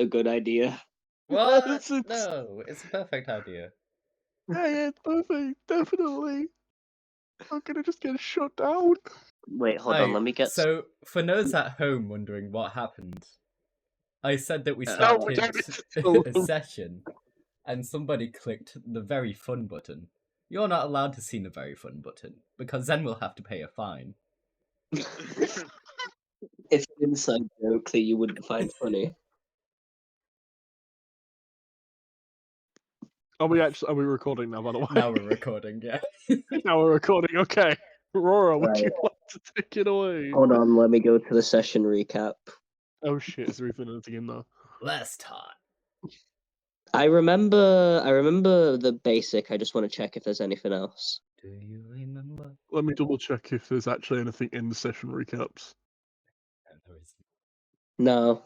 a good idea. What? It's- No, it's a perfect idea. Yeah, it's perfect, definitely. I'm gonna just get shut down. Wait, hold on, let me get... So, for those at home wondering what happened, I said that we No, started don't need to tell a them. session, and somebody clicked the very fun button. You're not allowed to see the very fun button, because then we'll have to pay a fine. It's an inside joke that you wouldn't find funny. Are we recording now, by the way? Now we're recording, yeah. Now we're recording, okay. Aurora, would Right. you like to take it away? Hold on, let me go to the session recap. Oh shit, is there even anything in there? Last time. I remember the basic. I just want to check if there's anything else. Do you remember? Let me double check if there's actually anything in the session recaps. And there is... No.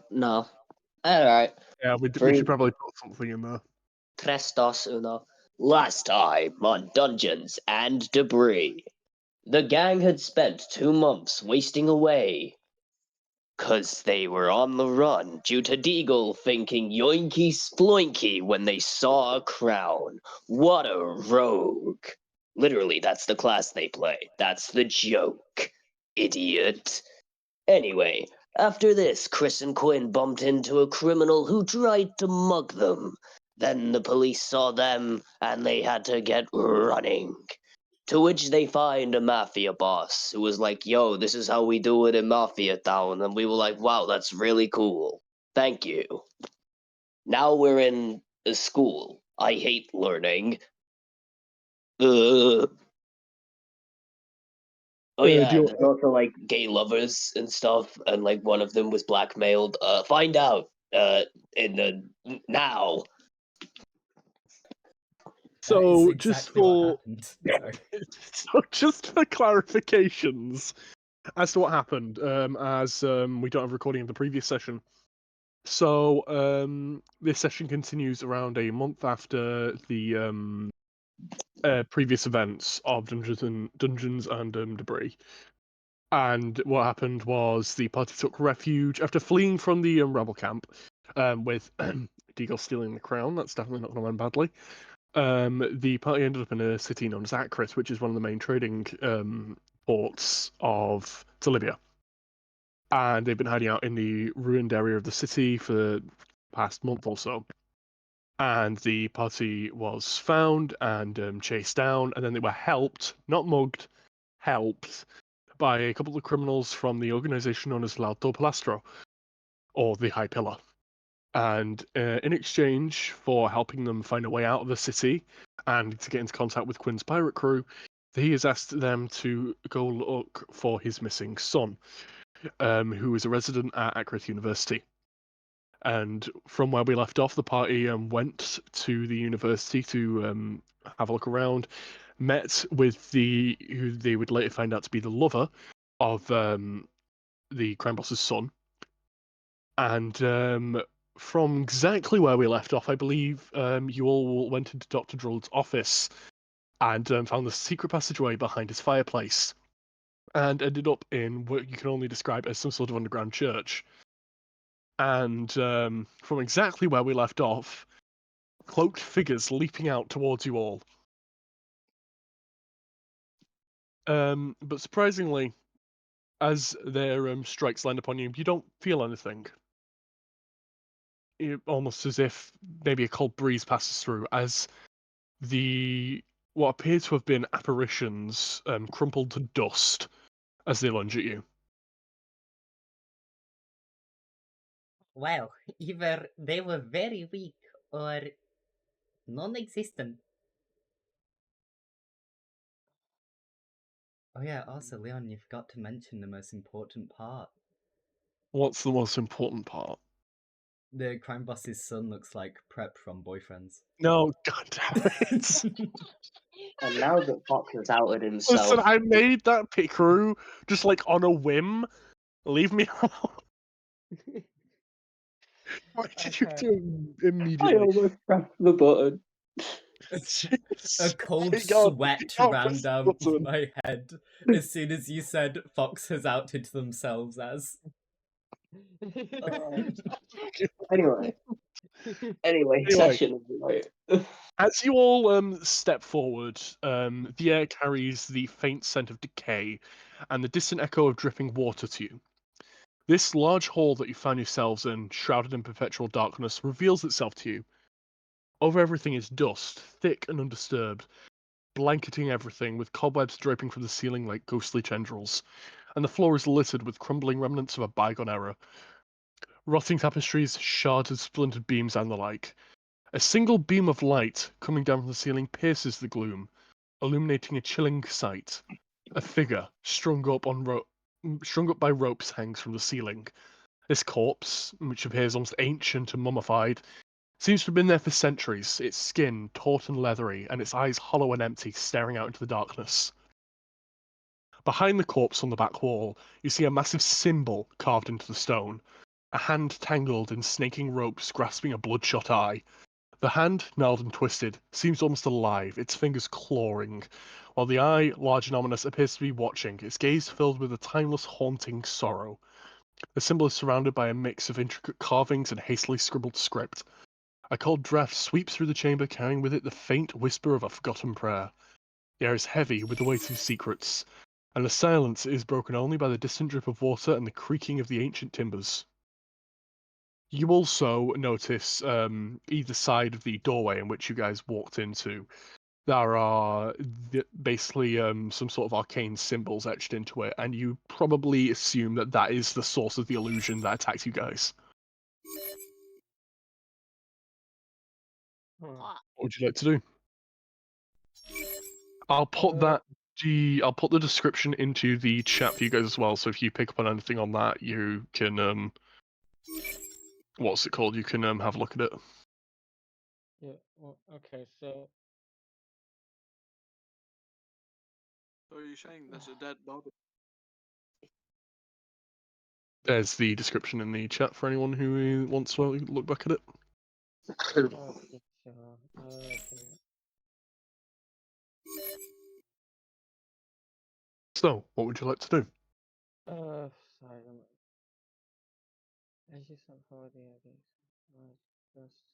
Alright. Yeah, we Three. should probably put something in there. Tres, dos, uno. Last time on Dungeons and Debris. The gang had spent 2 months wasting away. 'Cause they were on the run due to Deagle thinking yoinky sploinky when they saw a crown. What a rogue. Literally, that's the class they play. That's the joke. Idiot. Anyway, after this, Chris and Quinn bumped into a criminal who tried to mug them. Then the police saw them, and they had to get running. To which they find a mafia boss who was like, yo, this is how we do it in Mafia Town. And we were like, wow, that's really cool. Thank you. Now we're in a school. I hate learning. Oh yeah, do you- there's also like gay lovers and stuff, and like one of them was blackmailed. Find out in the now. So That is just exactly what for happened. Sorry. so just for clarifications as to what happened, as we don't have recording of the previous session. So this session continues around a month after the previous events of Dungeons and Debris. And what happened was the party took refuge after fleeing from the rebel camp, with Deagle stealing the crown. That's definitely not going to end badly. The party ended up in a city known as Acrith, which is one of the main trading ports of Libya. And they've been hiding out in the ruined area of the city for the past month or so. And the party was found and chased down, and then they were helped, not mugged, helped by a couple of criminals from the organization known as Pilastro, or the High Pillar. And in exchange for helping them find a way out of the city and to get into contact with Quinn's pirate crew, he has asked them to go look for his missing son, who is a resident at Acrith University. And from where we left off, the party went to the university to have a look around, met with who they would later find out to be the lover of the crime boss's son. And from exactly where we left off, I believe you all went into Dr. Drull's office and found the secret passageway behind his fireplace and ended up in what you can only describe as some sort of underground church. And from exactly where we left off, cloaked figures leaping out towards you all. But surprisingly, as their strikes land upon you, you don't feel anything. Almost as if maybe a cold breeze passes through, as what appear to have been apparitions crumpled to dust as they lunge at you. Well, either they were very weak or non-existent. Oh yeah, also Leon, you forgot to mention the most important part. What's the most important part? The crime boss's son looks like Prep from Boyfriends. No, god damn it. And now that Fox has outed himself... Listen, I made that pickaroo just like on a whim. Leave me alone. Why did you do it immediately? I almost pressed the button. A cold God, sweat oh, ran press the down button. my head as soon as you said Fox has outed themselves as. Anyway, Anyway. session. Right. As you all step forward, the air carries the faint scent of decay and the distant echo of dripping water to you. This large hall that you find yourselves in, shrouded in perpetual darkness, reveals itself to you. Over everything is dust, thick and undisturbed, blanketing everything, with cobwebs draping from the ceiling like ghostly tendrils, and the floor is littered with crumbling remnants of a bygone era. Rotting tapestries, shards of splintered beams, and the like. A single beam of light coming down from the ceiling pierces the gloom, illuminating a chilling sight. A figure, strung up by ropes, hangs from the ceiling. This corpse, which appears almost ancient and mummified, seems to have been there for centuries, its skin taut and leathery, and its eyes hollow and empty, staring out into the darkness. Behind the corpse on the back wall, you see a massive symbol carved into the stone, a hand tangled in snaking ropes grasping a bloodshot eye. The hand, gnarled and twisted, seems almost alive, its fingers clawing, while the eye, large and ominous, appears to be watching, its gaze filled with a timeless, haunting sorrow. The symbol is surrounded by a mix of intricate carvings and hastily scribbled script. A cold draft sweeps through the chamber, carrying with it the faint whisper of a forgotten prayer. The air is heavy with the weight of secrets, and the silence is broken only by the distant drip of water and the creaking of the ancient timbers. You also notice either side of the doorway in which you guys walked into, there are basically some sort of arcane symbols etched into it, and you probably assume that that is the source of the illusion that attacked you guys. What would you like to do? I'll put I'll put the description into the chat for you guys as well. So if you pick up on anything on that, you can what's it called? You can have a look at it. Yeah. Well, okay. So. So you're saying there's a dead body? There's the description in the chat for anyone who wants to look back at it. Okay, sure. Okay. So, what would you like to do? Sorry. As you said for the others, just.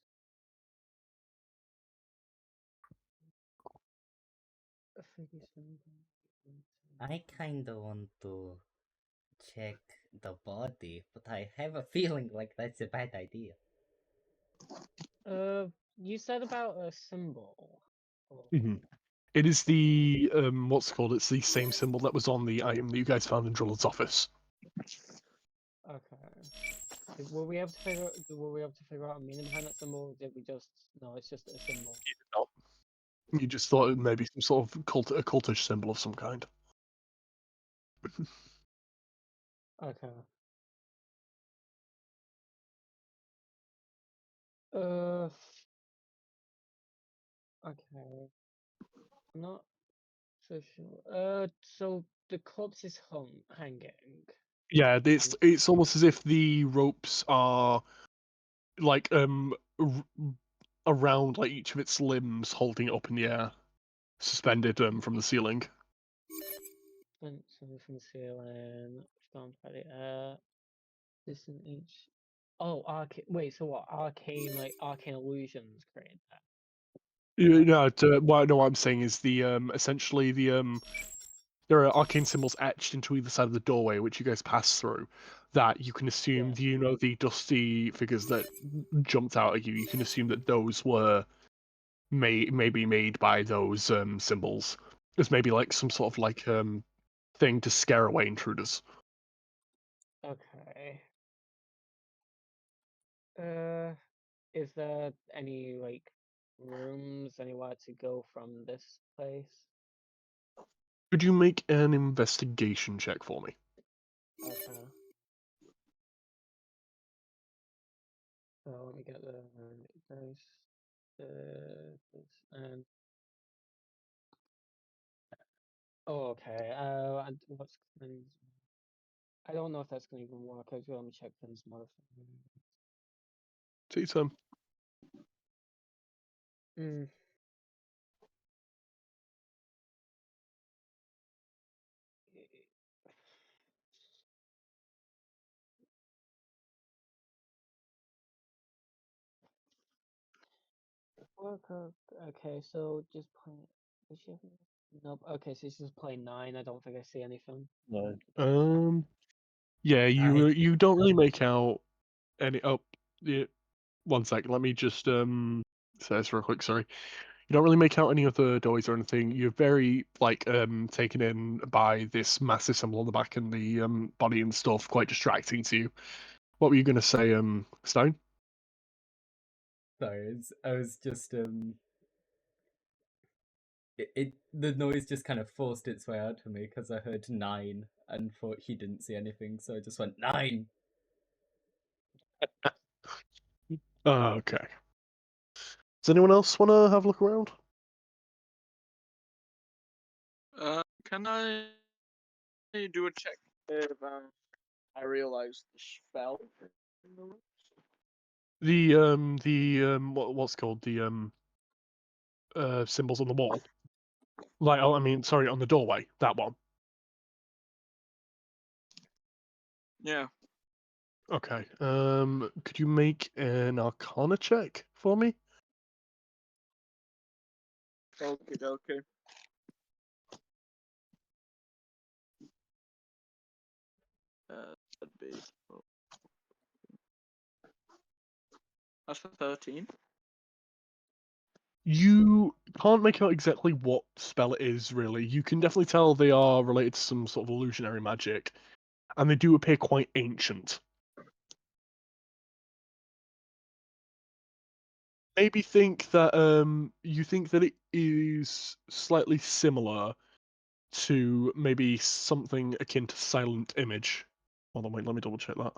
I kinda want to check the body, but I have a feeling like that's a bad idea. You said about a symbol. Mm-hmm. It is the what's it called? It's the same symbol that was on the item that you guys found in Drillard's office. Okay. Were we able to figure out a meaning behind that symbol? Or did we just no? It's just a symbol. You just thought it may be some sort of occultish symbol of some kind. Okay. Okay. Not so sure. So the corpse is hanging. Yeah, it's almost as if the ropes are like around like each of its limbs, holding it up in the air, suspended from the ceiling. Something from the ceiling, stormed by the air. Distant each. Oh, wait. So what? Arcane illusions create that. What I'm saying is the essentially the there are arcane symbols etched into either side of the doorway which you guys pass through that you can assume the dusty figures that jumped out at you. You can assume that those were maybe made by those symbols. It's maybe like some sort of like thing to scare away intruders. Okay. Is there any like rooms anywhere to go from this place? Could you make an investigation check for me? Okay. So let me get the dice. And okay. And what's I don't know if that's gonna even work. I was gonna check things modifier. Take your time. Mm. Okay, so just play. Does she have nope. Okay, so she's just playing 9. I don't think I see anything. No. Yeah, I you don't really make out any. Oh, yeah. 1 second. Let me just say this real quick. Sorry. You don't really make out any of the doorways or anything. You're very like taken in by this massive symbol on the back and the body and stuff, quite distracting to you. What were you gonna say, Stone? sorry, I was just the noise just kind of forced its way out to me because I heard 9 and thought he didn't see anything, so I just went 9. Oh, okay. Does anyone else want to have a look around? Can I do a check if I realize the spell in the rooms? What's called the symbols on the wall. Like, oh, I mean, sorry, on the doorway. That one. Yeah. Okay. Could you make an Arcana check for me? Okay. That'd be. That's a 13. You can't make out exactly what spell it is, really. You can definitely tell they are related to some sort of illusionary magic, and they do appear quite ancient. Maybe think that you think that it is slightly similar to maybe something akin to silent image. Hold on, wait, let me double check that.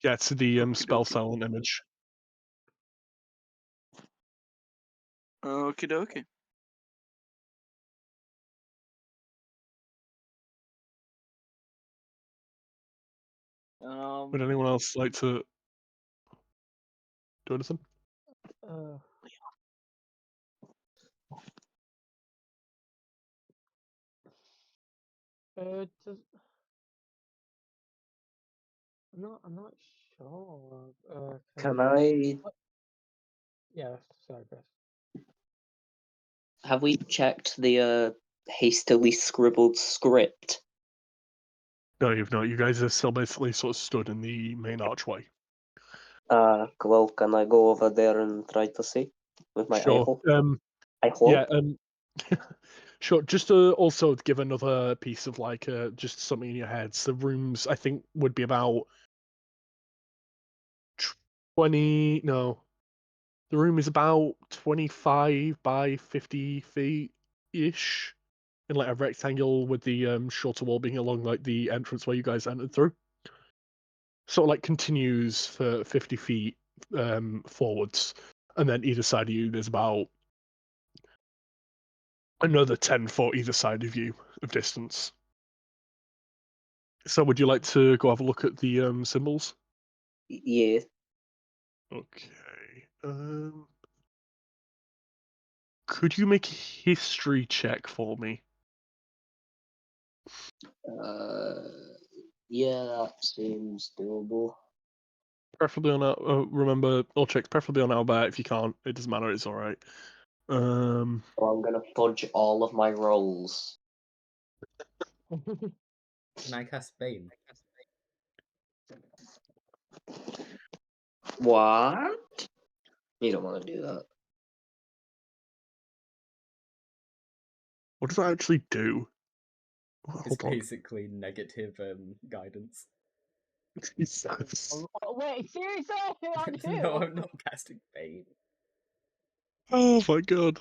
Yeah, to the spell Okey-dokey. silent image. Okie dokie. Would anyone else like to do anything? Uh, just, I'm not sure. Can I? Yeah, sorry, Chris. Have we checked the hastily scribbled script? No, you've not. You guys are still basically sort of stood in the main archway. Well, can I go over there and try to see with my eye Sure. hole? Eye Yeah. hole? Sure. Just to also give another piece of like just something in your heads. The rooms I think would be about 20. No, the room is about 25 by 50 feet ish, in like a rectangle with the shorter wall being along like the entrance where you guys entered through. Sort of like continues for 50 feet forwards, and then either side of you there's about another 10 foot either side of you of distance. So would you like to go have a look at the symbols? Yeah. Okay. Could you make a history check for me? Yeah, that seems doable. Preferably on our. Remember, all checks preferably on Albert. If you can't, it doesn't matter. It's all right. So I'm gonna fudge all of my rolls. Can I cast Bane? What? You don't want to do that. What does that actually do? It's Hold on. basically negative guidance. Jesus. Oh, wait, seriously? Not you? No, I'm not casting Bane. Oh my god.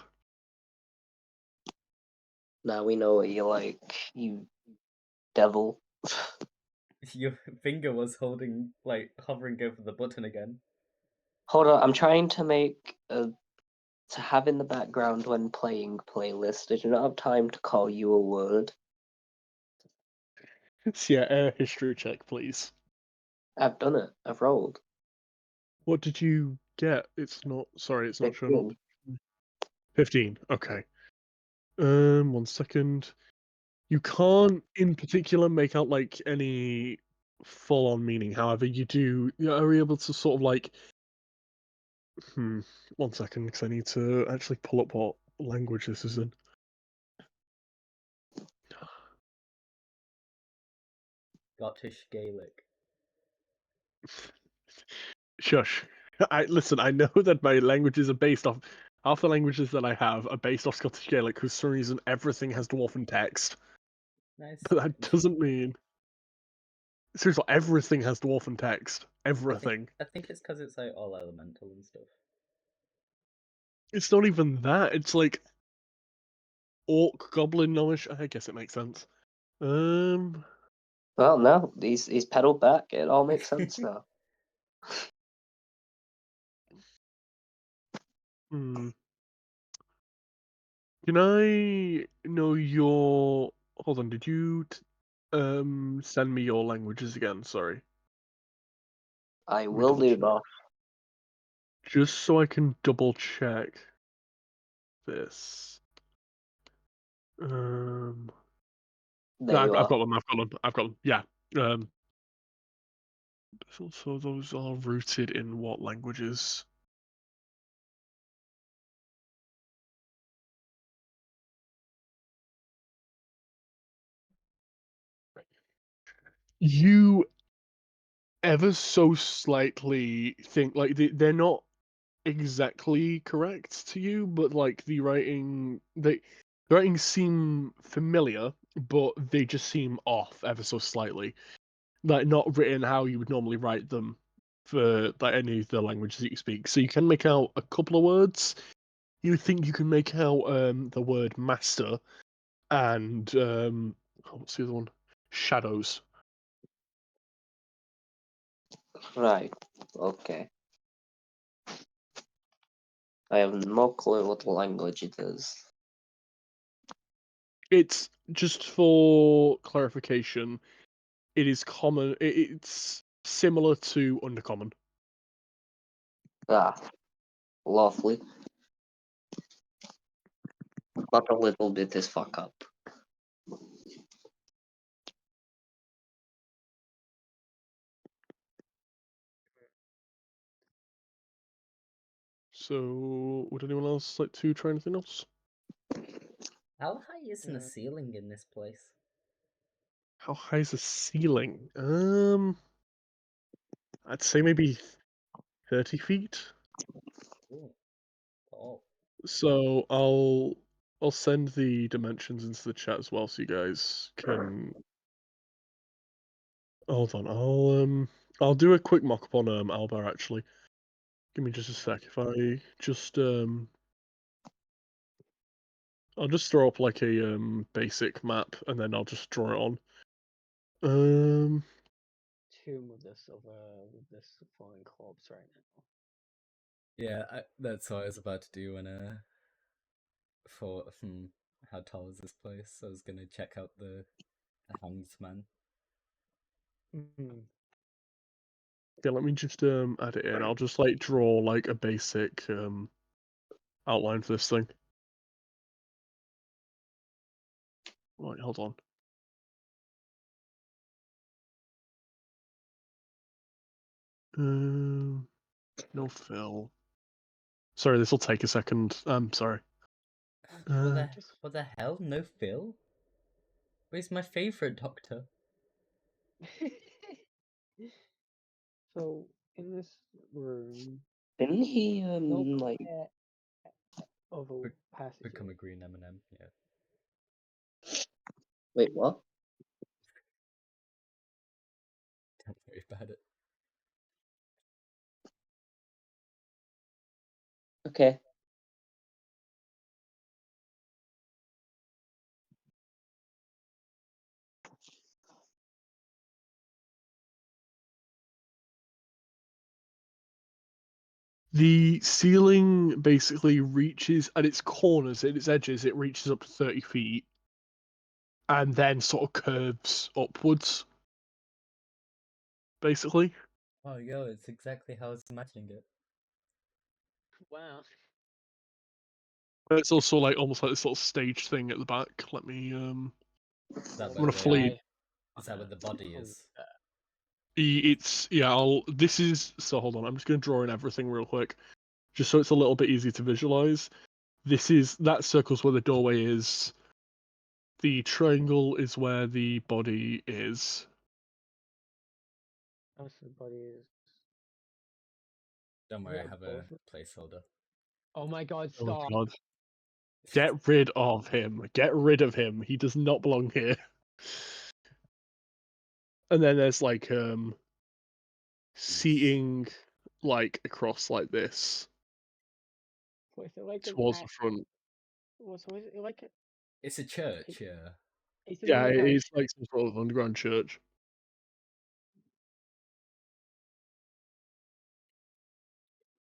Now we know what you like, you devil. Your finger was holding, like, hovering over the button again. Hold on, I'm trying to make a to have in the background when playing playlist. I do not have time to call you a word. Yeah, a history check, please. I've done it. I've rolled. What did you get? It's not. Sorry, it's not showing up. 15. 15. Okay. 1 second. You can't, in particular, make out like any full-on meaning. However, you are able to sort of like 1 second, because I need to actually pull up what language this is in. Scottish Gaelic. Shush. Listen, I know that my languages are based off. Half the languages that I have are based off Scottish Gaelic, because for some reason everything has dwarven text. Nice. But that doesn't mean. Seriously, everything has dwarven text. Everything. I think it's because it's like all elemental and stuff. It's not even that. It's like orc, goblin, gnomish. I guess it makes sense. Well, no, he's pedaled back. It all makes sense now. Hmm. Can I know your? Hold on. Did you send me your languages again? Sorry. I me will double do, check. boss. Just so I can double check this. There No, you I've are. got them. I've got them. Yeah. So those are rooted in what languages? You ever so slightly think like they're not exactly correct to you, but like the writings seem familiar, but they just seem off ever so slightly. Like not written how you would normally write them for like any of the languages that you speak. So you can make out a couple of words. You would think you can make out the word master and what's the other one? Shadows. Right. Okay. I have no clue what language it is. It's just for clarification. It is common. It's similar to Undercommon. Ah, lovely. But a little bit is fuck up. So, would anyone else like to try anything else? How high isn't the Yeah. ceiling in this place? How high is the ceiling? I'd say maybe 30 feet. Ooh. Oh. So I'll send the dimensions into the chat as well, so you guys can. Hold on, I'll do a quick mock-up on Albar actually. Give me just a sec. If I just I'll just throw up like a basic map and then I'll just draw it on. Tomb with this flying corpse right now. Yeah, that's what I was about to do when for how tall is this place? I was gonna check out the hanged man. Yeah, let me just add it in. I'll just like draw like a basic outline for this thing. Right, hold on. No fill. Sorry, this will take a second. I'm sorry. What the hell? No Phil? Where's my favorite doctor? So in this room, Didn't he no like clear other Become a passages. green M&M, yeah. wait what? Don't worry about it. Okay. The ceiling basically reaches at its corners, at its edges, it reaches up to 30 feet and then sort of curves upwards, basically. Oh, yo, it's exactly how I was imagining it. Wow. But it's also like almost like this little stage thing at the back. Let me Is that I'm where gonna fully is that where the body is? it's yeah, I'll this is so hold on, I'm just gonna draw in everything real quick. just so it's a little bit easier to visualize. That circle's where the doorway is. The triangle is where the body is. Most of the body is. Don't worry, I What have a bullshit? placeholder. Oh my god! Oh Stop. god. Get rid of him. Get rid of him. He does not belong here. And then there's like seating like across like this What's it like? towards the front. What's it like? It's a church, yeah. It's an Yeah, it underground. is like some sort of underground church.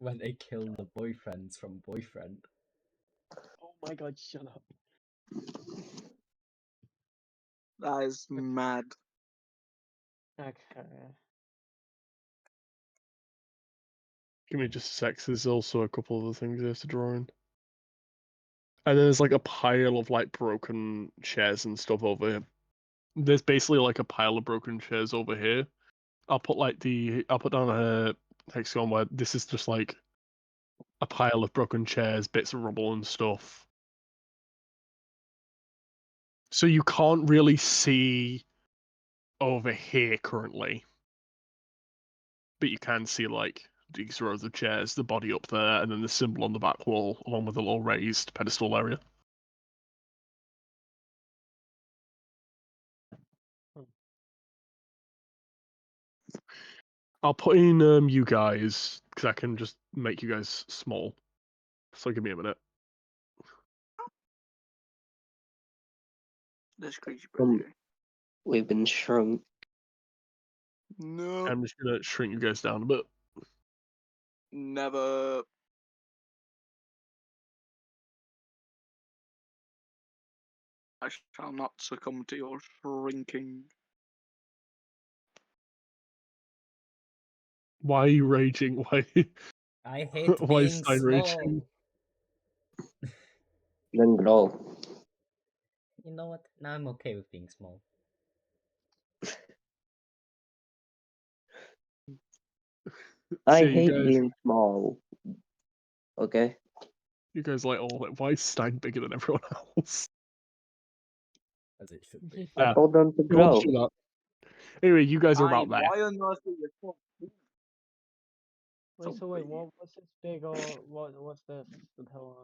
When they kill the boyfriends from Boyfriend. Oh my god! Shut up. That is mad. Okay. Give me just a sec. There's also a couple other things I have to draw in. And then there's like a pile of like broken chairs and stuff over here. There's basically like a pile of broken chairs over here. I'll put down a hexagon where this is just like a pile of broken chairs, bits of rubble and stuff. So you can't really see over here currently. But you can see like these rows of chairs, the body up there, and then the symbol on the back wall, along with a little raised pedestal area. I'll put in you guys, because I can just make you guys small. So give me a minute. This crazy Um, brother. We've been shrunk. No, I'm just gonna shrink you guys down a bit. never. I shall not succumb to your shrinking. Why are you raging? Why? I hate Why is being Stein raging? small. Then grow. You know what? Now I'm okay with being small. I So you hate guys, being small. Okay. you guys like all like, why is Stein bigger than everyone else? As it should be. I Yeah, told them to you want grow. to do that. Anyway, you guys are about there. Why on earth are you talking? Wait. So So wait. big. What's this big or what's this? The pillar.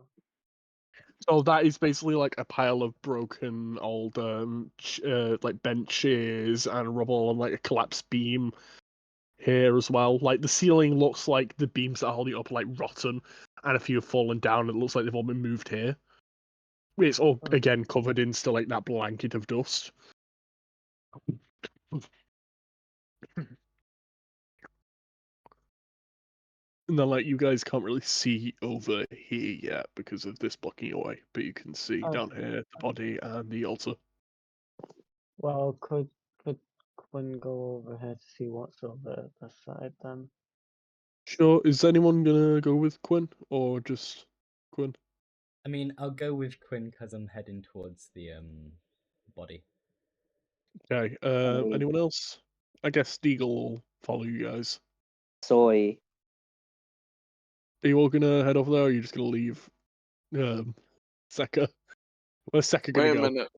So that is basically like a pile of broken old like benches and rubble and like a collapsed beam here as well. Like the ceiling looks like the beams that hold it up are like rotten, and a few have fallen down. It looks like they've all been moved here. It's all Oh. again covered in still like that blanket of dust. And then like you guys can't really see over here yet because of this blocking your way, but you can see down here the body and the altar. Well, could Quinn go over here to see what's over the side then? Sure, is anyone gonna go with Quinn or just Quinn? I mean, I'll go with Quinn because I'm heading towards the body. Okay, mean- anyone else? I guess Deagle will follow you guys. Soy. Are you all gonna head over there or are you just gonna leave Seka? Where's Seka gonna Wait a go? minute.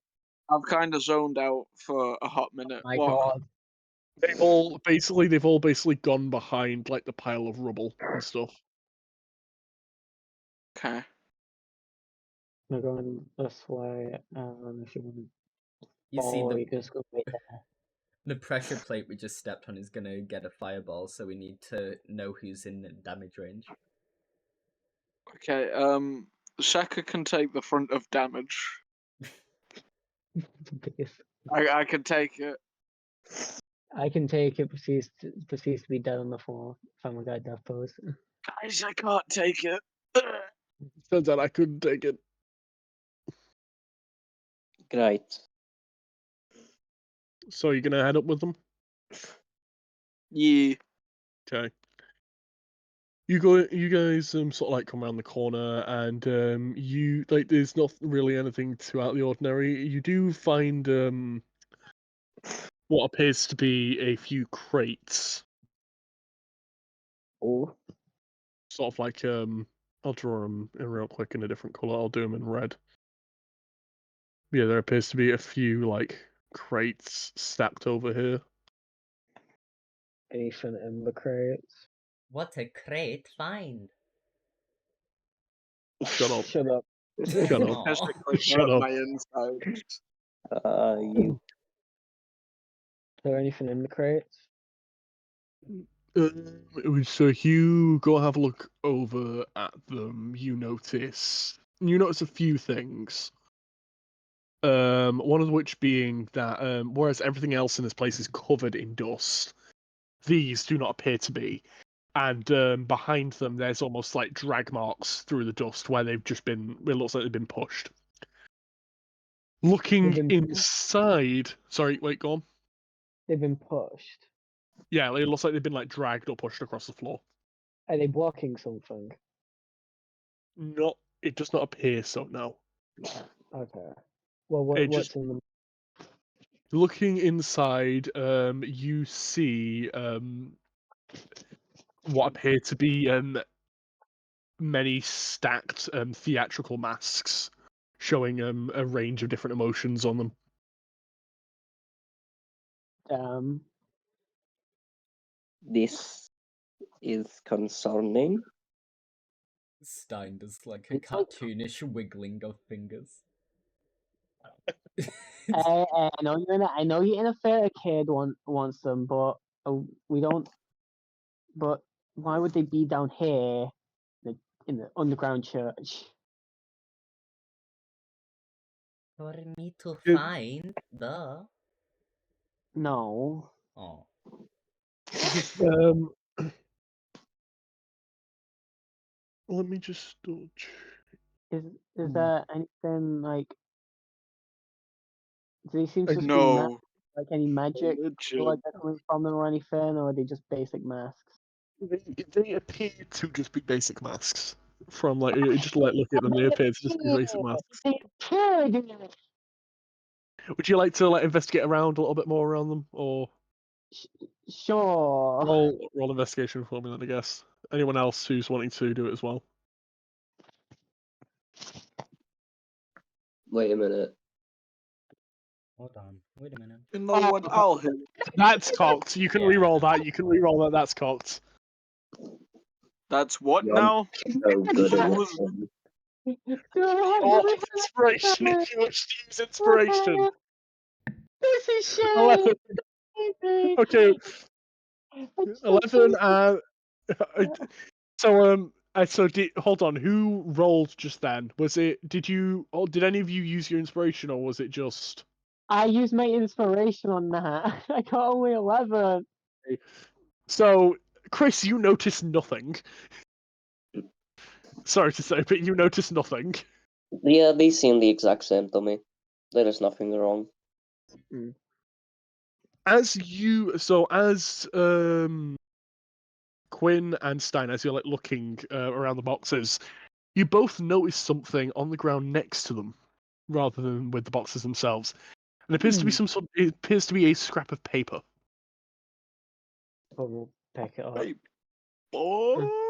I've kind of zoned out for a hot minute. My What? god. They've all basically gone behind like the pile of rubble and stuff. Okay. We're going this way, and if you want to You see follow, you just go right there. the pressure plate we just stepped on is gonna get a fireball, so we need to know who's in damage range. Okay. Shaka can take the front of damage. Biggest. I can take it. I can take it. Proceeds to be dead on the floor. Family Guy death pose. Guys, I can't take it. Turns out I couldn't take it. Great. So you're gonna head up with them? Yeah. Okay. You guys sort of like come around the corner and you like there's not really anything too out of the ordinary. You do find what appears to be a few crates, Oh. sort of like I'll draw them in real quick in a different color. I'll do them in red. Yeah, there appears to be a few like crates stacked over here. Anything in the crates? What a great find. Shut up. Shut up. Shut up. Aw. Physically Shut hurt up. my insides. You Is there anything in the crates? So if you go have a look over at them, you notice a few things. One of which being that whereas everything else in this place is covered in dust, these do not appear to be. And behind them, there's almost like drag marks through the dust where they've just been. It looks like they've been pushed. Looking They've been- inside. Sorry, wait, go on. They've been pushed. Yeah, it looks like they've been like dragged or pushed across the floor. Are they blocking something? Not. It does not appear so. No. Okay. Well, It what's just- in them? Looking inside, you see what appear to be many stacked theatrical masks, showing a range of different emotions on them. this is concerning. Stein does like a cartoonish wiggling of fingers. I know you're in a fair kid wants them, but we don't. But why would they be down here in the underground church? For me to It- find the. No. Oh. Let me just double check. Is there anything like? Do they seem to just be No. like any magic Religion. like that coming from them or anything, or are they just basic masks? They appear to just be basic masks. From like, you just like look at them, they appear to just be basic masks. Would you like to like investigate around a little bit more around them, or Sure. roll investigation for me? Then I guess. Anyone else who's wanting to do it as well? Wait a minute. Hold on. Wait a minute. You know what? I'll hit. That's cocked. You can Yeah. re-roll that. You can re-roll that. That's cocked. That's what Yeah. now? So good at this one. Oh, inspiration! If you wish to use inspiration. This is shit. 11. Okay, 11. Hold on. Who rolled just then? Was it? Did you? Oh, did any of you use your inspiration, or was it just? I used my inspiration on that. I got only 11. So, Chris, you notice nothing. Sorry to say, but you notice nothing. Yeah, they seem the exact same to me. There is nothing wrong. As Quinn and Stein, as you're like looking around the boxes, you both notice something on the ground next to them, rather than with the boxes themselves. And it appears to be it appears to be a scrap of paper. We'll pick it up. Wait. Oh.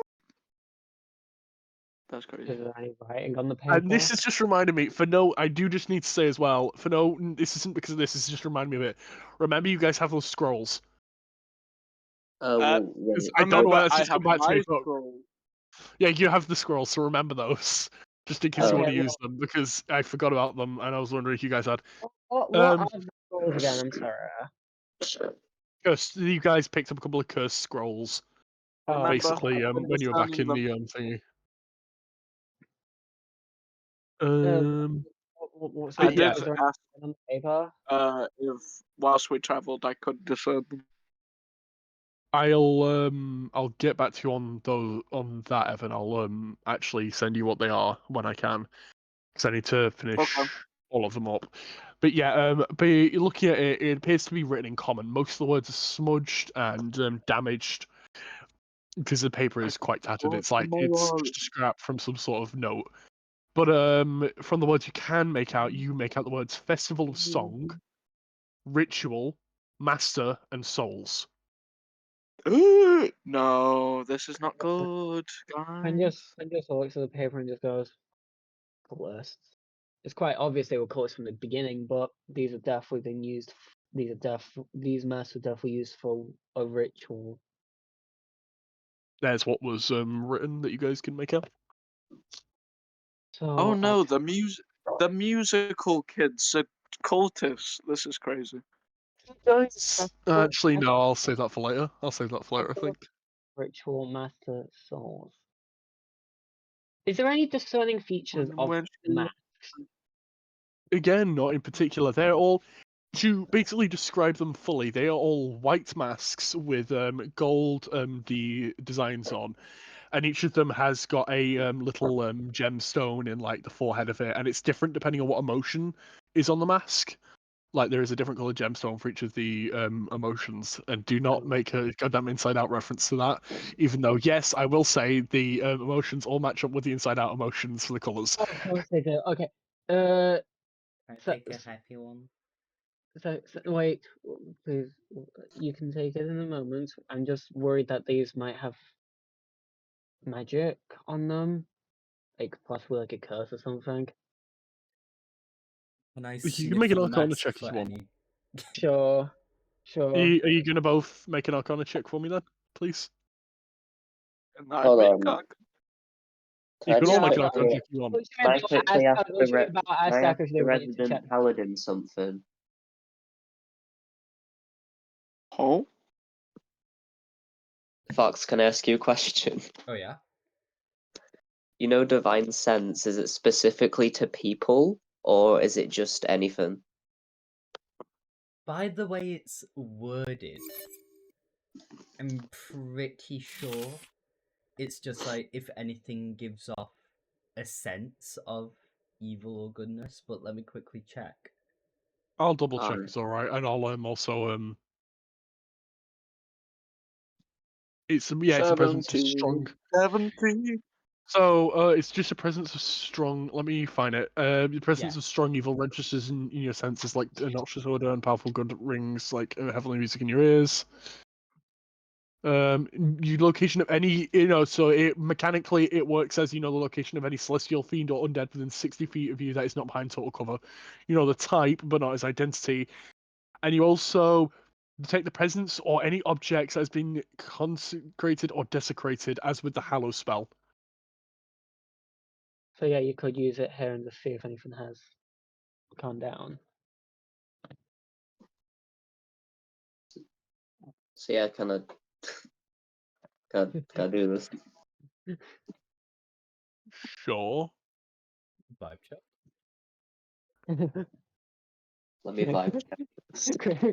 That's crazy. Is there any writing on the paper? And this is just reminding me, I do just need to say as well, this isn't because of this, is just reminding me of it. Remember, you guys have those scrolls. Wait. I don't know why that's I just have come back to my me, but scroll. yeah, you have the scrolls, so remember those. Just in case you Oh. want to Yeah, use them, because I forgot about them, and I was wondering if you guys had. What Um, are the scrolls again? I'm sorry. You guys picked up a couple of cursed scrolls, Remember, basically, I've been when you were back in discerning the thingy. What's I it? yeah. did Is there ask anything on the paper? if whilst we travelled I could discern them. I'll get back to you on that, Evan. I'll actually send you what they are when I can, because I need to finish Okay. all of them up. But yeah, but looking at it, it appears to be written in common. Most of the words are smudged and damaged because the paper is quite tattered. It's like it's just a scrap from some sort of note. But from the words you can make out, you make out the words "Festival of Song," "Ritual," "Master," and "Souls." No, this is not good, And guys. just looks at the paper and just goes, coerced. It's quite obvious they were coerced from the beginning, but these are definitely been used. These masks were definitely used for a ritual. There's what was written that you guys can make out. So Oh no, the musical kids are cultists. This is crazy. Actually, no. I'll save that for later. I think. Ritual master souls. Is there any discerning features of When the masks? Again, not in particular. They're all, to basically describe them fully, they are all white masks with gold designs on, and each of them has got a little gemstone in like the forehead of it, and it's different depending on what emotion is on the mask. Like there is a different colored gemstone for each of the emotions, and do not make a goddamn Inside Out reference to that. Even though, yes, I will say the emotions all match up with the Inside Out emotions for the colors. Oh, of course they do. Okay. I So, take a happy one. so wait, please. You can take it in a moment. I'm just worried that these might have magic on them, like possibly like a curse or something. Can I You can sniff make an the Arcana mask check if for you want. any? Sure, Are sure. you going to both make an Arcana check for me then, please? can I Hold make on. cock? Can You I can just all make an quickly, Arcana check if you want. can I quickly ask Ask can I ask Acrith if the they want you to check. resident paladin something? Oh, Fox, can I ask you a question? Oh yeah. You know divine sense, is it specifically to people, or is it just anything? By the way it's worded, I'm pretty sure it's just like if anything gives off a sense of evil or goodness, but let me quickly check. I'll double check. Alright. It's all right, and I'll also it's it's a presence of 70, strong. 70. So it's just a presence of strong. Let me find it. The presence Yeah. of strong evil registers in your senses, like a noxious odor and powerful good rings, like heavenly music in your ears. Your location of any, so it mechanically it works as the location of any celestial fiend or undead within 60 feet of you that is not behind total cover. You know the type, but not its identity, and you also detect the presence or any objects that has been consecrated or desecrated, as with the Hallow spell. So yeah, you could use it here and just see if anything has gone down. So yeah, can't do this. Sure. Vibe check. Let me vibe check.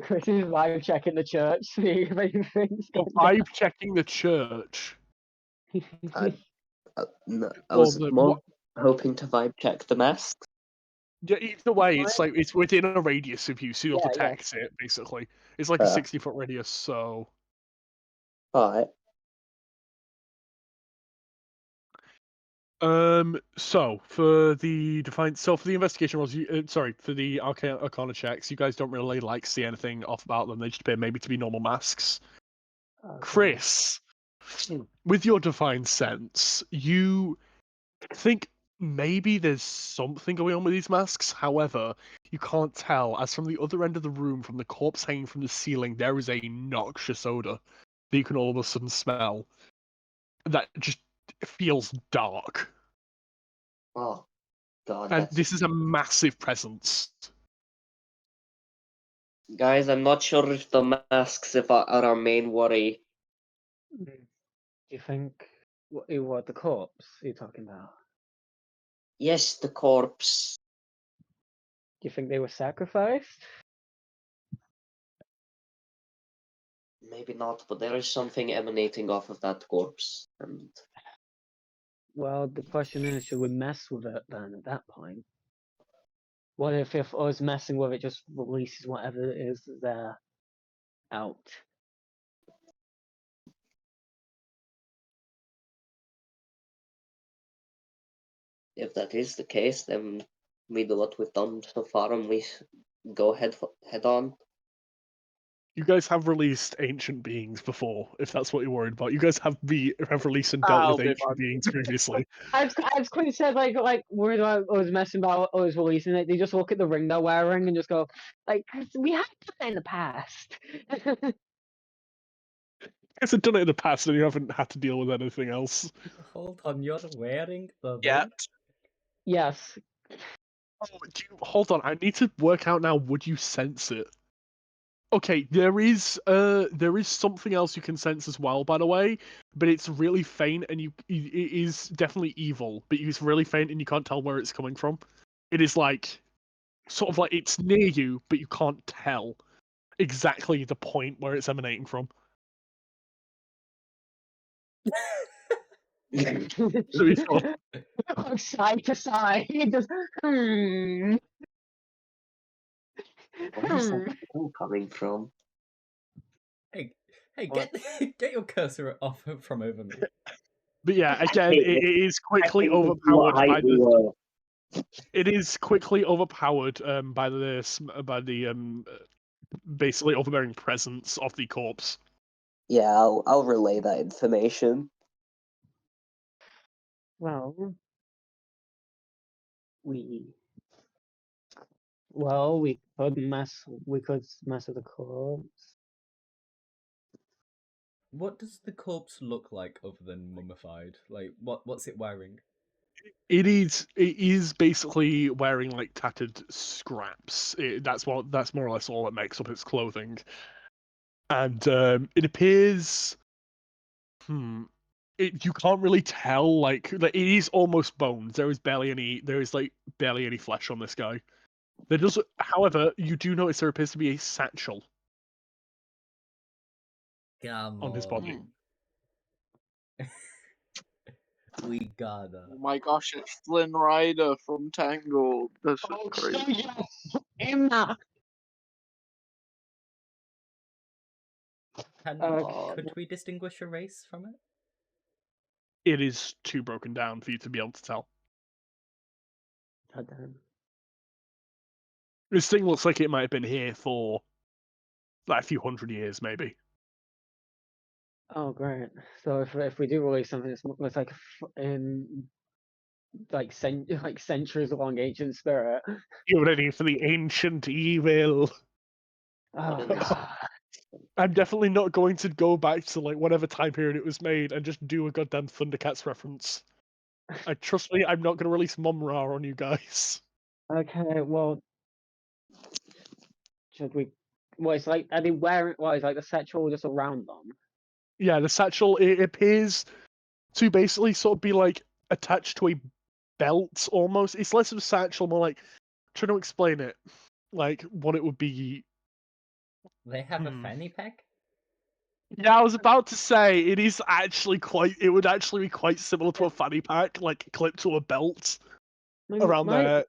Chris is live checking the church, seeing if anything's gone Vibe checking the church. down. I Well, was the more what? hoping to vibe check the mask. Yeah, either way, it's like it's within a radius of you, so you'll Yeah, yeah. detect it. Basically, it's like a Fair. 60-foot radius. So, Alright. so for the for the investigation rolls, for the Arcana checks, you guys don't really like see anything off about them. They just appear maybe to be normal masks. Okay. Chris, with your divine sense, you think maybe there's something going on with these masks. However, you can't tell, as from the other end of the room, from the corpse hanging from the ceiling, there is a noxious odor that you can all of a sudden smell that just feels dark. Oh god, And that's this is a massive presence. guys, I'm not sure if the masks are our main worry. Do you think what the corpse you're talking about? Yes, the corpse. Do you think they were sacrificed? Maybe not, but there is something emanating off of that corpse. And Well, the question is, should we mess with it then at that point? What if us messing with it just releases whatever it is there out? if that is the case, then we do what we've done so far and we go head on. You guys have released ancient beings before, if that's what you're worried about. You guys have released and dealt I'll with be ancient fine. beings previously. As Quinn said, like where I was messing about, I was releasing it. They just look at the ring they're wearing and just go, like, we have done that in the past. You guys have done it in the past and you haven't had to deal with anything else. Hold on, you're wearing the Yet. ring? Yes. Oh, hold on, I need to work out now, would you sense it? Okay, there is something else you can sense as well, by the way, but it's really faint and it is definitely evil, but it's really faint and you can't tell where it's coming from. It is like sort of like it's near you, but you can't tell exactly the point where it's emanating from. So he's got Side to side, just Where's that all coming from? Hey, hey, What? get your cursor off from over me. But yeah, again, it is quickly What overpowered by height we the. were. It is quickly overpowered by the basically overbearing presence of the corpse. Yeah, I'll relay that information. well, we we could mess with the corpse. What does the corpse look like other than mummified? Like, what's it wearing? It is basically wearing like tattered scraps. That's more or less all that makes up its clothing, and it appears. You can't really tell. Like it is almost bones. There is like barely any flesh on this guy. There does, however, you do notice there appears to be a satchel Come on his body. We gotta. Oh my gosh, it's Flynn Rider from Tangled. This is Oh, crazy. yes, Emma. Could we distinguish a race from it? It is too broken down for you to be able to tell. God damn. This thing looks like it might have been here for like a few hundred years, maybe. Oh, great. So if we do release something that's like in like centuries long ancient spirit. You're ready for the ancient evil. Oh god. I'm definitely not going to go back to like whatever time period it was made and just do a goddamn Thundercats reference. Trust me, I'm not going to release Mumra on you guys. Okay, well, should we? Well, it's like, are they wearing? What is like the satchel just around them? Yeah, the satchel, it appears to basically sort of be like attached to a belt almost. It's less of a satchel, more like trying to explain it, like what it would be. They have a fanny pack? Yeah, I was about to say it is actually quite. It would actually be quite similar to a fanny pack, like clipped to a belt around there.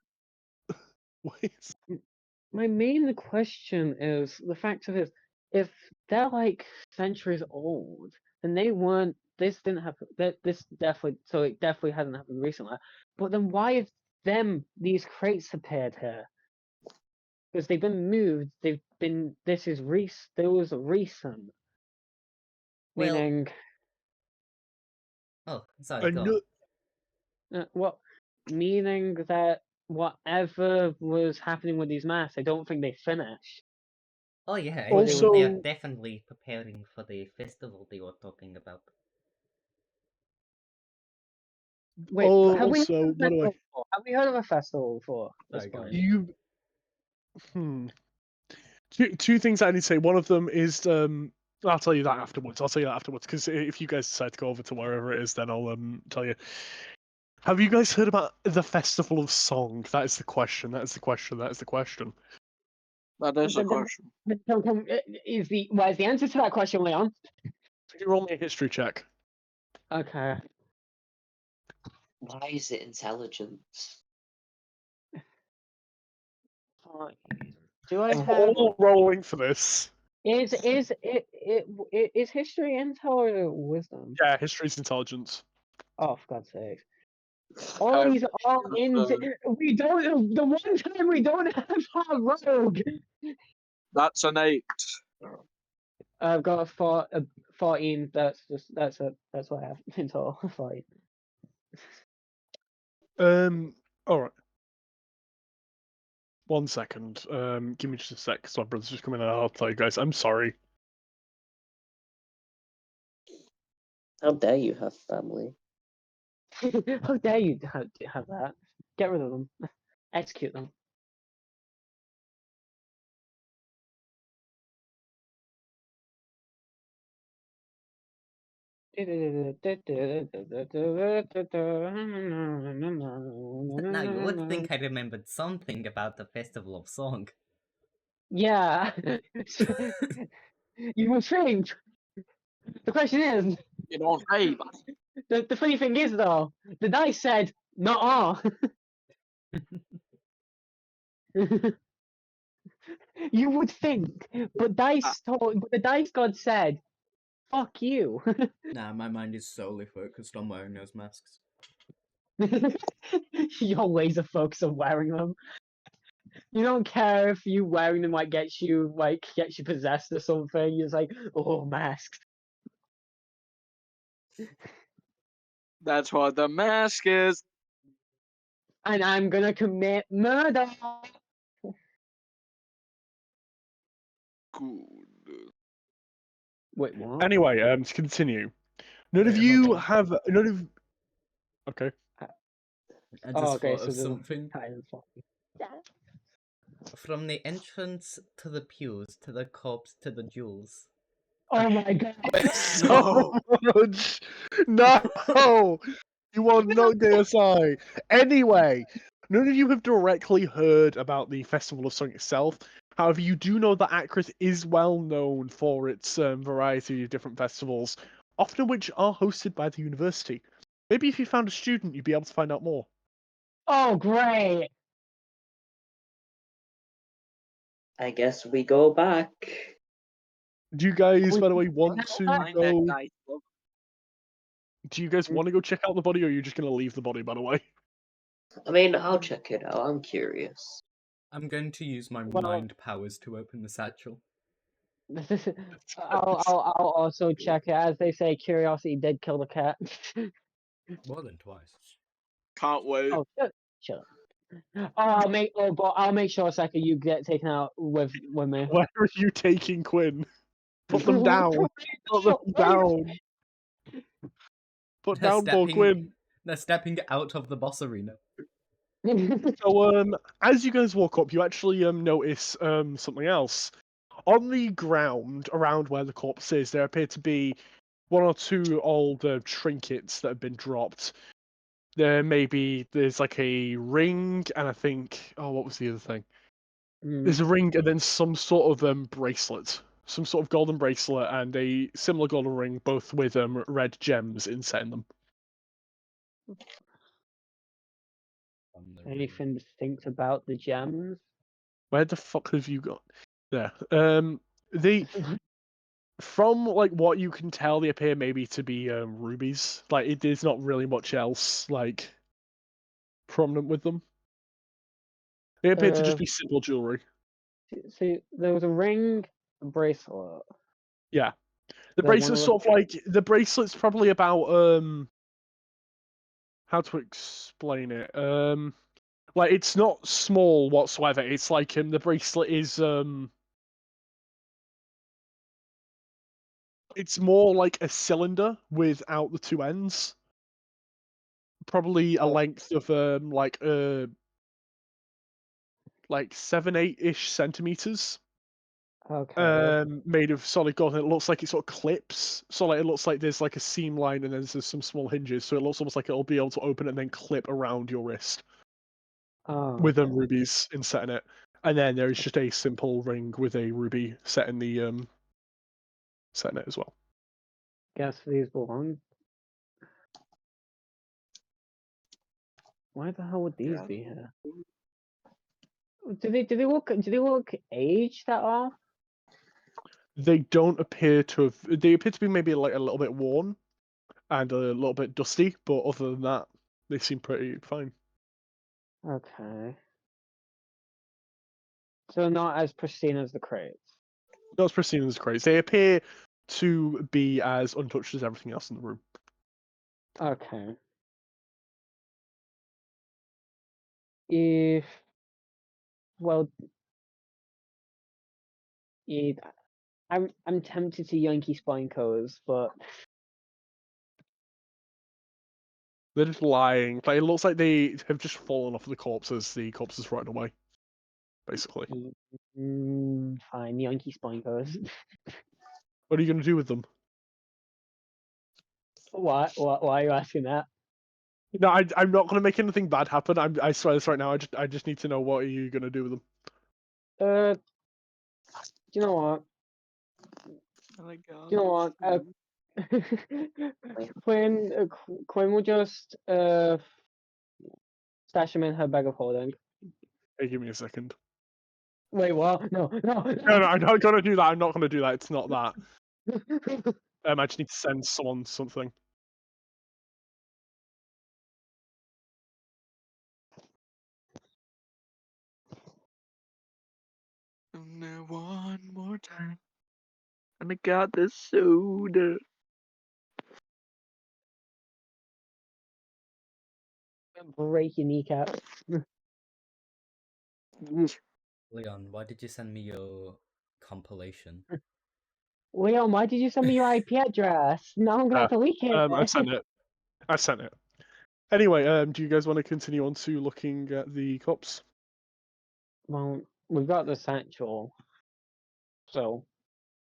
My main question is the fact of it, if they're like centuries old, then they weren't. This didn't happen. This definitely. So it definitely hasn't happened recently. But then why have these crates appeared here? Because they've been moved. They've been. This is recent. There was a recent. Well, Meaning. oh, sorry, go on. What? Meaning that whatever was happening with these masks, I don't think they finished. Oh yeah, Or they they would. are Also, definitely preparing for the festival they were talking about. Wait, have we heard also, of a by the way, festival before? Have we heard of a festival before this Sorry, go point? on. you. Two things I need to say. One of them is I'll tell you that afterwards. I'll tell you that afterwards because if you guys decide to go over to wherever it is, then I'll tell you. Have you guys heard about the Festival of Song? That is the question. That is the question. That is the question. That is a question. Where's the answer to that question, Leon? Can you roll me a history check? Okay. Why is it intelligence? Fine. Do I We're have? all rolling for this. Is history intel or wisdom? Yeah, history's intelligence. Oh, for God's sake! All these are in. We don't. The one time we don't have our rogue. That's an 8. I've got a 14. That's what I have in total. 14. All right. 1 second. Give me just a sec. So my brother's just coming in. I'll tell you guys. I'm sorry. How dare you have family? How dare you have that? Get rid of them. Execute them. Now you would think I remembered something about the Festival of Song. Yeah. You would think. The question is, You don't say, but the funny thing is though, the dice said not all. You would think, but the dice god said, "Fuck you." Nah, my mind is solely focused on wearing those masks. You're laser focused on wearing them. You don't care if you wearing them gets you possessed or something. You're just like, oh, masks. that's what the mask is. And I'm gonna commit murder. Good. Wait, what? Anyway, to continue. None of Wait, you hold on. have none of. Okay. I just Oh, okay, thought so of the something. Titan fucking. From the entrance to the pews, to the corpse, to the jewels. Oh my god. So much. No, you are not KSI. Anyway, none of you have directly heard about the Festival of Song itself. However, you do know that Acrith is well known for its variety of different festivals, often of which are hosted by the university. Maybe if you found a student, you'd be able to find out more. Oh, great. I guess we go back. Do you guys, We by the way, can want tell to that. Find that go? dice book. Do you guys want to go check out the body, or are you just going to leave the body? By the way. I mean, I'll check it out. I'm curious. I'm going to use my Well- mind powers to open the satchel. I'll also check it. As they say, curiosity did kill the cat. More than twice. Can't wait. Oh, shut up. I'll make sure, Seka, you get taken out with me. Where are you taking Quinn? Put them down. Put them down. Put They're down poor Quinn. They're stepping out of the boss arena. So, as you guys walk up, you actually notice something else. On the ground around where the corpse is, there appear to be one or two old trinkets that have been dropped. There's like a ring, and I think, oh, what was the other thing? There's a ring and then some sort of bracelet, some sort of golden bracelet and a similar golden ring, both with red gems inset in them. Anything distinct about the gems? Where the fuck have you got? There. The from like what you can tell, they appear maybe to be rubies. Like there's not really much else like prominent with them. They appear to just be simple jewelry. See, there was a ring, a bracelet. Yeah. The Then one bracelet's of sort of like the bracelet's probably about how to explain it? Like it's not small whatsoever. It's like the bracelet is it's more like a cylinder without the two ends. Probably a length of like 7-8-ish centimeters. Okay. Made of solid gold, and it looks like it sort of clips. So like it looks like there's like a seam line and then there's some small hinges, so it looks almost like it'll be able to open and then clip around your wrist Oh, with okay. rubies inset in it. And then there is just a simple ring with a ruby set in the set in it as well. Guess these belong. Why the hell would these be here? Do they look aged at all? They don't appear to have. They appear to be maybe like a little bit worn and a little bit dusty, but other than that, they seem pretty fine. Okay. So not as pristine as the crates. Not as pristine as crates. They appear to be as untouched as everything else in the room. Okay. If well, it, I'm tempted to Yankee Spinkos, but They're just lying. Like, it looks like they have just fallen off the corpses rotted away. Basically. fine, Yankee Spinkos. What are you going to do with them? Why are you asking that? No, I'm not going to make anything bad happen. I swear this right now. I just need to know what are you going to do with them. Do you know what? Oh my god. Do you know what? Quinn will just stash him in her bag of holding. Hey, give me a second. Wait, what? No. No, I'm not going to do that. I'm not going to do that. It's not that. I just need to send someone something. And now one more time. And I got the soda. Break your kneecap. Leon, why did you send me your compilation? Leon, why did you send me your IP address? Now I'm gonna have to leak it. I sent it. Anyway, do you guys want to continue on to looking at the cops? Well, we've got the satchel. So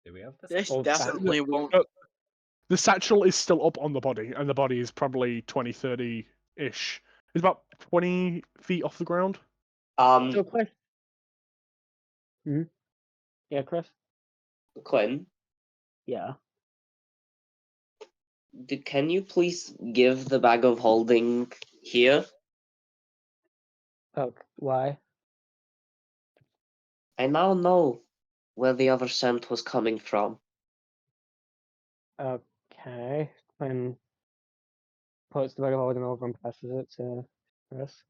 Do we have this? This Old definitely won't. The satchel is still up on the body, and the body is probably 20, 30-ish. It's about 20 feet off the ground. so Chris. Yeah, Chris. Quinn, Yeah. can you please give the bag of holding here? Oh, why? I now know where the other scent was coming from. Okay. Quinn puts the bag of holding over and passes it to Chris.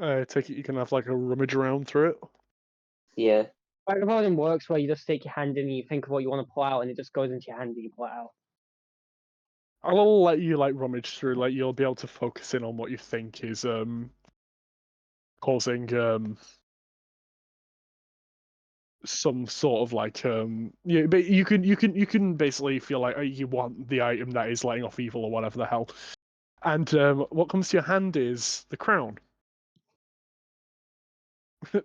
I take it you can have like a rummage around through it. Yeah. Bag of holding works where you just stick your hand in and you think of what you want to pull out and it just goes into your hand and you pull it out. I'll let you like rummage through. Like you'll be able to focus in on what you think is causing some sort of like yeah, but you can basically feel like you want the item that is letting off evil or whatever the hell. And what comes to your hand is the crown.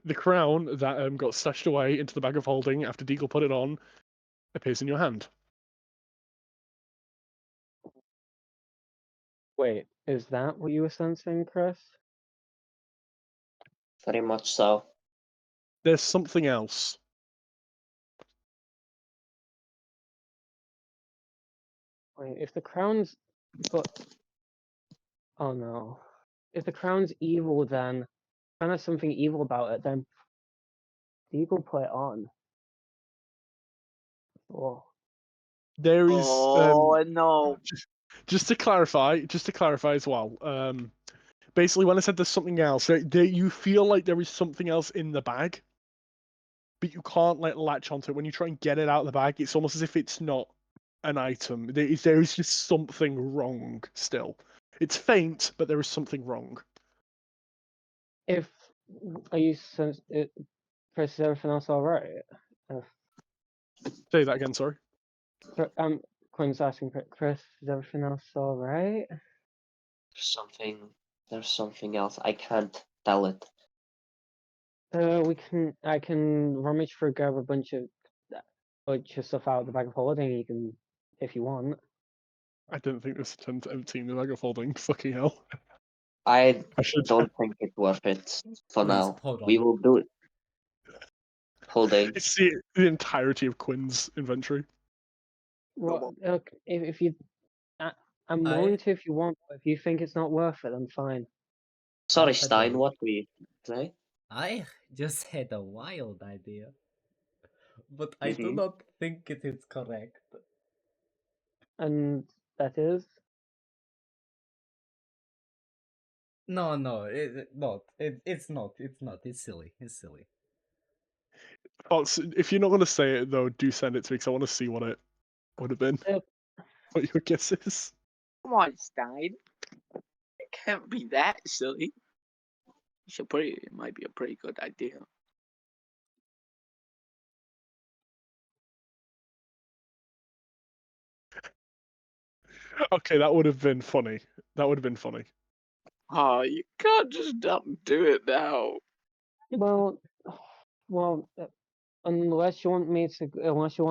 The crown that got stashed away into the bag of holding after Deagle put it on appears in your hand. Wait, is that what you were sensing, Chris? Very much so. There's something else. Wait, if the crown's but oh no. If the crown's evil then kind of something evil about it, then the eagle put it on. Oh. There is Oh no. just to clarify as well. Basically, when I said there's something else, you feel like there is something else in the bag, but you can't latch onto it. When you try and get it out of the bag, it's almost as if it's not an item. There is just something wrong still. It's faint, but there is something wrong. If are you Chris, is everything else alright? Say that again, sorry. Quinn's asking Chris, is everything else alright? There's something else. I can't tell it. I can rummage through, grab a bunch of stuff out of the bag of holding. You can, if you want. I didn't think this attempt to empty the bag of holding. Fucking hell. I I should. don't think it's worth it for Please, now. hold We on. will do it. Holding. It's the entirety of Quinn's inventory. Well, if you, I'm willing to if you want, but if you think it's not worth it, then fine. Sorry, had Stein, a- what were you say? I just had a wild idea, but I do Mhm. not think it is correct. And that is? No, not. It's not. It's not. It's silly. It's silly. Fox, if you're not gonna say it though, do send it to me because I want to see what it would have been. Yep. What your guess is? Come on, Stein. It can't be that silly. It might be a pretty good idea. Okay, that would have been funny. That would have been funny. Oh, you can't just not do it now. Well, unless you want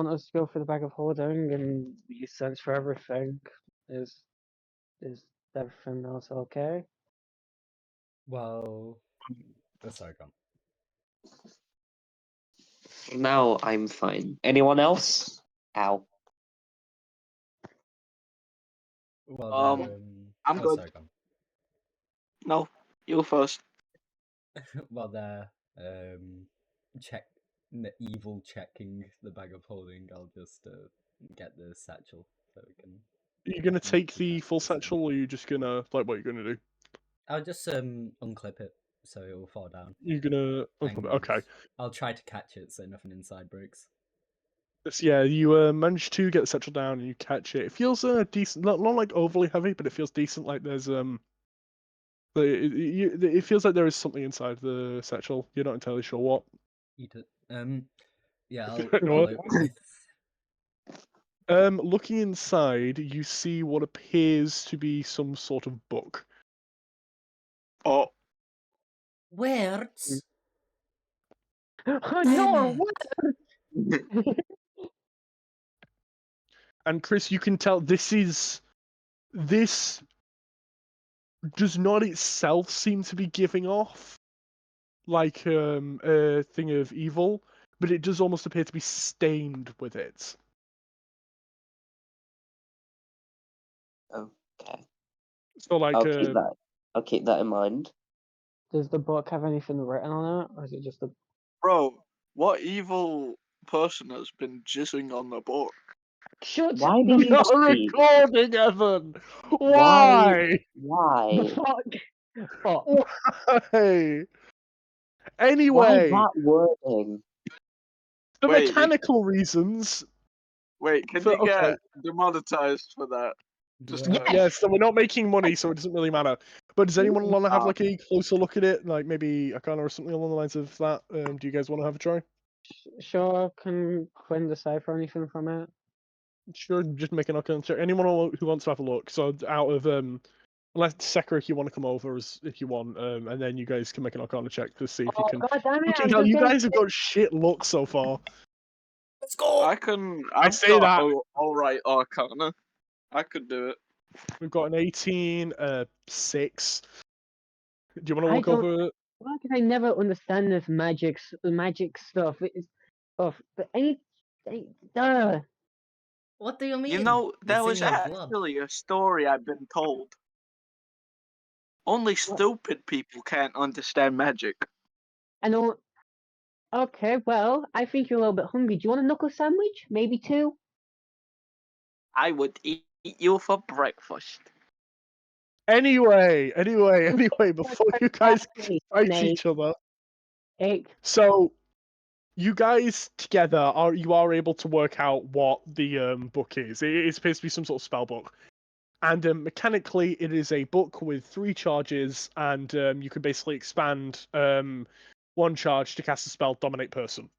us to go for the bag of holding and you sense for everything, is everything else okay? Well, sorry, go on. Now I'm fine. Anyone else? Ow. Well, I'm good. sorry, go on. No, you first. Well, check the evil checking the bag of holding. I'll just get the satchel so we can. Are you gonna take the catch full this thing. satchel, or are you just gonna like what are you gonna do? I'll just unclip it so it will fall down. You're gonna And okay. I'll try to catch it so nothing inside breaks. Yeah, you managed to get the satchel down and you catch it. It feels decent, not like overly heavy, but it feels decent. Like there's it feels like there is something inside the satchel. You're not entirely sure what. Eat it. Yeah, You don't know I'll what? open it. Looking inside, you see what appears to be some sort of book. Oh, Words? Oh Damn no! it. What? And Chris, you can tell this does not itself seem to be giving off like a thing of evil, but it does almost appear to be stained with it. Okay. So like I'll keep that in mind. Does the book have anything written on it, or is it just a? bro, what evil person has been jizzing on the book? Shut Why do the you You're speak? recording, Evan. Why? Why? the fuck! Fuck! Why? Why Anyway, that wording? the Wait, mechanical reasons. Wait, can For, you get okay. demonetized for that? Just Yes! Yeah, so we're not making money, so it doesn't really matter. But does anyone want to have like a closer look at it, like maybe Arcana or something along the lines of that? Do you guys want to have a try? Sure, can Quinn decipher anything from it? Sure, just make an Arcana check. Anyone who wants to have a look. So out of unless Sekiro, you want to come over if you want, and then you guys can make an Arcana check to see if you Oh can. god damn it! Fucking I'm hell, just you getting guys have got shit luck so far. Let's go! I've say got that. alright Arcana. I could do it. We've got an 18, 6. Do you want to I look don't. over? Why can I never understand this magic stuff? It's stuff, but What do you mean? You know, It's there in was your blood. actually a story I've been told. Only stupid people can't understand magic. I know. Okay, well, I think you're a little bit hungry. Do you want a knuckle sandwich? Maybe two? I would eat you for breakfast. Anyway, before you guys Snake, fight snake, each other, egg. so you guys together are able to work out what the book is. It appears to be some sort of spell book, and mechanically, it is a book with 3 charges, and you can basically expand one charge to cast a spell, dominate person.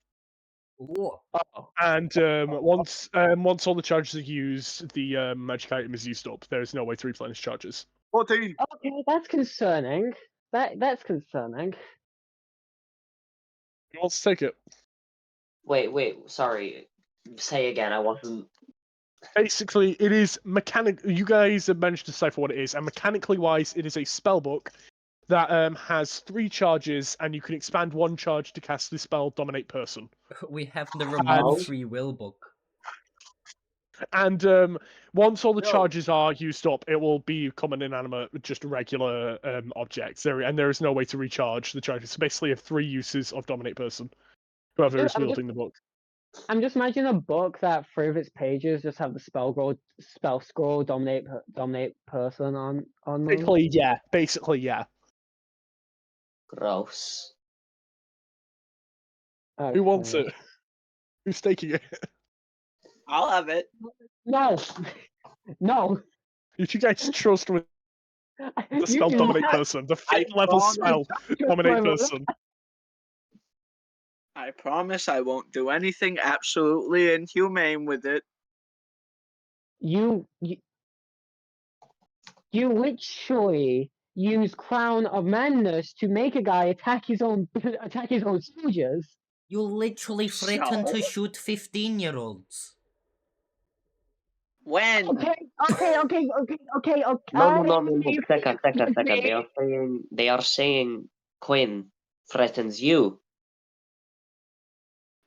Ooh. Oh, And once all the charges are used, the magic item is used up. There is no way to replenish charges. 14. okay, that's concerning. That's concerning. Who wants to take it? Wait, sorry. Say again, I wasn't. Basically, it is mechanic. You guys have managed to decipher what it is, and mechanically wise, it is a spell book that has 3 charges, and you can expand one charge to cast the spell Dominate Person. We have the How? remove free will book. And once all the Yo. charges are used up, it will become an inanimate, just regular object. There is no way to recharge the charges. So basically, you have 3 uses of Dominate Person. Whoever Dude, is wielding the book. I'm just imagining a book that 3 of its pages just have the spell scroll dominate person on them. Basically, yeah. Gross. Who wants Okay. it? Who's taking it? I'll have it. No! No! Did you guys trust with the spell do dominate not person? The I 5th level promise. spell trust dominate my- person. I promise I won't do anything absolutely inhumane with it. You literally use Crown of Madness to make a guy attack his own soldiers. You literally threaten So? to shoot 15-year-olds. When? Okay. No. Second. They are saying Quinn threatens you.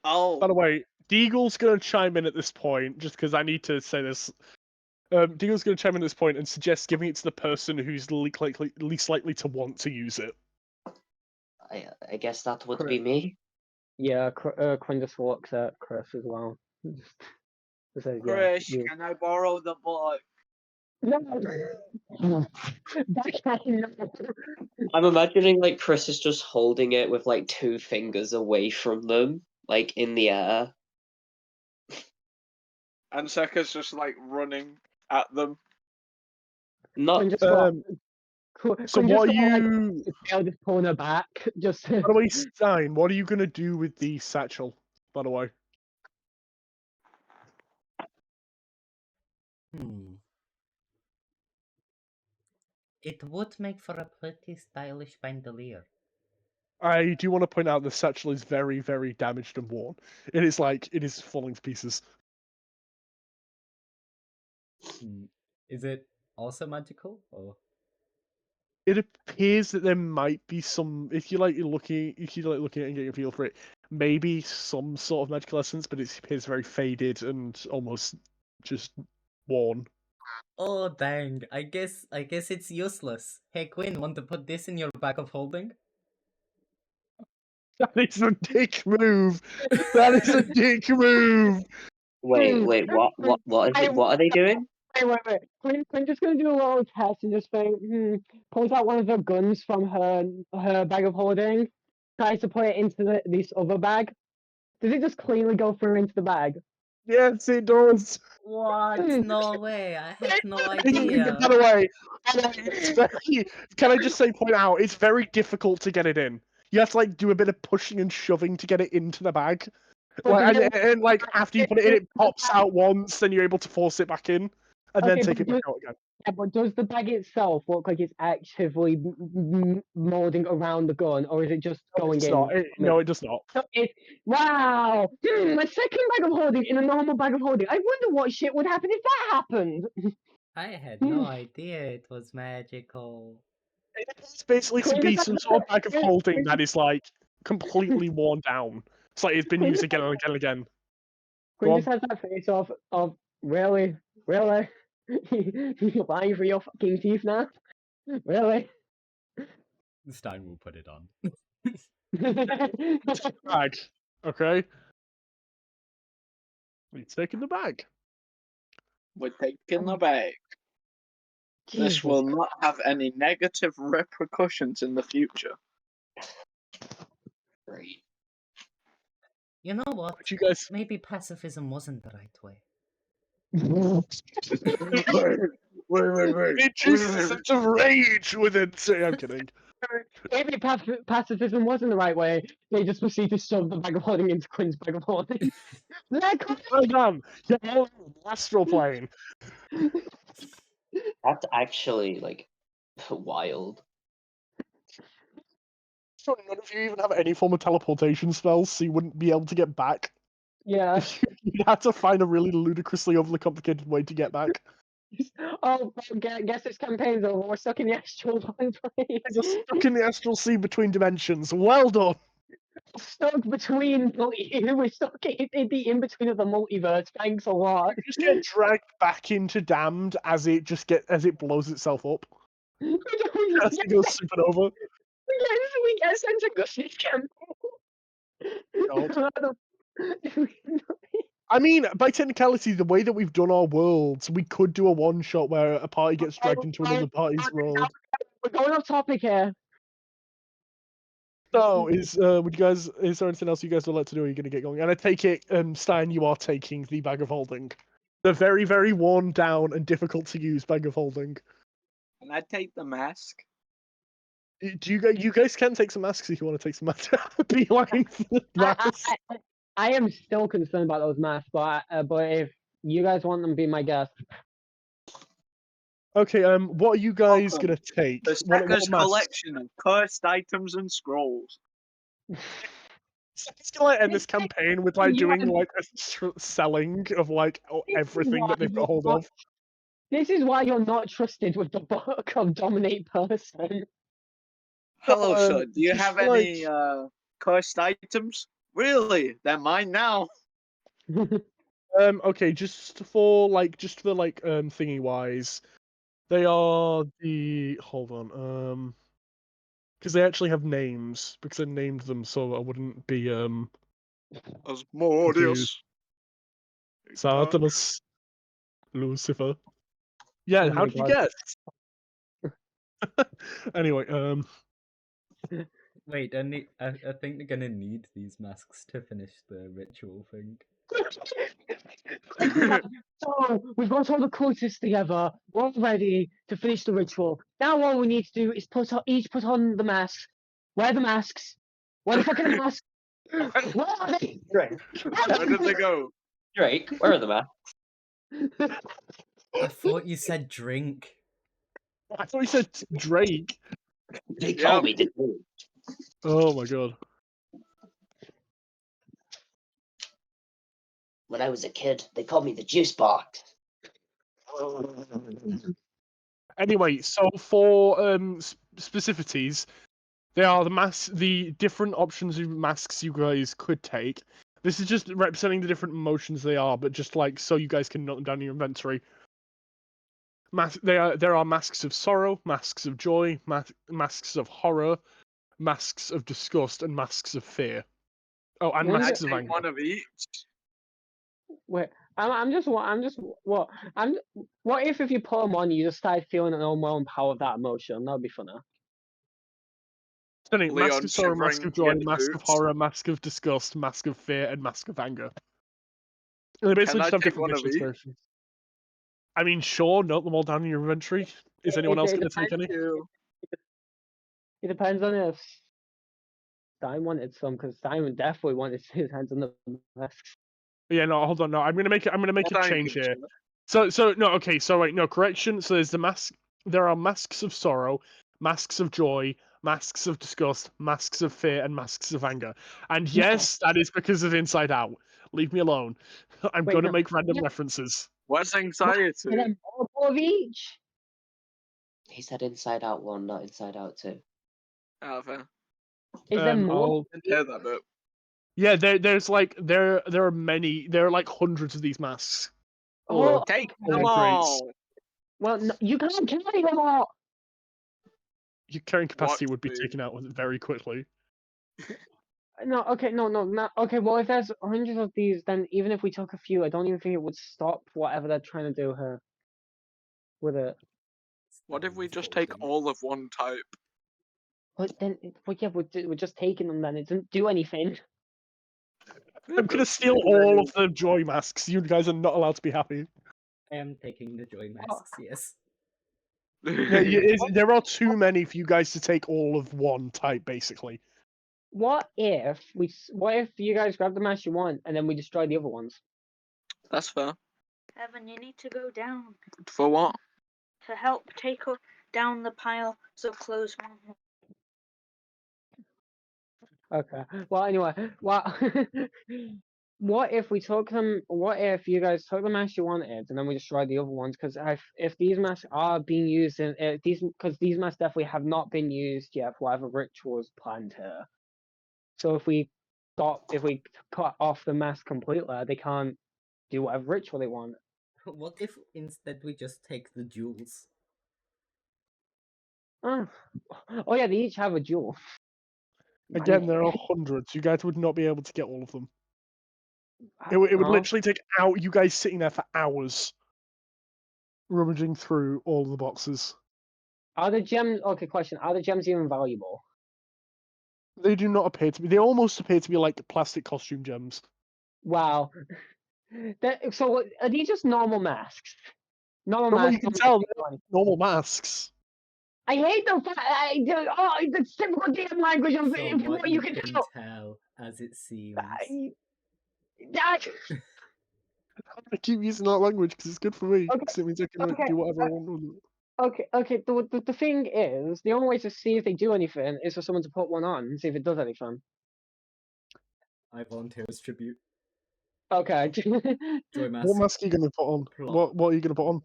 Oh. By the way, Deagle's going to chime in at this point, just because I need to say this. Deagle's going to chime in at this point and suggest giving it to the person who's least likely to want to use it. I guess that would be me. Yeah, Quinn just looks at Chris as well. Just says, yeah, Chris, you. can I borrow the book? No. That guy, no. I'm imagining like Chris is just holding it with like 2 fingers away from them, like in the air. And Seka's just like running at them. Not Quinn just So what are you... just pulling her back. Just. By the way, Stein, what are you going to do with the satchel, by the way? It would make for a pretty stylish bandolier. I do want to point out the satchel is very, very damaged and worn. It is falling to pieces. Is it also magical? Or It appears that there might be some, if you like looking at it and getting a feel for it, maybe some sort of magical essence, but it appears very faded and almost just worn. oh dang! I guess it's useless. Hey Quinn, want to put this in your bag of holding? That is a dick move. That is a dick move. wait, what is it? What are they doing? Wait. Quinn just gonna do a little test and just think, pulls out one of the guns from her bag of holding, tries to put it into this other bag. Does it just cleanly go through into the bag? Yes, it does. What? No way! I had no By idea. the way, it's very, can I just say, point out, it's very difficult to get it in. You have to like do a bit of pushing and shoving to get it into the bag. Like, and like after you put it in, it pops out once, then you're able to force it back in, and then Okay, take but it back out again. Yeah, but does the bag itself look like it's actively molding around the gun, or is it just going It's in? not. No, it does not. So wow! A second bag of holding in a normal bag of holding. I wonder what shit would happen if that happened. I had no idea it was magical. It's basically to Quinn be just some has sort of that- bag of holding that is like completely worn down. It's like it's been used again and again and again. Quinn Go just has that face of really? You're lying for your fucking teeth now? Really? Stein will put it on. Bag. Okay. We're taking the bag. We're taking the bag. This Jesus. will not have any negative repercussions in the future. Great. You know what? But you guys. Maybe pacifism wasn't the right way. It chooses a sense of rage within. I'm kidding. Maybe pacifism wasn't the right way. They just proceed to shove the bag of holding into Quinn's bag of holding. Well done. You're all in the astral plane. That's actually like wild. So none of you even have any form of teleportation spells, so you wouldn't be able to get back. Yeah. You'd have to find a really ludicrously overly complicated way to get back. Oh, guess this campaign's over. We're stuck in the astral plane. You're stuck in the astral sea between dimensions. Well done. Stuck between. We're stuck in the in between of the multiverse. Thanks a lot. You just get dragged back into Damned as it blows itself up. As it goes supernova. We get a sense of Gussie's campaign. I mean, by technicality, the way that we've done our worlds, we could do a one-shot where a party gets dragged into another party's world. We're going off topic here. So, is there anything else you guys would like to do? Or are you going to get going? And I take it, Stein, you are taking the bag of holding, the very, very worn down and difficult to use bag of holding. Can I take the mask? Do you guys can take some masks if you want to take some masks? Beeline for the mask. I am still concerned about those masks, but if you guys want them, be my guest. Okay, what are you guys Welcome. gonna take? The What Secker's masks? collection of cursed items and scrolls. It's gonna end this campaign with like You doing are- like a selling of like everything that they've got hold of. This is why you're not trusted with the book of dominate person. Hello, Um, sir. Do you just have like- any cursed items? Really? They're mine now. Okay, just for thingy wise, they are the hold on, because they actually have names because I named them so I wouldn't be Asmodeus. Satanas, Lucifer. Yeah, Oh how my did you God. guess? Anyway, Wait, I think they're gonna need these masks to finish the ritual thing. So we've got all the cultists together. We're all ready to finish the ritual. Now all we need to do is each put on the mask. Wear the masks. Wear the fucking mask. Where are they? Drake, Where did they go? Drake, where are the masks? I thought you said drink. I thought you said Drake. They Yep. told me to do. Oh my god. When I was a kid, they called me the juice box. Anyway, so for specificities, there are the different options of masks you guys could take. This is just representing the different emotions they are, but just like so you guys can note them down in your inventory. There are masks of sorrow, masks of joy, masks of horror, masks of disgust, and masks of fear. Oh, and One Can I masks of take anger. one of each? Wait, I'm just what? What if you put them on, you just start feeling an overwhelming power of that emotion? That'd be funner. Mask Leon of sorrow, mask shivering of joy, in his mask of boots. horror, mask of disgust, mask of fear, and mask of anger. And they basically Can I just have take different one of visual each? expressions. I mean, sure, note them all down in your inventory. Is anyone else going to take any? It depends on if Stein wanted some, because Stein definitely wanted his hands on the masks. Yeah, no, hold on, no. I'm gonna make What a I change think, here. sir. So no, okay, so wait, no, correction. So there's the mask. There are masks of sorrow, masks of joy, masks of disgust, masks of fear, and masks of anger. And yes, that is because of Inside Out. Leave me alone. I'm Wait, gonna no. make random Yeah. references. What's And anxiety? then multiple of each. He said Inside Out 1, not Inside Out 2. Oh, fair. Is there more? I'll- Didn't hear that bit. Yeah, there's like there are many. There are like hundreds of these masks. Oh, Take Oh, them great. all. well, no, you can't carry them all. Your carrying capacity What would be the- taken out very quickly. No, okay, no. Okay, well, if there's hundreds of these, then even if we took a few, I don't even think it would stop whatever they're trying to do here with it. What if we just take all of one type? But then, yeah, we're just taking them. Then it doesn't do anything. I'm gonna steal all of the joy masks. You guys are not allowed to be happy. I am taking the joy masks, yes. Yeah, there are too many for you guys to take all of one type, basically. What if you guys grab the mask you want and then we destroy the other ones? That's fair. Evan, you need to go down For what? to help take down the piles of clothes. Okay. Well, anyway, what if we took them? What if you guys took the masks you wanted and then we destroyed the other ones? Because if these masks are being used in these masks definitely have not been used yet for whatever rituals planned here. So if we cut off the mask completely, they can't do whatever ritual they want. What if instead we just take the jewels? Oh, oh yeah, they each have a jewel. Again, there are hundreds. You guys would not be able to get all of them. It would Oh. literally take you guys sitting there for hours, rummaging through all of the boxes. Are the gems? Okay, question. Are the gems even valuable? They do not appear to be. They almost appear to be like plastic costume gems. Wow. So are these just normal masks? Normal From what you masks. can normal tell, masks, they're fine. normal masks. I hate the fact. The typical damn language of From from what you you can can tell. tell, as it seems. That, I keep using that language because it's good for me. okay, Because it means I can okay, do whatever I want with it. okay. The thing is, the only way to see if they do anything is for someone to put one on and see if it does anything. I volunteer as tribute. Okay. Joy mask. What mask are you going to put on? Plot. What are you going to put on?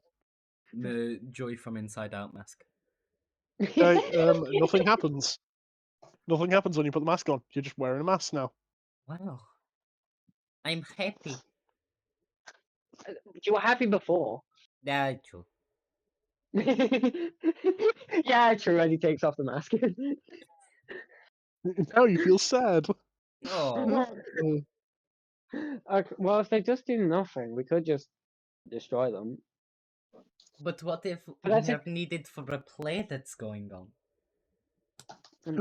The Joy from Inside Out mask. Okay, nothing happens. Nothing happens when you put the mask on. You're just wearing a mask now. Wow. I'm happy. You were happy before. Yeah, true. Yeah, true. And he takes off the mask. Now you feel sad. Oh, Okay, well, if they just do nothing, we could just destroy them. but what if But we that's have needed for a play that's going on?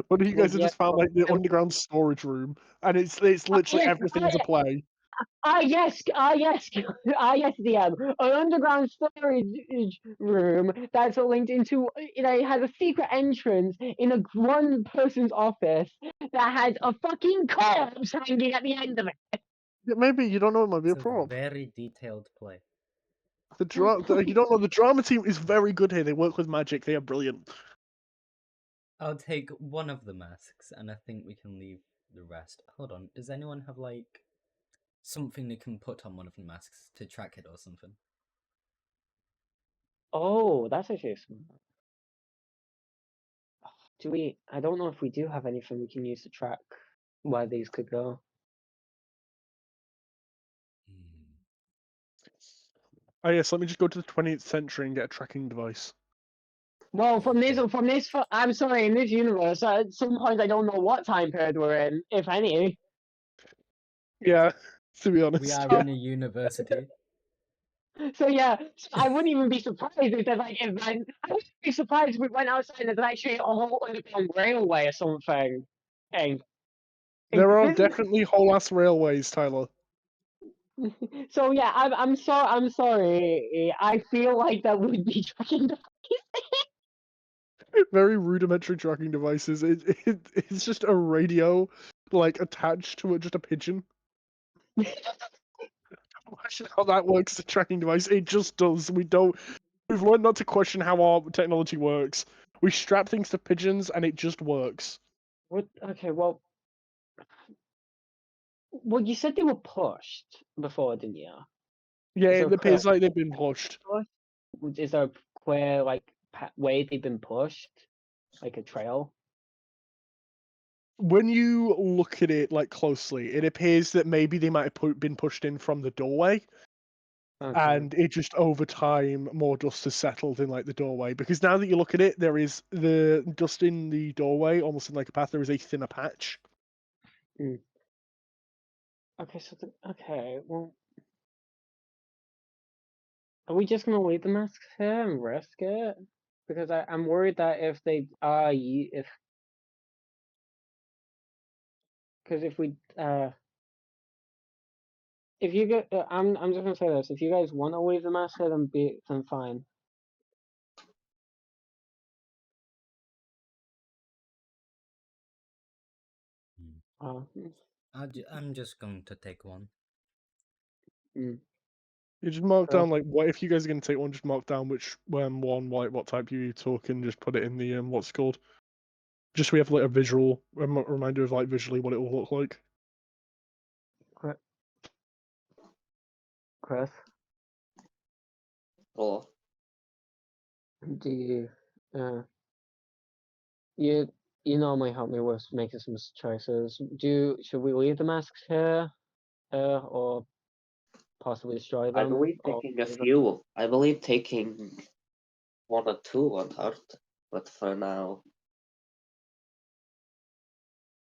What if you Well, guys have yeah, just found like the well, underground storage room, and it's literally yes, everything's a play. yes, yes, yes, DM. An underground storage room that's linked into, it has a secret entrance in one person's office that has a fucking corpse hanging at the end of it. Yeah, maybe you don't know. It might be a It's a prop. very detailed play. You don't know. The drama team is very good here. They work with magic. They are brilliant. I'll take one of the masks, and I think we can leave the rest. Hold on, does anyone have, like, something they can put on one of the masks to track it or something? Oh, that's actually smart. Do we? I don't know if we do have anything we can use to track where these could go. Oh yes, let me just go to the 20th century and get a tracking device. Well, Okay. I'm sorry, in this universe, at some point I don't know what time period we're in, if any. Yeah, to be honest. We are Yeah. in a university. So yeah, I wouldn't even be surprised if there's like event. I wouldn't be surprised if we went outside and there's actually a whole underground railway or something. And There are this is definitely whole ass railways, Tyler. so yeah. I'm sorry. I feel like that would be tracking. Very rudimentary tracking devices. It's just a radio, like attached to just a pigeon. Imagine how that works as a tracking device. It just does. We've learned not to question how our technology works. We strap things to pigeons and it just works. What? Okay. Well, you said they were pushed before, didn't you? Yeah, Is there it a clear appears like they've been pushed. Is there a clear like way they've been pushed, like a trail? When you look at it like closely, it appears that maybe they might have been pushed in from the doorway, Okay. and it just over time more dust has settled in like the doorway. Because now that you look at it, there is the dust in the doorway, almost in like a path. There is a thinner patch. Okay. Okay. Well, are we just gonna leave the masks here and risk it? Because I'm worried that if they are because if you get I'm just gonna say this, if you guys want to leave the mask here, then fine. Uh, I'm just going to take one. You just mark Sure. down like what if you guys are gonna take one, just mark down which one, like what type you took, and just put it in the what's it called. Just so we have like a visual reminder of like visually what it will look like. Chris, Oh, do you you normally help me with making some choices. Should we leave the masks here, or possibly destroy I them? believe Or taking a few. I believe taking one or two won't hurt, but for now,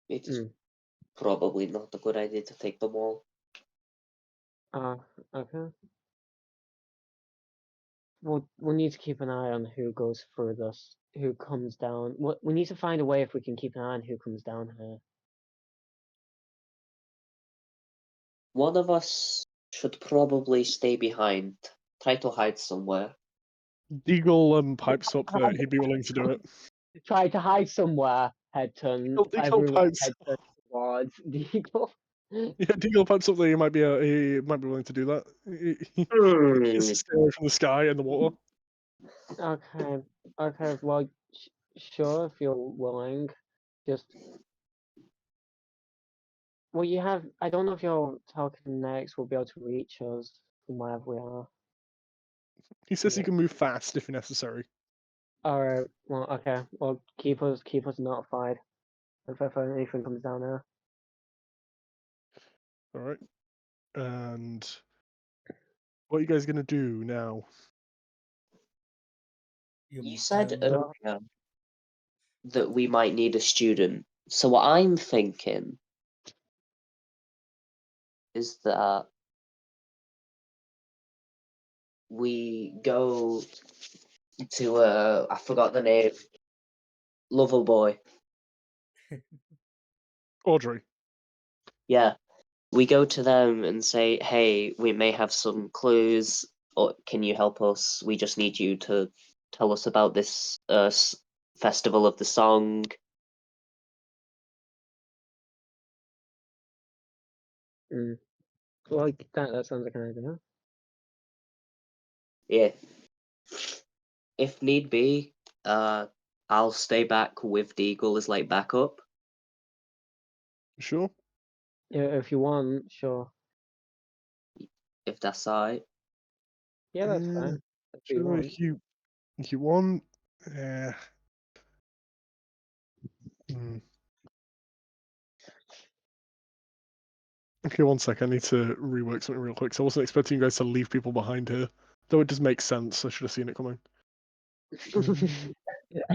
it is probably not a good idea to take them all. okay. we'll need to keep an eye on who goes through this, who comes down. We need to find a way if we can keep an eye on who comes down here. One of us should probably stay behind. Try to hide somewhere. Deagle pipes up that he'd be willing to do it. Try to hide somewhere. Head turn. Deagle Everyone pipes. head turn towards Deagle. Yeah, Deagle pipes up that he might be willing to do that. He has to stay away from the sky and the water. Okay. Okay. Well, sure, if you're willing. Just. Well, you have. I don't know if your telekinetics will be able to reach us from wherever we are. He says he Yeah. can move fast if necessary. All right. Well, okay. Well, keep us notified if anything comes down there. All right. And what are you guys gonna do now? You said earlier that we might need a student. So what I'm thinking is that we go to I forgot the name. Loverboy. Audrey. Yeah. We go to them and say, hey, we may have some clues, or can you help us? We just need you to tell us about this festival of the song. Well, that sounds like an idea. Yeah. If need be, I'll stay back with Deagle as like backup. Sure. Yeah, if you want, sure. If that's alright. Yeah, that's fine. That's what you Sure, want. if you want. Yeah. Okay, one sec. I need to rework something real quick. So I wasn't expecting you guys to leave people behind here, though it does make sense. I should have seen it coming. I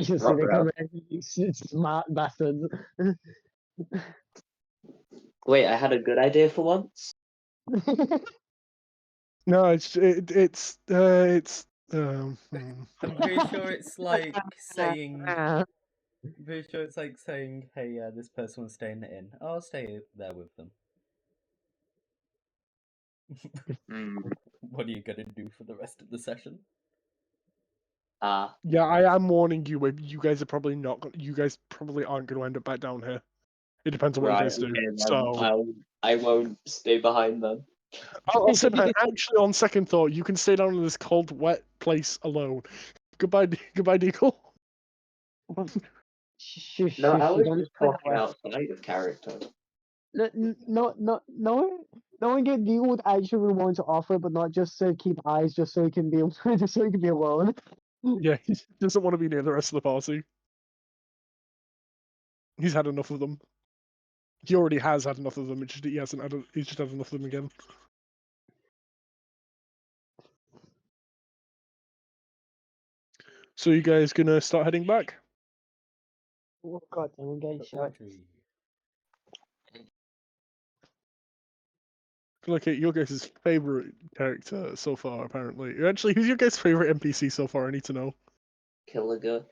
should see they come in. Smart bastards. Wait, I had a good idea for once. No, it's. I'm pretty sure it's like saying. I'm pretty sure it's like saying, "Hey, yeah, this person was staying in. I'll stay there with them." What are you gonna do for the rest of the session? Yeah, I am warning you. You guys are probably not. You guys probably aren't going to end up back down here. It depends on what you guys do. So I won't stay behind them. I'll say behind. Actually, on second thought, you can stay down in this cold, wet place alone. Goodbye, Deagle. No, I was don't just talking outside of character. no one get Deagle would actually want to offer, but not just to keep eyes, just so he can be just so he can be alone. Yeah, he doesn't want to be near the rest of the party. He's had enough of them. He already has had enough of them. It's just he hasn't had. He's just had enough of them again. So you guys gonna start heading back? Oh god, I'm getting shot. Look at your guys' favorite character so far, apparently. Actually, who's your guys' favorite NPC so far? I need to know. Killiger.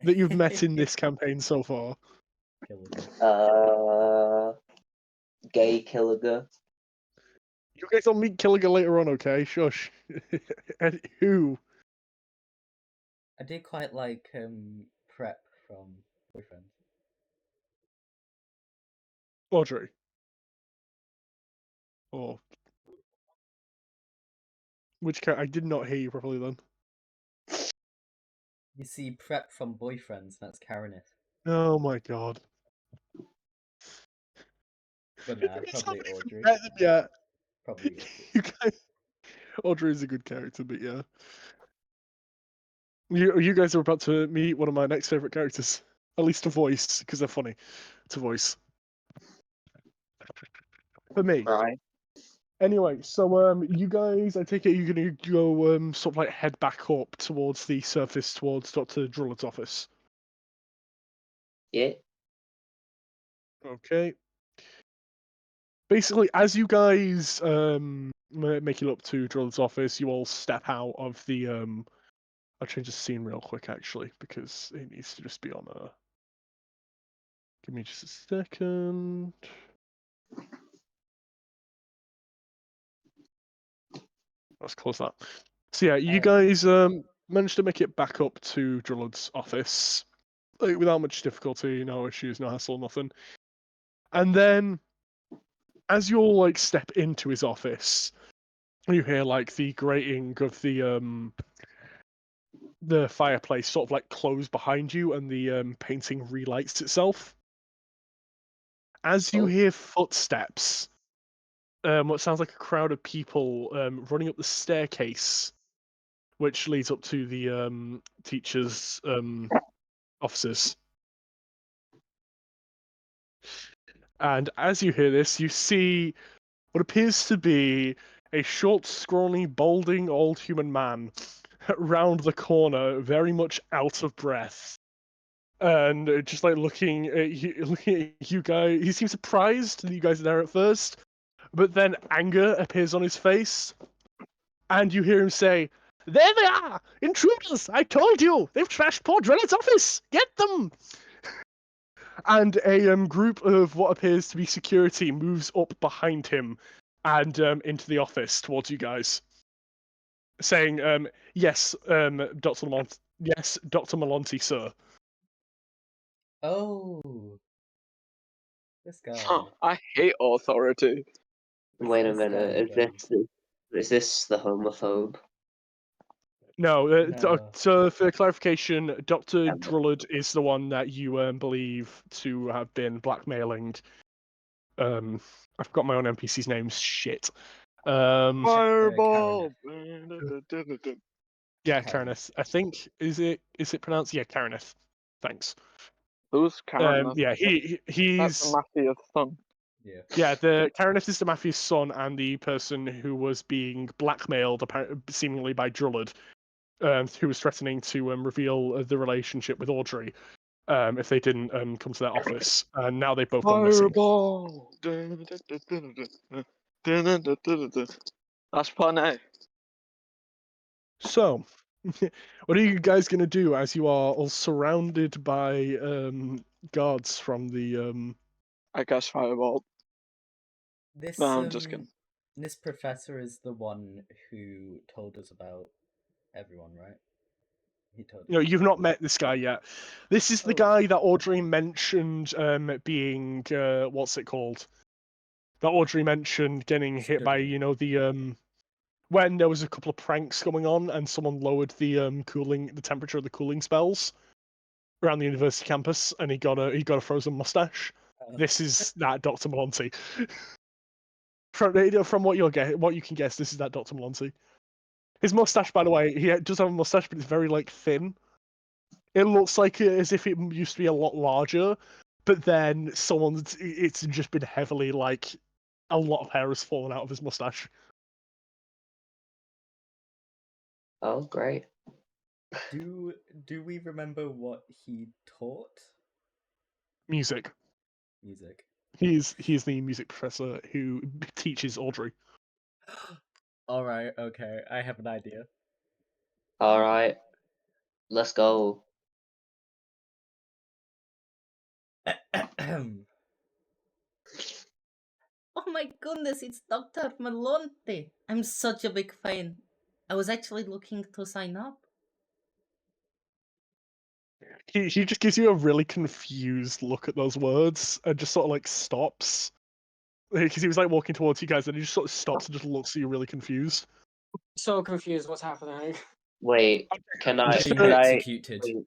That you've met in this campaign so far. Gay Killiger. You guys will meet Killiger later on, okay? Shush. And who? I did quite like Prep from Boyfriend. Audrey. Oh. Which character? I did not hear you properly then. You see Prep from Boyfriends, that's Karenith. Oh my god. But nah, probably Audrey. Yeah. Probably Audrey. You guys... Audrey is a good character, but yeah. You guys are about to meet one of my next favorite characters. At least a voice, because they're funny. It's a voice. For me. Right. Anyway, so you guys, I take it you're gonna go sort of like head back up towards the surface, towards Dr. Drullett's office. Yeah. Okay. Basically, as you guys make it up to Drill's office. You all step out of the. I'll change the scene real quick, actually, because it needs to just be on a. Give me just a second. Let's close that. So yeah, you guys managed to make it back up to Drill's office without much difficulty, no issues, no hassle, nothing. And then, as you all like step into his office, you hear like the grating of the fireplace sort of like close behind you, and the painting relights itself. As you hear footsteps, what sounds like a crowd of people running up the staircase, which leads up to the teachers' offices. And as you hear this, you see what appears to be a short, scrawny, balding old human man round the corner, very much out of breath. And just like looking at you guys, he seems surprised that you guys are there at first, but then anger appears on his face, and you hear him say, "There they are! Intruders! I told you! They've trashed poor Drellett's office! Get them!" And a group of what appears to be security moves up behind him and into the office towards you guys, saying, "Yes, Dr. Lamont. Yes, Dr. Malonti, sir." Oh, this guy. I hate authority. Wait a This minute. guy, Is this the homophobe? No, No. so for clarification, Dr. Yeah. Drullard is the one that you believe to have been blackmailing. I forgot my own NPC's names. Shit. Fireball. Yeah, Karen. Karenith. I think is it pronounced? Yeah, Karenith. Thanks. Who's Karen? Yeah, That's he's Matthew's son. Yeah. yeah. The Karenith is the Matthew's son and the person who was being blackmailed, seemingly by Drullard, who was threatening to reveal the relationship with Audrey if they didn't come to their office. And now they've both gone missing. Fireball. That's funny. So, what are you guys gonna do as you are all surrounded by guards from the I guess fireball. This No, I'm just kidding. this professor is the one who told us about everyone, right? He told us. You know, you've not met this guy yet. This is the Oh. guy that Audrey mentioned being what's it called? That Audrey mentioned getting hit by, Studying. you know, the when there was a couple of pranks going on and someone lowered the the temperature of the cooling spells around the university campus, and he got a frozen mustache. This is that Dr. Malonti. From what you can guess, this is that Dr. Malonti. His mustache, by the way, he does have a mustache, but it's very like thin. It looks like as if it used to be a lot larger, but then it's just been heavily like a lot of hair has fallen out of his mustache. Oh, great. Do we remember what he taught? Music. Music. He's the music professor who teaches Audrey. All right. Okay. I have an idea. All right, let's go. Oh my goodness, it's Dr. Malonte. I'm such a big fan. I was actually looking to sign up. He just gives you a really confused look at those words and just sort of like stops. Because he was like walking towards you guys and he just sort of stops and just looks at you really confused. So confused. What's happening? Wait, can I? Just, Being Can I? executed. Wait,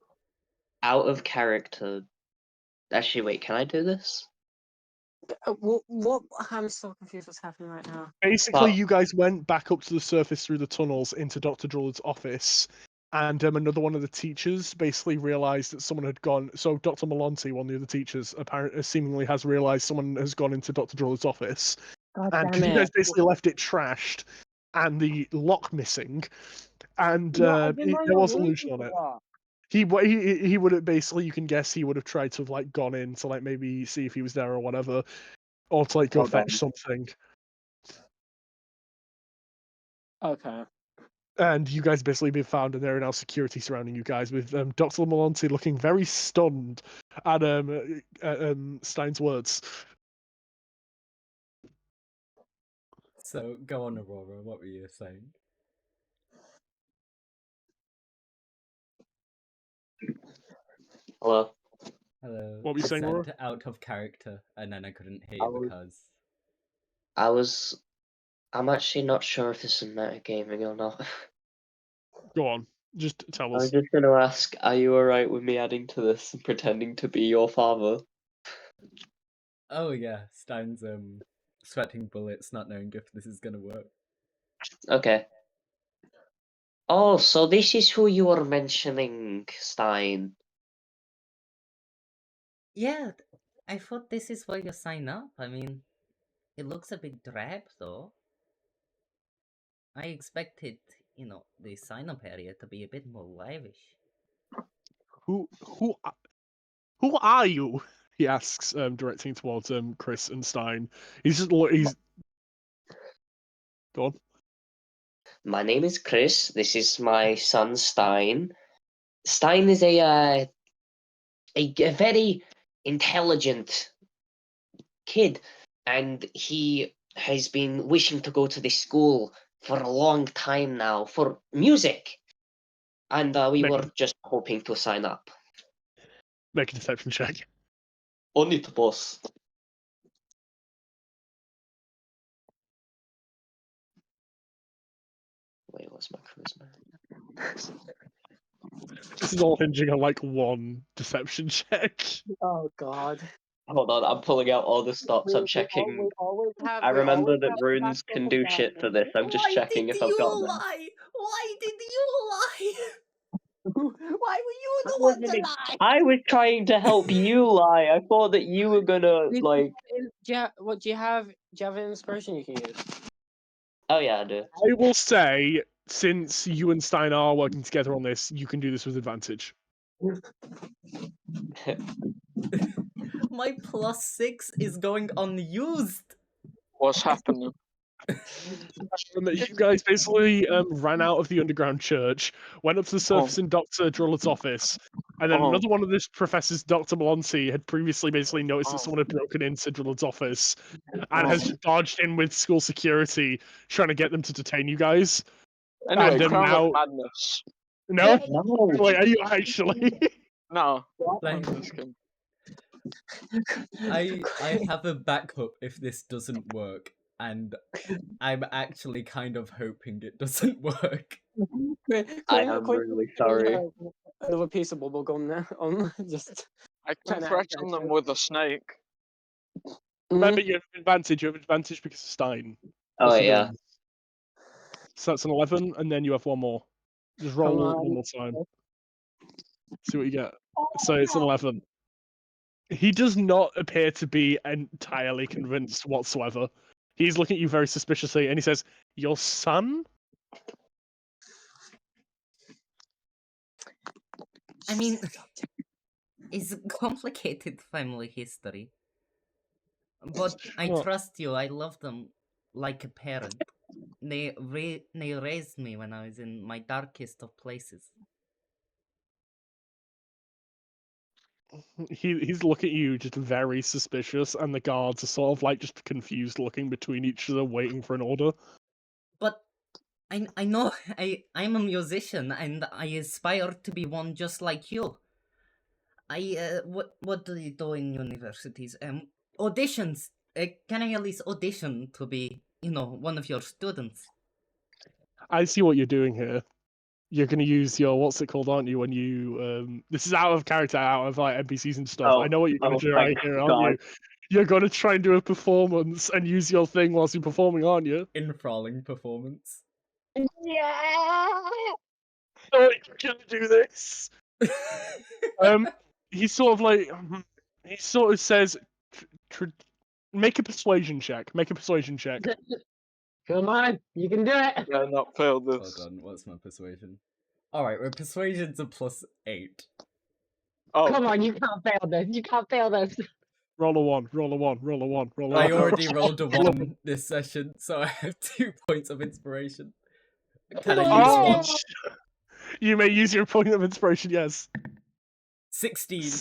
out of character. Actually, wait. Can I do this? What? I'm so confused. What's happening right now? Basically, But- you guys went back up to the surface through the tunnels into Dr. Drullard's office, and another one of the teachers basically realized that someone had gone. So Dr. Malonti, one of the other teachers, apparently seemingly has realized someone has gone into Dr. Drullard's office, God and damn because you it. guys basically left it trashed and the lock missing, and No, I didn't know you there were was a looking illusion on for it. that. He would have basically, you can guess, he would have tried to have like gone in to like maybe see if he was there or whatever, or to like go Hold fetch on. something. Okay. And you guys basically been found, and there are now security surrounding you guys, with Dr. Malonti looking very stunned at Stein's words. So go on, Aurora. What were you saying? Hello. Hello. What were you I saying, said Aurora? out of character, and then I couldn't hear I you was- because. I'm actually not sure if this is metagaming or not. Go on, just tell I was us. just going to ask, are you alright with me adding to this and pretending to be your father? Oh yeah, Stein's sweating bullets, not knowing if this is gonna work. Okay. Oh, so this is who you were mentioning, Stein. Yeah, I thought this is where you sign up. I mean, it looks a bit drab though. I expected, the sign up area to be a bit more lavish. Who are you? He asks, directing towards Chris and Stein. He's go on. My name is Chris. This is my son, Stein. Stein is a very intelligent kid, and he has been wishing to go to this school for a long time now for music. And we Make were just hoping to sign up. Make a deception check. Only to boss. Wait, what's my charisma? This is all hinging on like one deception check. Oh God. Hold on, I'm pulling out all the stops. I'm checking. I remember that runes can do shit for this. I'm just checking if I've got them. lie? Why did you lie? Why were you I wasn't I was trying to help you lie. I thought that you were gonna like. What do you have? Do you have an inspiration you can use? Oh yeah, I do. I will say, since you and Stein are working together on this, you can do this with advantage. My +6 is going unused. What's happening? You guys basically ran out of the underground church, went up to the surface in Dr. Drullett's office, and then another one of this professors, Dr. Malonti, had previously basically noticed that someone had broken into Drullett's office and has dodged in with school security, trying to get them to detain you guys. Anyway, And Crown now... of Madness. No? No. Wait, are you actually? No. Like, I'm just kidding. I have a backup if this doesn't work, and I'm actually kind of hoping it doesn't work. I am really sorry. Another piece of bubble gum there. Just. I can Trying to threaten them with a snake. Remember, you have advantage. You have advantage because of Stein. Oh Plus the yeah. villains. So that's an 11, and then you have one more. Just roll one more time. See what you get. So it's an 11. He does not appear to be entirely convinced whatsoever. He's looking at you very suspiciously, and he says, "Your son?" I mean, it's a complicated family history. But I Well, trust you. I love them like a parent. They raised me when I was in my darkest of places. he's looking at you just very suspicious, and the guards are sort of like just confused, looking between each other, waiting for an order. But I know I'm a musician and I aspire to be one just like you. What do you do in universities? Auditions. Can I at least audition to be, one of your students? I see what you're doing here. You're going to use your what's it called, aren't you? When you this is out of character, out of like NPCs and stuff. I know what you're going to do right thank here, aren't God. you? You're going to try and do a performance and use your thing whilst you're performing, aren't you? Enthralling performance. Yeah. Oh, you're going to do this. He sort of like he sort of says, "Make a persuasion check. Make a persuasion check." Come on, you can do it. Yeah, not fail Hold this. on, what's my persuasion? Alright, well, persuasion's a +8. Oh, Come on, you can't fail this. You can't fail this. Roll a 1. Roll a 1. Roll a 1. Roll a 1. I already rolled a 1 this session, so I have 2 points of inspiration. Can I use one? You may use your point of inspiration. Yes. 16.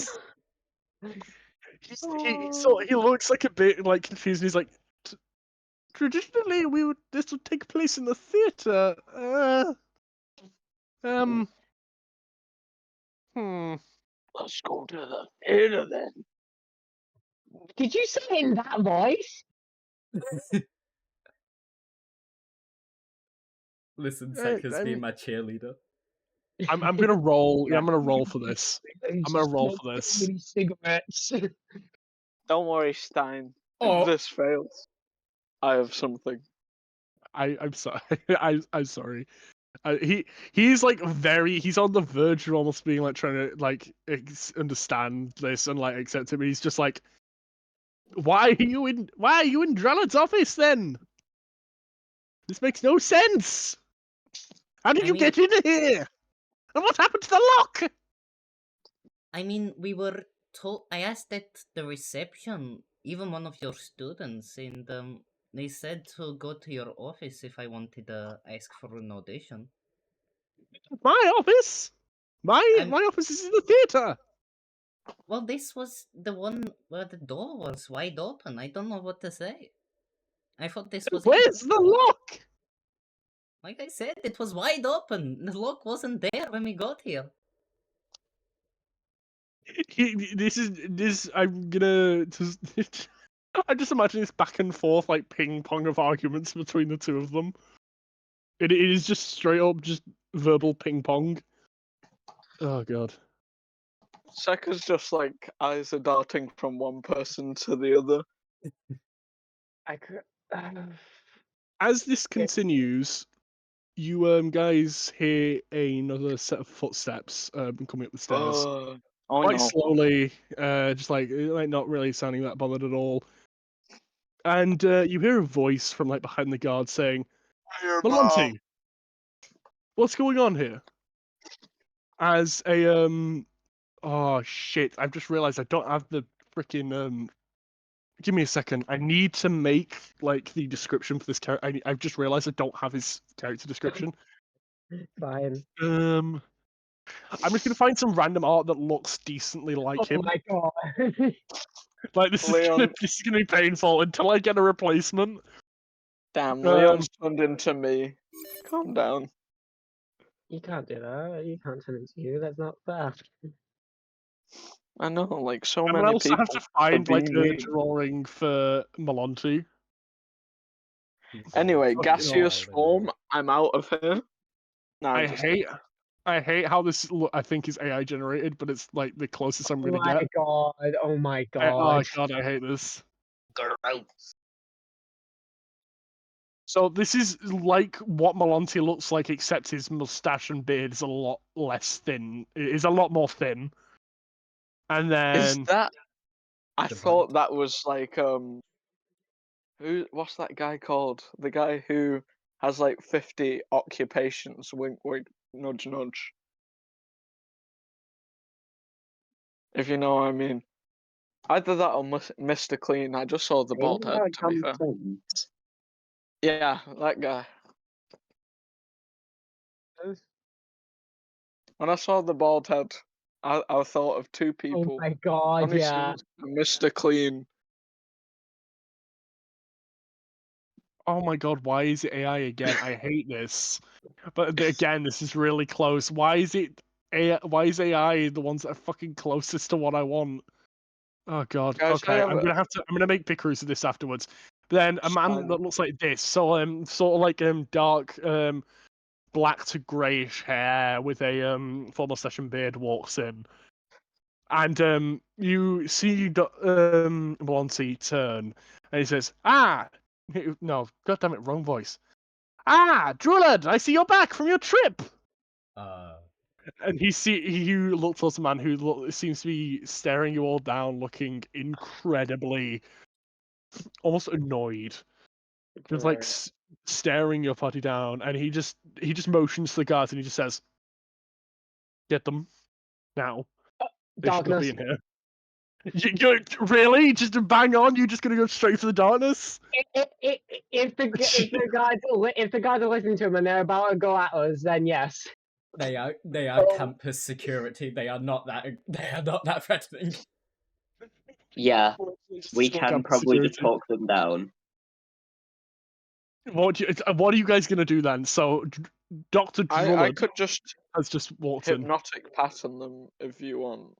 He looks like a bit like confused. And he's like, traditionally, this would take place in the theater. Let's go to the theater then. Did you say it in that voice? Listen, I Sek has been mean- my cheerleader. I'm gonna roll. Yeah, I'm gonna roll for this. I'm gonna roll for this. Many cigarettes. Don't worry, Stein. Oh. If this fails, I have something. I'm sorry. I'm sorry. He's like he's on the verge of almost being like trying to like understand this and like accept it, but he's just like, why are you in Dralad's office then? This makes no sense. How did I you mean- get in here? And what happened to the lock? I mean, we were told. I asked at the reception, even one of your students, and they said to go to your office if I wanted to ask for an audition. My office? My I'm- office is in the theater. Well, this was the one where the door was wide open. I don't know what to say. I thought this was. Where's the lock? Like I said, it was wide open. The lock wasn't there when we got here. I'm gonna just. I just imagine this back and forth like ping pong of arguments between the two of them. It is just straight up just verbal ping pong. Oh god. Seka's just like eyes are darting from one person to the other. I could. As this continues, you guys hear another set of footsteps coming up the stairs. Oh Quite no. slowly, just like not really sounding that bothered at all. And you hear a voice from like behind the guard saying, "Malonti, what's going on here?" As a oh shit! I've just realized I don't have the freaking Give me a second. I need to make like the description for this character. I've just realized I don't have his character description. Fine. I'm just gonna find some random art that looks decently like Oh him. my god. Like this Leon. is gonna be painful until I get a replacement. Damn, Leon's turned into me. Calm down. You can't do that. You can't turn into you. That's not fair. I know, like so I'm many gonna also people. have to find like being a mean. drawing for Malonti. Anyway, Oh, gaseous God. form. I'm out of here. No, I just hate how this I think is AI generated, but it's like the closest I'm Oh gonna my get. god. Oh my Oh god. god, I hate this. Gross. So this is like what Malonti looks like, except his mustache and beard is a lot less thin. It is a lot more thin. And Is then that? I Divide. thought that was like who? What's that guy called? The guy who has like 50 occupations. Wink, wink, nudge, nudge. If you know what I mean. Either that or Mr. Clean. I just saw the bald head. To be fair. Yeah, that guy. When I saw the bald head, I thought of two Oh people. my god, Johnny yeah. Sins and Mr. Clean. oh my god, why is it AI again? I hate this. But again, this is really close. Why is it AI? Why is AI the ones that are fucking closest to what I want? Oh god. Guys, I Okay, have I'm gonna make pictures of this afterwards. Then a man Fine. that looks like this, so sort of like dark black to greyish hair with a full mustache and beard walks in. And you see Blonty turn and he says, "Ah, no, goddammit, wrong voice. Ah, Drulad, I see you're back from your trip." And you look towards a man who seems to be staring you all down, looking incredibly, almost annoyed, just like Great. staring your party down. And he just motions to the guards and he just says, "Get them now. They should not be Darkness. in here." Really? Just to bang on? You're just gonna go straight for the darkness? If the guards are listening to him and they're about to go at us, then yes. They are campus security. They are not that threatening. Yeah, Just we small can campus probably just security. talk them down. What are you guys gonna do then? So, Dr. I Drullard could just has just walked in. hypnotic pattern them if you want.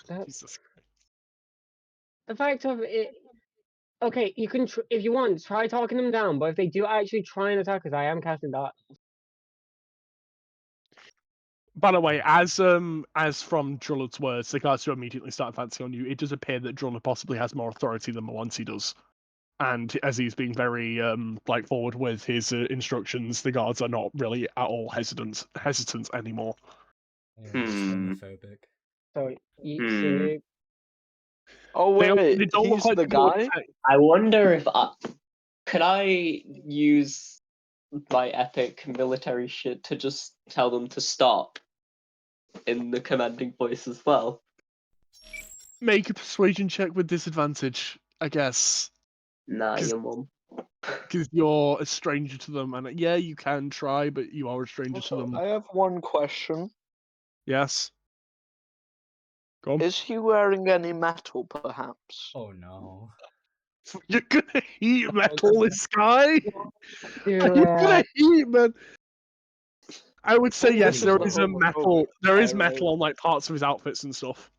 Jesus. The fact of it. Okay, you can if you want try talking them down, but if they do actually try and attack us, I am casting dark. By the way, as from Drullard's words, the guards who immediately start advancing on you, it does appear that Drullard possibly has more authority than Melancy does. And as he's being very forward with his instructions, the guards are not really at all hesitant anymore. Yeah, it's Hmm. homophobic. So you Oh wait, They don't look he's like the people guy? I wonder if could I use my epic military shit to just tell them to stop in the commanding voice as well? Make a persuasion check with disadvantage, I guess, Nah, 'Cause- your mum. because you're a stranger to them. And yeah, you can try, but you are a stranger to them. I have one question. Yes. Go on. Is he wearing any metal, perhaps? Oh no. You're gonna heat metal this guy? do Are you gonna heat man? I would say Well, yes. this There is is the a metal. homophobic There is guy, metal right? on like parts of his outfits and stuff.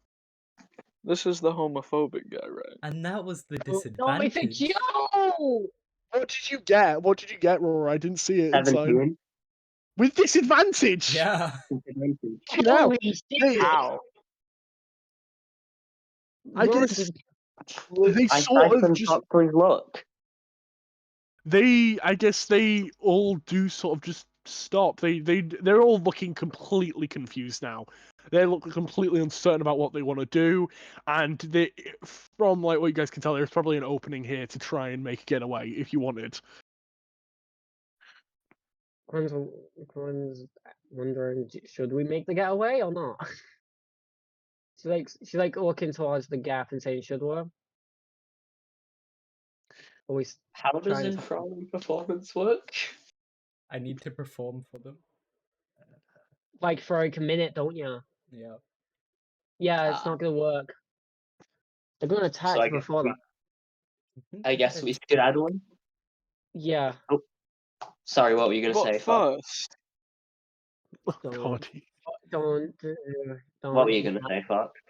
This is the homophobic guy, right? And that was the No, it's a disadvantage. joke. What did you get? What did you get, Roar? I didn't see it in time. 17. With disadvantage. Yeah. Now, Holy shit! How? I Bro, guess just- they I sort of siphoned just. Doctor's luck. I guess they all do sort of just stop. They're all looking completely confused now. They look completely uncertain about what they want to do, and from like what you guys can tell, there's probably an opening here to try and make a getaway if you wanted. Corin's wondering, should we make the getaway or not? She's like looking towards the gap and saying, should we? Always How does trying to- infernal performance work? I need to perform for them. like for like a minute, don't you? Yeah. Yeah, it's Ah. not gonna work. They're gonna attack So I guess before that. I guess we skedaddle him. Yeah. Sorry, what were you gonna But say, Fox? first, Don't. God. Don't. What were you gonna say, Fox?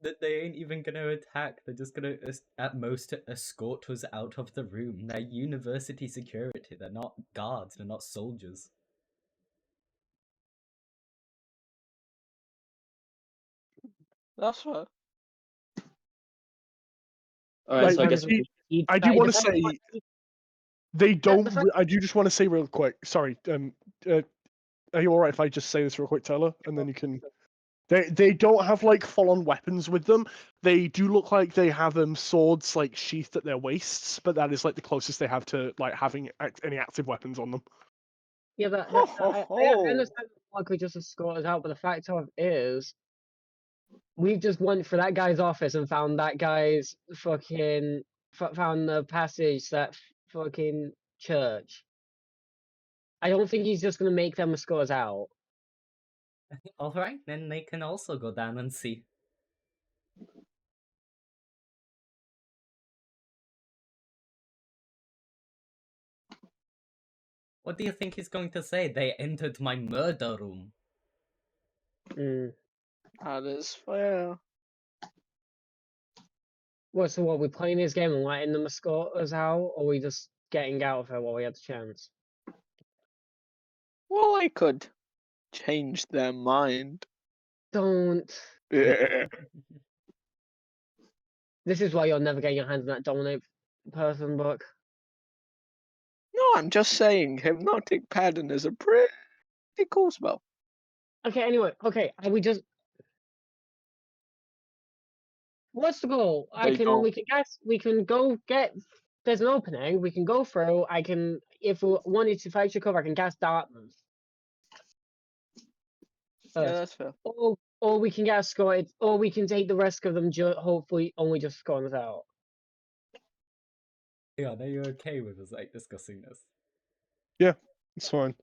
That they ain't even gonna attack. They're just gonna, at most, escort us out of the room. They're university security. They're not guards. They're not soldiers. that's fair. Alright, Like, so I guess I do want to say they don't. I do just want to say real quick. Sorry. Are you alright if I just say this real quick, Taylor, and then you can. They don't have like full-on weapons with them. They do look like they have swords like sheathed at their waists, but that is like the closest they have to like having any active weapons on them. Yeah, I understand like we just escort us out, but the fact of it is, we just went for that guy's office and found that guy's fucking found the passage that fucking church. I don't think he's just gonna make them escort us out. Alright, then they can also go down and see. What do you think he's going to say? They entered my murder room. That is fair. What? So what? We playing this game and letting them escort us out, or we just getting out of it while we had the chance? Well, I could change their mind. Don't. Yeah. This is why you're never getting your hands on that dominate person book. No, I'm just saying, hypnotic pattern is a pretty cool spell. Okay. Anyway. Okay. We just. What's the goal? We can guess. We can go get. There's an opening. We can go through. I can. If we wanted to fight your cover, I can cast darkness. Yeah, that's fair. Oh, or we can get escorted, or we can take the risk of them hopefully only just escorting us out. Yeah, are you okay with us like discussing this? Yeah, it's fine.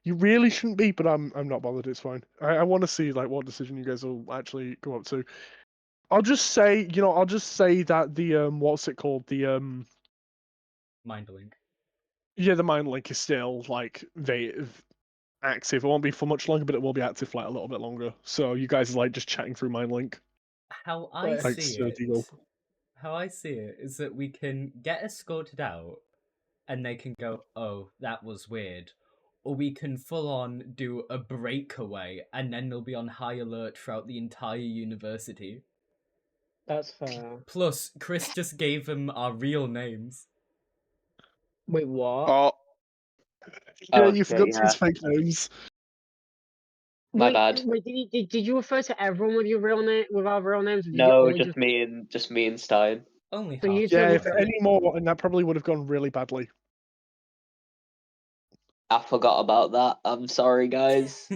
You really shouldn't be, but I'm not bothered. It's fine. I want to see like what decision you guys will actually go up to. I'll just say, I'll just say that the what's it called? The Mind link. yeah, the mind link is still like active. It won't be for much longer, but it will be active for like a little bit longer. So you guys are like just chatting through mind link. How I Like, see so it, deal. how I see it is that we can get escorted out, and they can go, "Oh, that was weird," or we can full on do a breakaway, and then they'll be on high alert throughout the entire university. that's fair. Plus, Chris just gave them our real names. Wait, what? Oh, Yeah, Oh, you forgot to use fake names. My Wait, bad. wait, did you refer to everyone with your real name, with our real names? Or did you No, only just me and Stein. Only So you half. two Yeah, only if of any more, and that probably would have gone really badly. I forgot about that. I'm sorry, guys.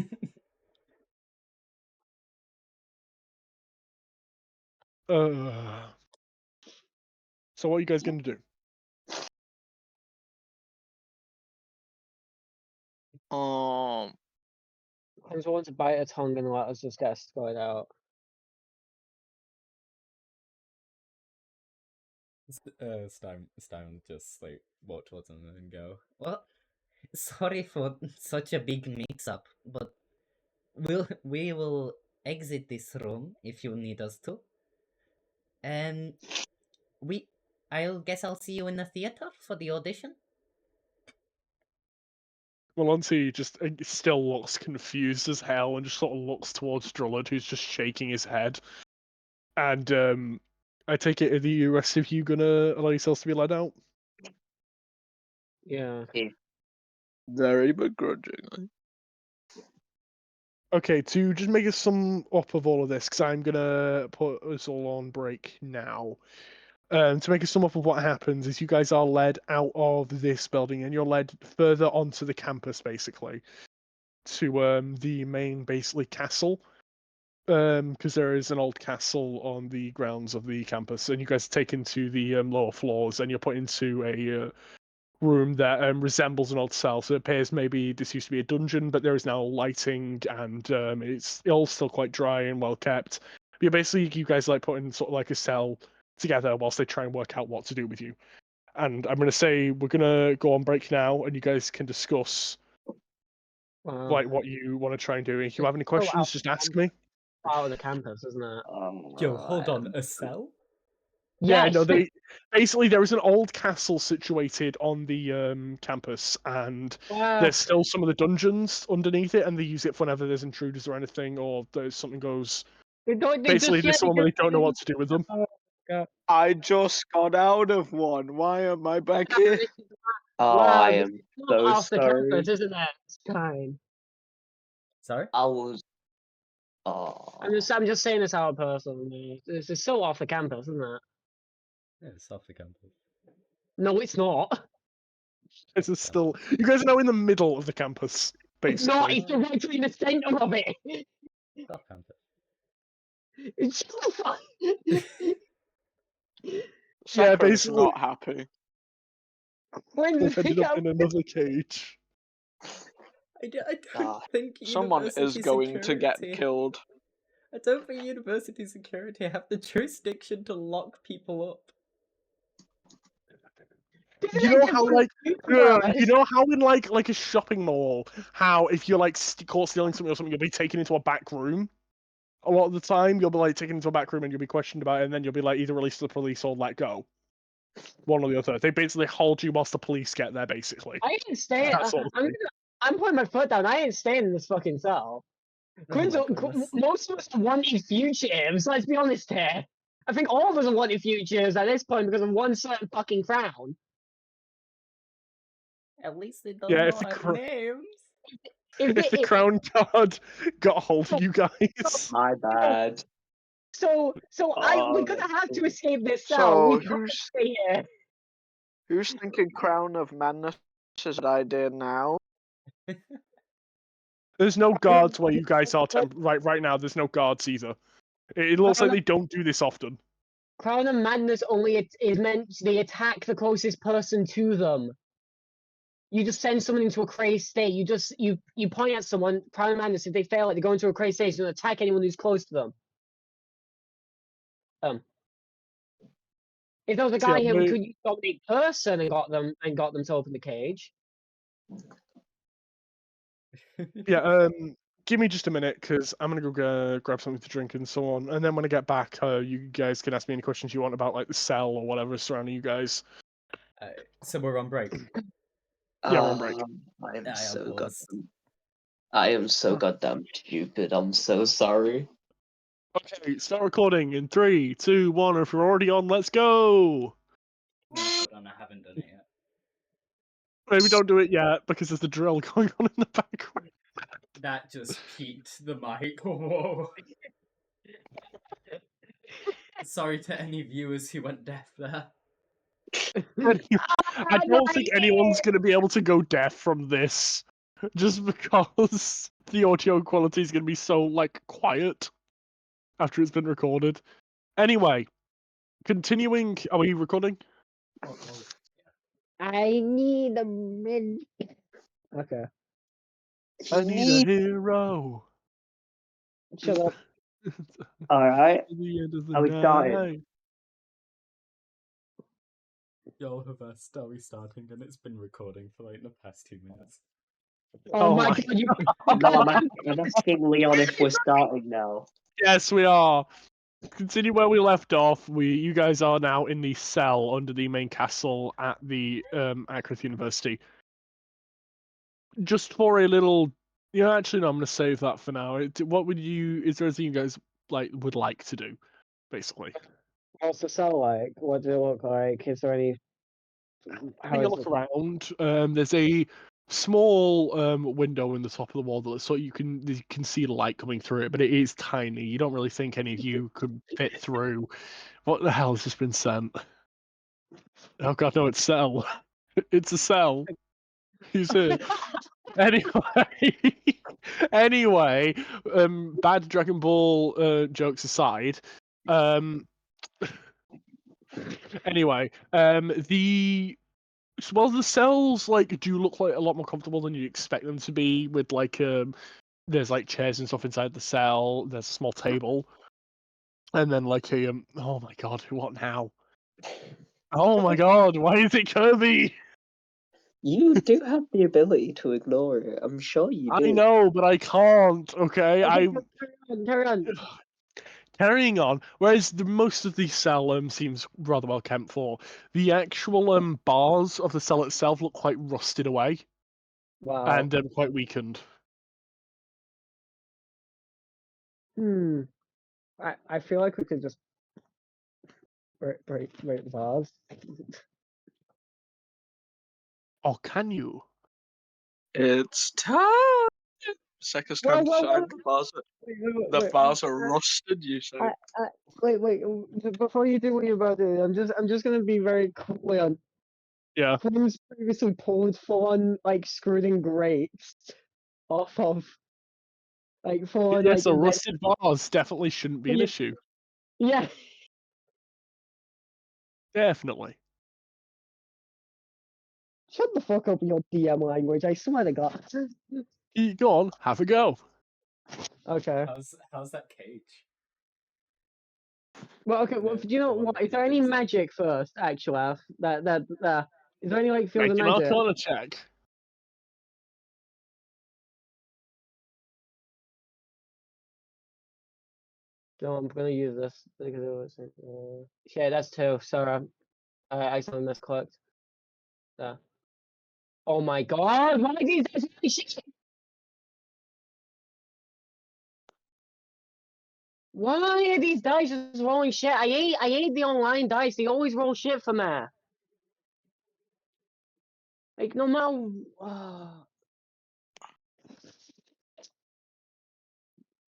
So what are you guys gonna do? Comes want to bite a tongue and let us just get escorted out. Stein just like walk towards them and go, "Well, sorry for such a big mix-up, but we will exit this room if you need us to. And I'll guess I'll see you in the theater for the audition." Valenti just still looks confused as hell and just sort of looks towards Drullard, who's just shaking his head. And I take it, are the rest of you gonna allow yourselves to be led out? Yeah. very begrudgingly. Okay, to just make a sum up of all of this, because I'm gonna put us all on break now. To make a sum up of what happens is you guys are led out of this building and you're led further onto the campus, basically, to the main, basically, castle. Because there is an old castle on the grounds of the campus, and you guys are taken to the lower floors, and you're put into a room that resembles an old cell. So it appears maybe this used to be a dungeon, but there is now lighting, and it's all still quite dry and well kept. But basically, you guys like put in sort of like a cell together whilst they try and work out what to do with you. And I'm gonna say we're gonna go on break now, and you guys can discuss Wow. like what you want to try and do. If you have any It's so questions, just ask me. out of the campus, isn't it? Yo, hold on, a cell? Yeah, no, Yes. they basically there is an old castle situated on the campus, and there's still some of the dungeons underneath it, and they use it whenever there's intruders or anything, or there's something goes. Basically, there's someone where they don't know what to do with them. I just got out of one. Why am I back here? Oh, Wow, I this am is not so off the sorry. campus, isn't it? Stein. Sorry? I was. Oh. I'm just saying this out of personally. This is so off the campus, isn't it? Yeah, it's off the campus. No, it's not. This is still. You guys are now in the middle of the campus, It's not. basically. It's directly in the center of it. It's off campus. It's so fun. Yeah, Sakura's basically, not happy. When we've the ended pick up up. in another cage. I don't Ah. think Someone is university going to get security- killed. I don't think university security have the jurisdiction to lock people up. You know how like you know how in like a shopping mall, how if you're like caught stealing something or something, you'll be taken into a back room. A lot of the time, you'll be like taken into a back room and you'll be questioned about it, and then you'll be like either released to the police or let go. One or the other. They basically hold you whilst the police get there, basically. I ain't staying. That sort of thing. I'm putting my foot down. I ain't staying in this fucking cell. Most of us are wanted fugitives. Let's be honest here. I think all of us are wanted fugitives at this point because of one certain fucking crown. At least they don't Yeah, know if the our names. if the crown guard got hold of you guys. My bad. So we're gonna have to escape this cell. So We can't stay here. who's thinking Crown of Madness is a good idea now? There's no guards where you guys are right now. There's no guards either. It looks like they don't do this often. Crown of Madness only is meant they attack the closest person to them. You just send someone into a crazed state. You point at someone. Crown of Madness. If they fail it, they go into a crazed state. You attack anyone who's close to them. If there was a guy here who could use dominate person and got them to open the cage. Yeah. Give me just a minute because I'm gonna go grab something to drink and so on, and then when I get back, you guys can ask me any questions you want about like the cell or whatever surrounding you guys. So we're on break. Yeah, we're on break. I am so goddamn stupid. I'm so sorry. Okay, start recording in 3, 2, 1. If you're already on, let's go. No, hold on, I haven't done it yet. Maybe don't do it yet because there's the drill going on in the background. That just peaked the mic. Whoa. Sorry to any viewers who went deaf there. I don't think anyone's going to be able to go deaf from this, just because the audio quality is going to be so like quiet after it's been recorded. Anyway, continuing. Are we recording? I need a minute. Okay. I need a hero. Shut up. All right. Are we starting? Y'all have asked, are we starting? And it's been recording for like the past 2 minutes. Oh my god, you No, I'm asking Leon if we're starting now. Yes, we are. Continue where we left off. You guys are now in the cell under the main castle at the Acrith University. Just for a little, actually no, I'm going to save that for now. What would you? Is there anything you guys would like to do, basically? What's the cell like? What does it look like? Is there any? Having a look around, there's a small window in the top of the wall that so you can see the light coming through it, but it is tiny. You don't really think any of you could fit through. What the hell has just been sent? Oh god, no, it's cell. It's a cell. Who's here? Anyway, bad Dragon Ball jokes aside, anyway, the cells do look like a lot more comfortable than you'd expect them to be. With there's chairs and stuff inside the cell. There's a small table, and then oh my god, what now? Oh my god, why is it Kirby? You do have the ability to ignore it. I'm sure you do. I know, but I can't. Okay, Carry on. Carrying on. Whereas most of the cell seems rather well camped for. The actual bars of the cell itself look quite rusted away. Wow. And quite weakened. I feel like we could just break the bars. Oh, can you? It's time. Seconds time to shine. The bars are rusted. You say. Wait. Before you do what you're about to do, I'm just gonna be very clear. Yeah. Things previously pulled full-on screwed-in grates off of full-on Yeah, so rusted bars definitely shouldn't be an issue. Yeah. Definitely. Shut the fuck up with your DM language, I swear to God. Go on, have a go. Okay. How's that cage? Well, okay. Well, do you know what? Is there any magic first? Actually, is there any field of magic? Make an Arcana check. No, I'm gonna use this because it was. Yeah, that's 2. Sorry, I accidentally misclicked. There. Oh my God! Why are these dice really shit? Why are these dice just rolling shit? I hate the online dice. They always roll shit for me. No matter.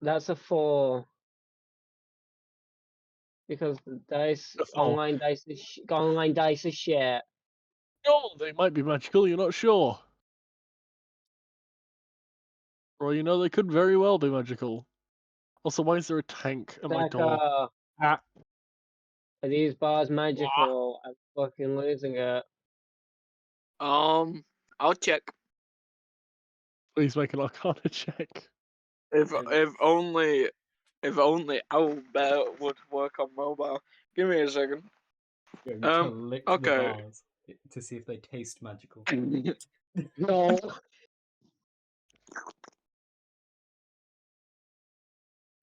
That's a 4. Because the dice, online dice is shit. No, they might be magical. You're not sure. Well, you know, they could very well be magical. Also, why is there a tank at my door? Becca, Ah, are these bars magical? I'm fucking losing it. I'll check. please make an Arcana check. If only Owlbear would work on mobile. Give me a second. Going to lick the okay. bars to see if they taste magical. No.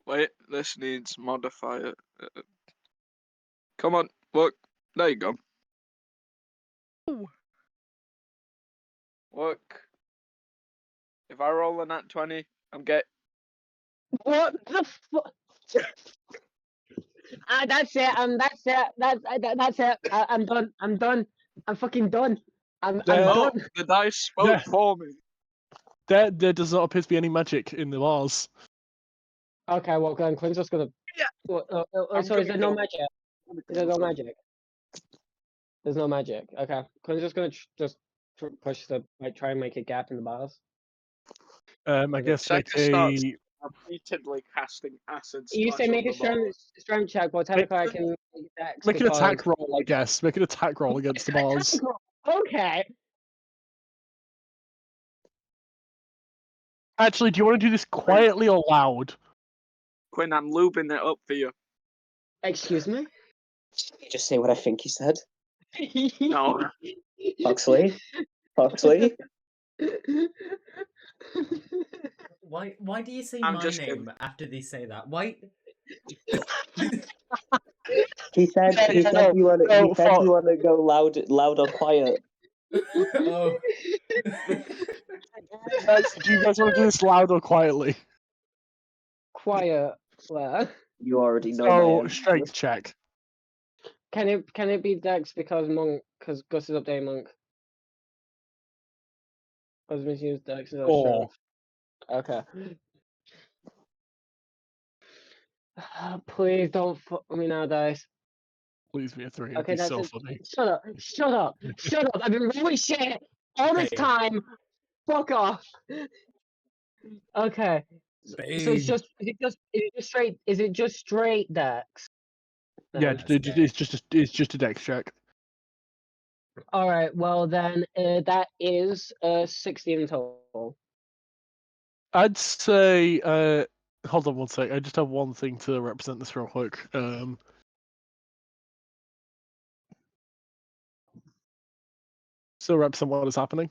Wait, this needs modifier. Come on, look. There you go. Ooh. Look. If I roll a nat 20, I'm get. What the fuck? That's it. That's it. That's it. I'm done. I'm done. I'm fucking done. I'm Oh, done. the dice spoke Yeah. for me. There does not appear to be any magic in the bars. Okay, well, Glenn, Quinn's just gonna. Yeah. So is there no magic? Is there no magic? There's no magic. Okay, Quinn's just gonna push try and make a gap in the bars. I Okay. guess make Checker starts a repeatedly casting acid You splash say make on a the ball. strength check, but technically I can make dex make an because... attack roll, I guess. Make an attack roll against the bars. Okay. Actually, do you want to do this quietly or loud? Quinn, I'm lubing it up for you. Excuse me? You just say what I think he said. No. Huxley? Huxley? Why do you say I'm my just name kidding. after they say that? Why? He said you want to go loud or quiet. Oh. Do you guys want to do this loud or quietly? Quiet, Claire. You already know So, my answer. strength check. Can it be dex because Gus is updating monk? I was misused dex as a Or strength. Okay. Please don't fuck me now, dice. please be a 3. It'd Okay, be that's so it. funny. Shut up! Shut up! Shut up! I've been really shit all this Babe. time. Fuck off. Okay. So it's Babe. is it just straight dex? Yeah, Then? it's just a dex check. All right. Well then, that is 16 in total. I'd say. Hold on one sec. I just have one thing to represent this real quick. So represent what is happening.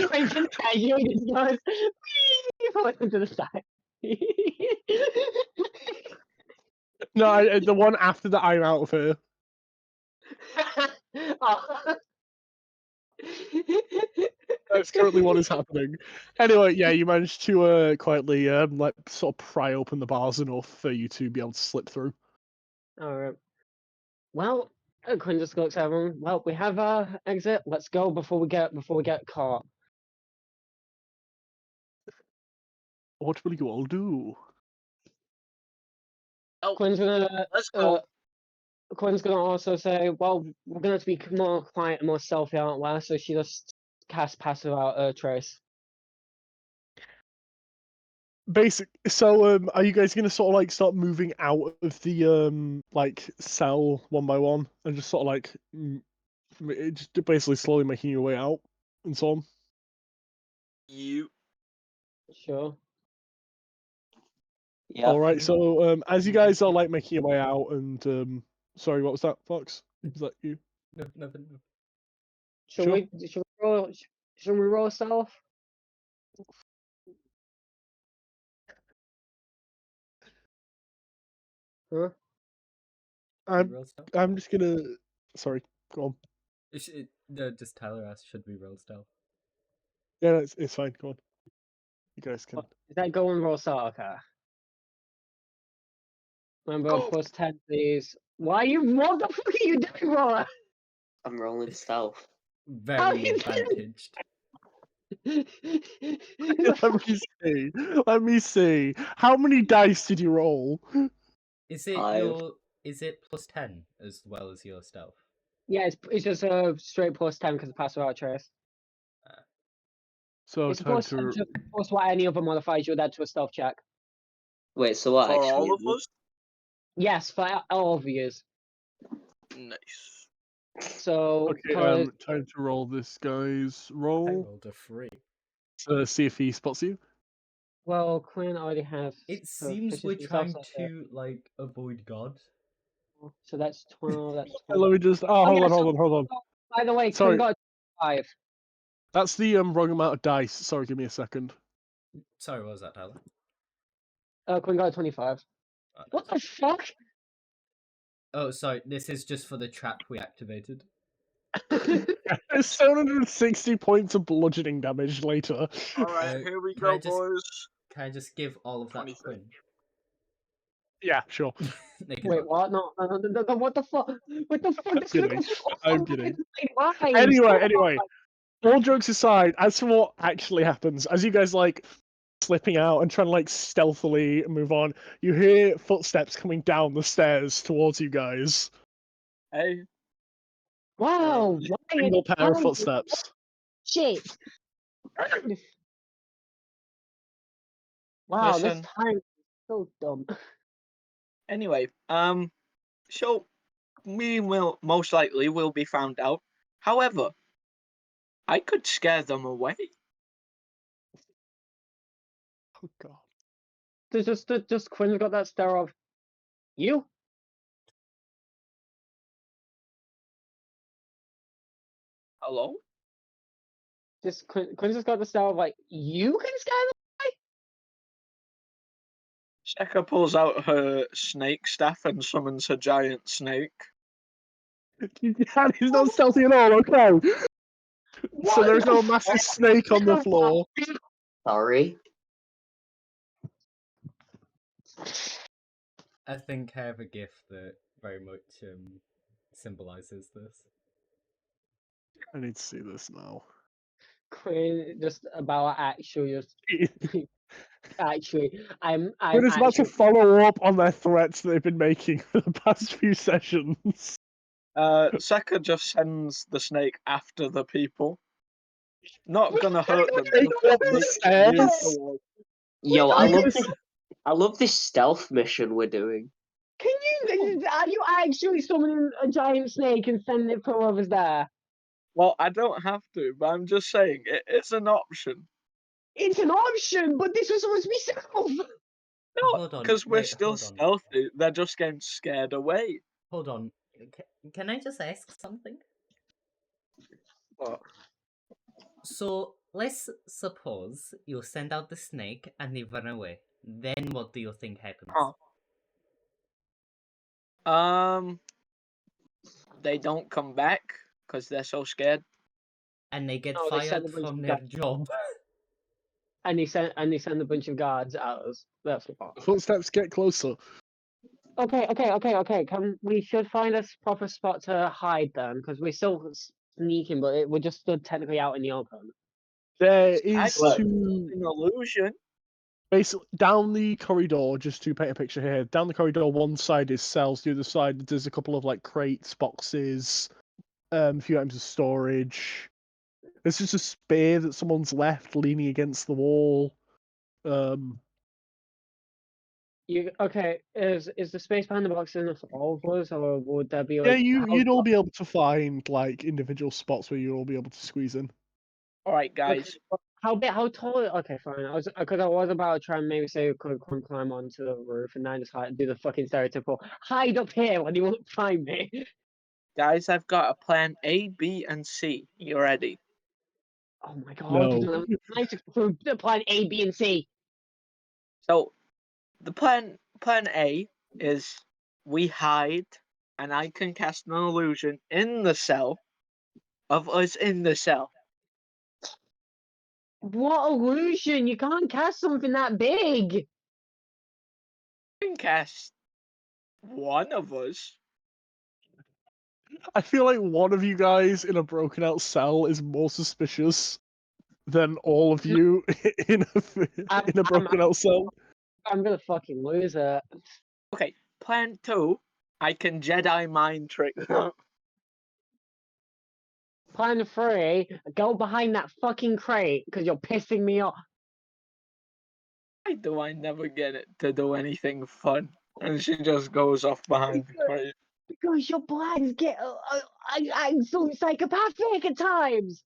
Quentin casually just goes to the side. No, the one after that, I'm out of here. Oh. That's currently what is happening. Anyway, yeah, you managed to quietly like sort of pry open the bars enough for you to be able to slip through. All right. Well, Quinn just looks at everyone. Well, we have our exit. Let's go before we get caught. What will you all do? Oh, Quinn's gonna let's go. Quinn's gonna also say, well, we're gonna have to be more quiet and more stealthy, aren't we? So she just casts passive out trace. So are you guys gonna sort of like start moving out of the like cell one by one and just sort of like just basically slowly making your way out and so on? You. Sure. Yeah. All right. So as you guys are like making your way out and sorry, what was that, Fox? Was that you? No, nothing. No. Should Sure. we roll stealth? Huh? I'm just gonna. Sorry, go on. No, just Tyler asked, should we roll stealth? Yeah, it's fine. Go on. You guys can. Is that go and roll stealth? Okay. Remember, Go. plus 10, please. What the fuck are you doing, Roller? I'm rolling stealth. Very advantaged. Let me see. How many dice did you roll? Is it 5. is it plus 10 as well as your stealth? Yeah, it's just a straight +10 because of pass without trace. So It's time plus to. just plus what any other modifiers you would add to a stealth check. Wait, so what For actually all of is it? us? Yes, for all of you. Nice. So, Okay, because time to roll this guy's I roll rolled a 3. to see if he spots you. well, Quinn already has. It seems we're proficiency trying also, to like avoid God. So that's 12. That's 12. Let me just. Oh, yeah, hold on. By the way, Quinn Sorry. got 5. That's the wrong amount of dice. Sorry, give me a second. Sorry, what was that, Tyler? Quinn got 25. Oh, What nice. the fuck? Oh, sorry. This is just for the trap we activated. There's 760 points of bludgeoning damage later. Alright, here we can I go, just- boys. Can I just give all of that 23. to Quinn? Yeah, sure. Wait, what? No, what the fuck? What the fuck? This kidding. I'm kidding. Anyway, all jokes aside, as for what actually happens, as you guys like slipping out and trying to like stealthily move on, you hear footsteps coming down the stairs towards you guys. Hey, Wow, why Single pair of how- footsteps. Shit. Wow, this listen. time is so dumb. Anyway, so we will most likely will be found out. However, I could scare them away. Oh god. There's just Quinn's got that stare of you. Hello? Just Quinn's just got the stare of like you can scare Sheka pulls out her snake staff and summons her giant snake. He's not stealthy at all, okay? them. So there's the no massive snake on the floor. Sorry. I think I have a gift that very much symbolizes this. I need to see this now. Quinn just about actually just actually I'm But it's about to actually follow up on their threats that they've been making for the past few sessions. Seka just sends the snake after the people. Not gonna hurt them. Take Just up the make stairs. move towards- Yo, I You love can this. I love this stealth mission we're doing. Can you are you actually summoning a giant snake and sending it for whoever's there? Well, I don't have to, but I'm just saying it is an option. It's an option, but this was supposed to be stealth. No, Hold on, because we're wait, still hold on. stealthy. They're just getting scared away. Hold on. Can I just ask something? What? So let's suppose you send out the snake and they run away. Then what do you think happens? They don't come back because they're so scared. And they get No, they send fired a bunch from of their guys. job. And they send a bunch of guards at us. That's what. Footsteps get closer. Okay. We should find a proper spot to hide then, because we're still sneaking, but we're just stood technically out in the open. There I is Look. two. An illusion. Basically, down the corridor, just to paint a picture here, down the corridor, one side is cells, the other side there's a couple of like crates, boxes, a few items of storage. There's just a spear that someone's left leaning against the wall. Is the space behind the box enough for all of us, or would there be Yeah, like you'd all be able to find like individual spots where you'd all be able to squeeze in. All right, guys. How big? How tall? Okay, fine. I was about to try and maybe say could climb onto the roof and then just do the fucking stereotypical hide up here when you won't find me. Guys, I've got a plan A, B, and C. You ready? Oh my god! No. You don't have time to prove the plan A, B, and C. So, the plan A is we hide, and I can cast an illusion in the cell of us in the cell. What illusion? You can't cast something that big. I can cast one of us. I feel like one of you guys in a broken out cell is more suspicious than all of you in a broken out cell. I'm gonna fucking lose it. Okay, plan 2, I can Jedi mind trick them. plan 3, go behind that fucking crate because you're pissing me off. Why do I never get it to do anything fun? And she just goes off behind the crate. Because your plans get I'm so psychopathic at times.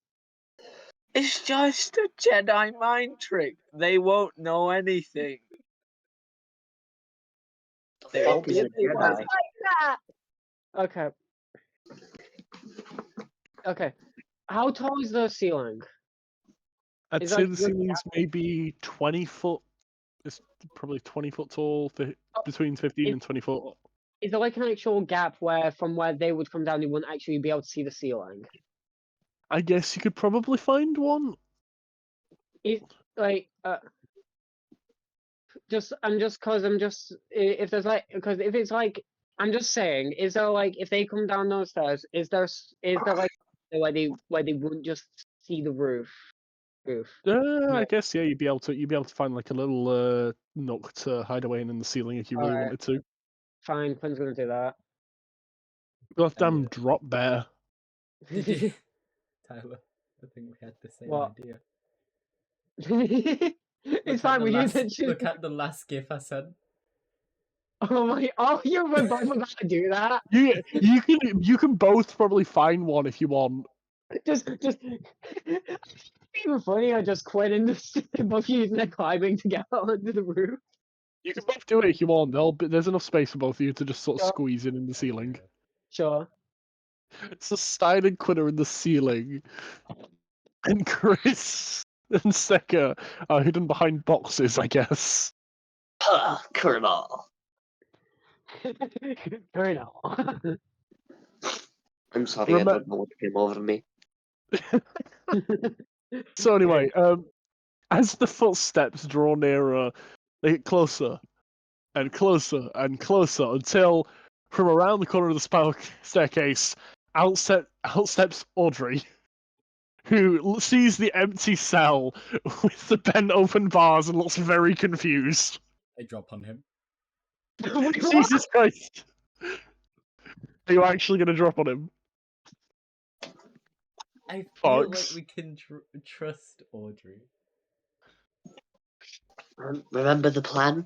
It's just a Jedi mind trick. They won't know anything. The They fuck won't is be a able to Jedi? Like that. Okay. Okay. How tall is the ceiling? I'd It's say like the good ceiling's maybe 20 foot. It's probably 20 foot tall, between 15 and 20 foot. Is there like an actual gap where from where they would come down, you wouldn't actually be able to see the ceiling? I guess you could probably find one. It like if there's like because if it's like I'm just saying, is there like if they come down those stairs, is there like where they wouldn't just see the roof? I guess yeah, you'd be able to find like a little nook to hide away in the ceiling if you really Alright. wanted to. Fine, Quinn's gonna do that. Goddamn drop bear. Did you, Tyler? I think we had the same What? idea. It's fine. We use it. Look at the last GIF I sent. Oh my! Oh, you were both about to do that. You can both probably find one if you want. Just even funnier. Just quit and just both using their climbing to get onto the roof. You can both do it if you want. There's enough space for both of you to just sort of Sure. squeeze in the ceiling. Sure. It's a Stein and Quinn are in the ceiling, and Chris and Seka are hidden behind boxes, I guess. Huh, criminal. Colonel. I'm sorry, I don't know what came over me. So anyway, as the footsteps draw nearer, they get closer and closer and closer until, from around the corner of the staircase, out steps Audrey, who sees the empty cell with the bent open bars and looks very confused. I drop on him. Jesus Christ! Are you actually going to drop on him? I feel Fox. like we can trust Audrey. Remember the plan?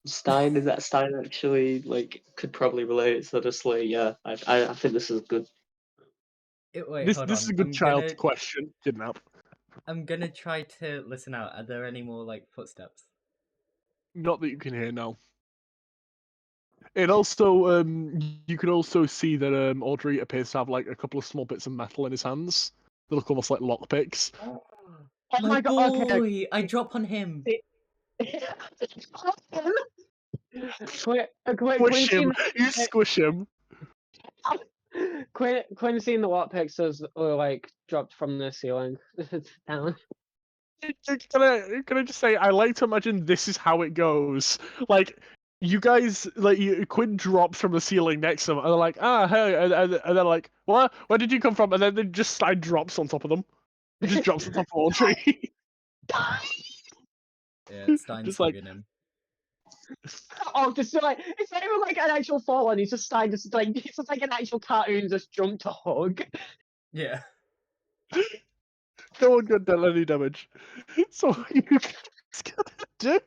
Stein, is that Stein actually could probably relate? So just yeah, I think this is good. Wait, This hold is on. a good child question. Kidnap. I'm gonna try to listen out. Are there any more footsteps? Not that you can hear now. It also, you can also see that Audrey appears to have a couple of small bits of metal in his hands. They look almost like lockpicks. Oh My God! boy! Okay. I drop on him. Squish him! You squish him! Quinn seeing the lockpicks were dropped from the ceiling down. Can I just say, I like to imagine this is how it goes. You guys, Quinn drops from the ceiling next to them, and they're like, ah, hey, and they're like, what? Where did you come from? And then they just Stein drops on top of them. It just drops on top of Audrey. Yeah, Stein's hugging him. Oh, it's not even like an actual fall, and he's just Stein, it's just like an actual cartoon, just jump to hug. Yeah. No one got done any damage. So what are you guys gonna do?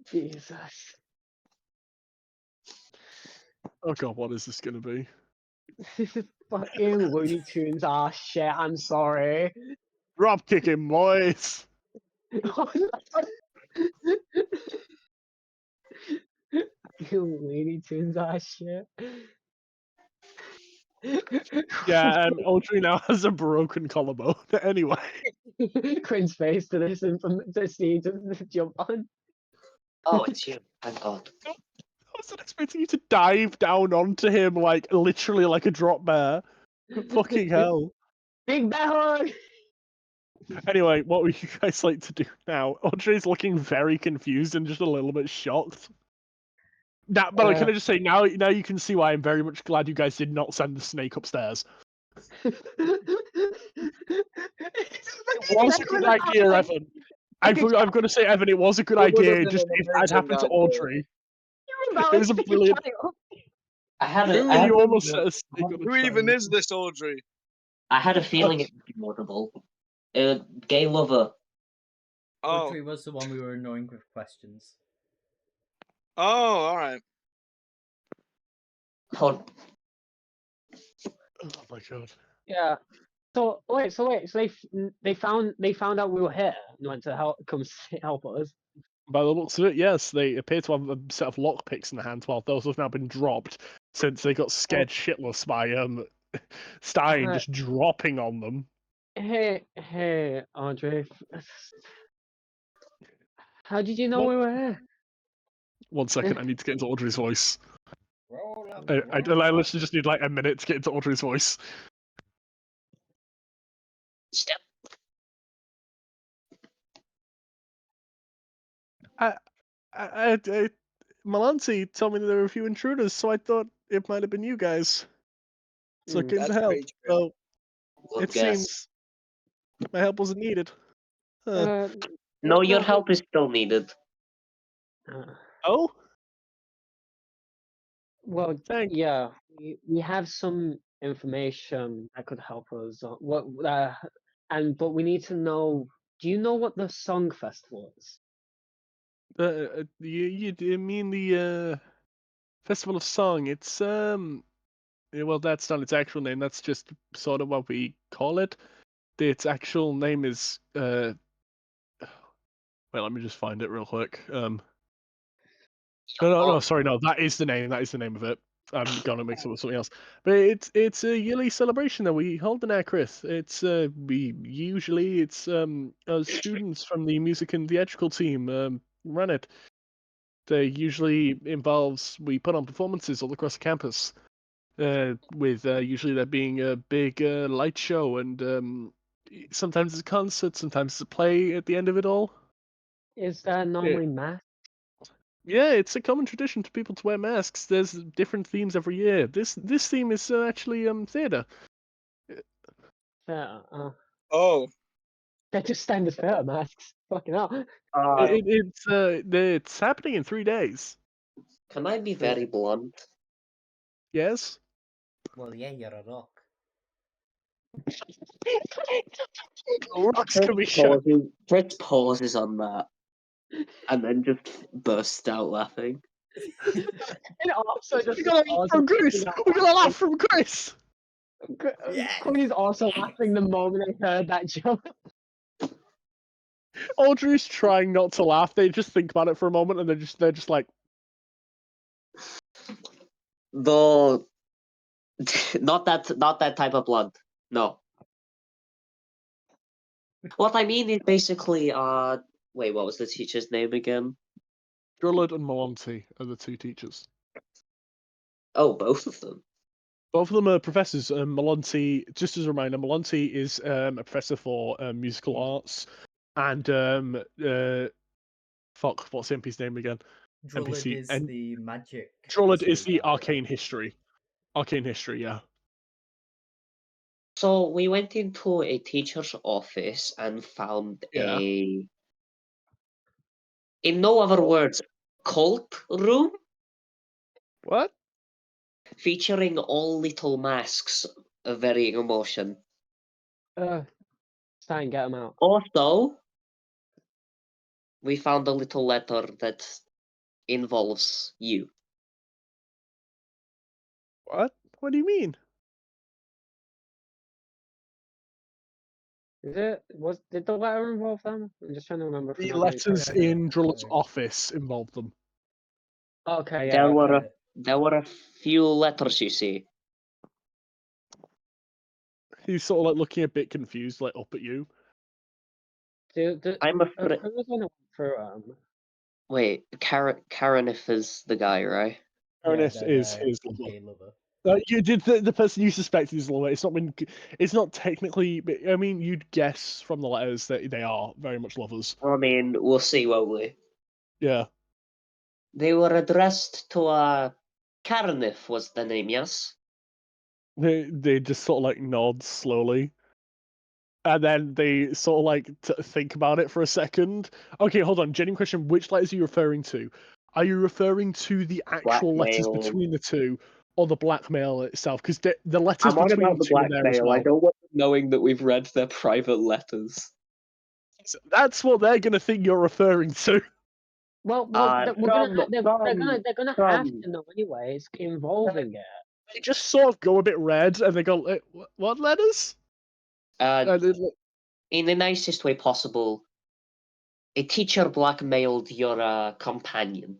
Jesus. Oh god, what is this gonna be? This is fucking Looney Tunes ass shit, I'm sorry. Drop kicking, boys! You Looney Tunes ass shit. Yeah, Audrey now has a broken collarbone. Anyway. Quinn's face to this and from to see to jump on. Oh, it's you. Thank God. I wasn't expecting you to dive down onto him literally like a drop bear. Fucking hell. Big bear hug! Anyway, what would you guys like to do now? Audrey's looking very confused and just a little bit shocked. Now, but can I just say, now you can see why I'm very much glad you guys did not send the snake upstairs. It was a good idea, Evan. I'm going to say, Evan, it was a good idea. Just if that happened to Audrey, it was a brilliant. I had Who a, I had you a, almost set a stick on a Who even child. is this Audrey? I had a feeling it would be audible. Gay lover. Oh, Audrey was the one we were annoying with questions. oh, all right. Hold. Oh my god. Yeah. So wait. So they found out we were here and went to help us. By the looks of it, yes, they appear to have a set of lockpicks in their hands, while those have now been dropped since they got scared shitless by Stein Uh, just dropping on them. Hey, Audrey. How did you know What? we were here? 1 second, I need to get into Audrey's voice. Roll up, I literally just need like a minute to get into Audrey's voice. Step. Melanti told me that there were a few intruders, so I thought it might have been you guys. So I came That's to help. pretty true. So Good it guess. seems my help wasn't needed. No, your no, help is still needed. Oh? Well, Thanks. yeah, we have some information that could help us. But we need to know. Do you know what the song festival is? You mean the Festival of Song? It's well, that's not its actual name. That's just sort of what we call it. Its actual name is wait, let me just find it real quick. No, sorry, no, that is the name. That is the name of it. I'm gonna mix it with something else. But it's a yearly celebration that we hold in Acrith. It's us students from the music and theatrical team run it. They usually involves we put on performances all across the campus. With usually there being a big light show and sometimes it's a concert, sometimes it's a play at the end of it all. Is that normally math? Yeah, it's a common tradition for people to wear masks. There's different themes every year. This theme is actually theater. Yeah. Oh, They're just standard theater masks. Fucking hell. It's happening in 3 days. Can I be very blunt? Yes. Well, yeah, you're a rock. Rocks can be shut. Fritz pauses on that, and then just bursts out laughing. And also just We got a laugh from Chris. We got a laugh from Chris. Yes! Cody's also laughing the moment I heard that joke. Audrey's trying not to laugh. They just think about it for a moment, and they're just like, Though, not that type of blunt. No. What I mean is basically, wait, what was the teacher's name again? Drullard and Melanti are the two teachers. Oh, both of them. Both of them are professors. Melanti, just as a reminder, Melanti is a professor for musical arts, and fuck, what's the MP's name again? Drullard NPC is and the magic. Drullard is history the guy. arcane history. Arcane history, yeah. So we went into a teacher's office and found Yeah. in no other words, cult room What? featuring all little masks of varying emotion. Stein, get him out. Also, we found a little letter that involves you. What? What do you mean? Did the letter involve them? I'm just trying to remember. The from my brain. letters in Drullard's office involved them. Okay, yeah. There were a few letters, you see. He's sort of like looking a bit confused, like up at you. I'm afraid. Who was gonna through Wait, Karanif is the guy, right? Ernest is his lover. You did the person you suspected is lover. It's not been. It's not technically. I mean, you'd guess from the letters that they are very much lovers. I mean, we'll see, won't we? Yeah. They were addressed to Karanif was the name, yes? They just sort of like nod slowly, and then they sort of like think about it for a second. Okay, hold on. Genuine question: which letters are you referring to? Are you referring to the actual letters Blackmail. between the two, or the blackmail itself? Because the letters I'm on between about the the two are there as blackmail. I well. don't want them knowing that we've read their private letters. So that's what they're gonna think you're referring to. Well, we're gonna they're gonna have to know anyway. It's involving it. They just sort of go a bit red, and they go, "What letters?" And In the nicest way possible, a teacher blackmailed your companion.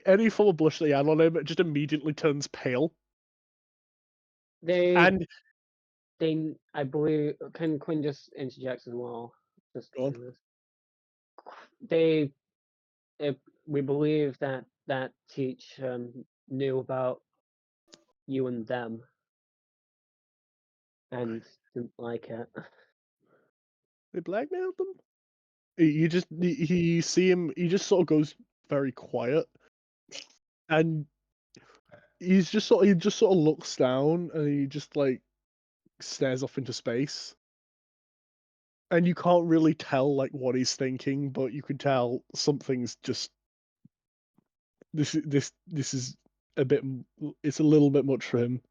Any form of blush they had on him just immediately turns pale. They And I believe can Quinn just interject as well. Just Go on. they we believe that teach knew about you and them and didn't like it. they blackmailed them. You see him. He just sort of goes very quiet, and he just sort of looks down, and he just like stares off into space. And you can't really tell like what he's thinking, but you can tell something's just this is a bit. It's a little bit much for him.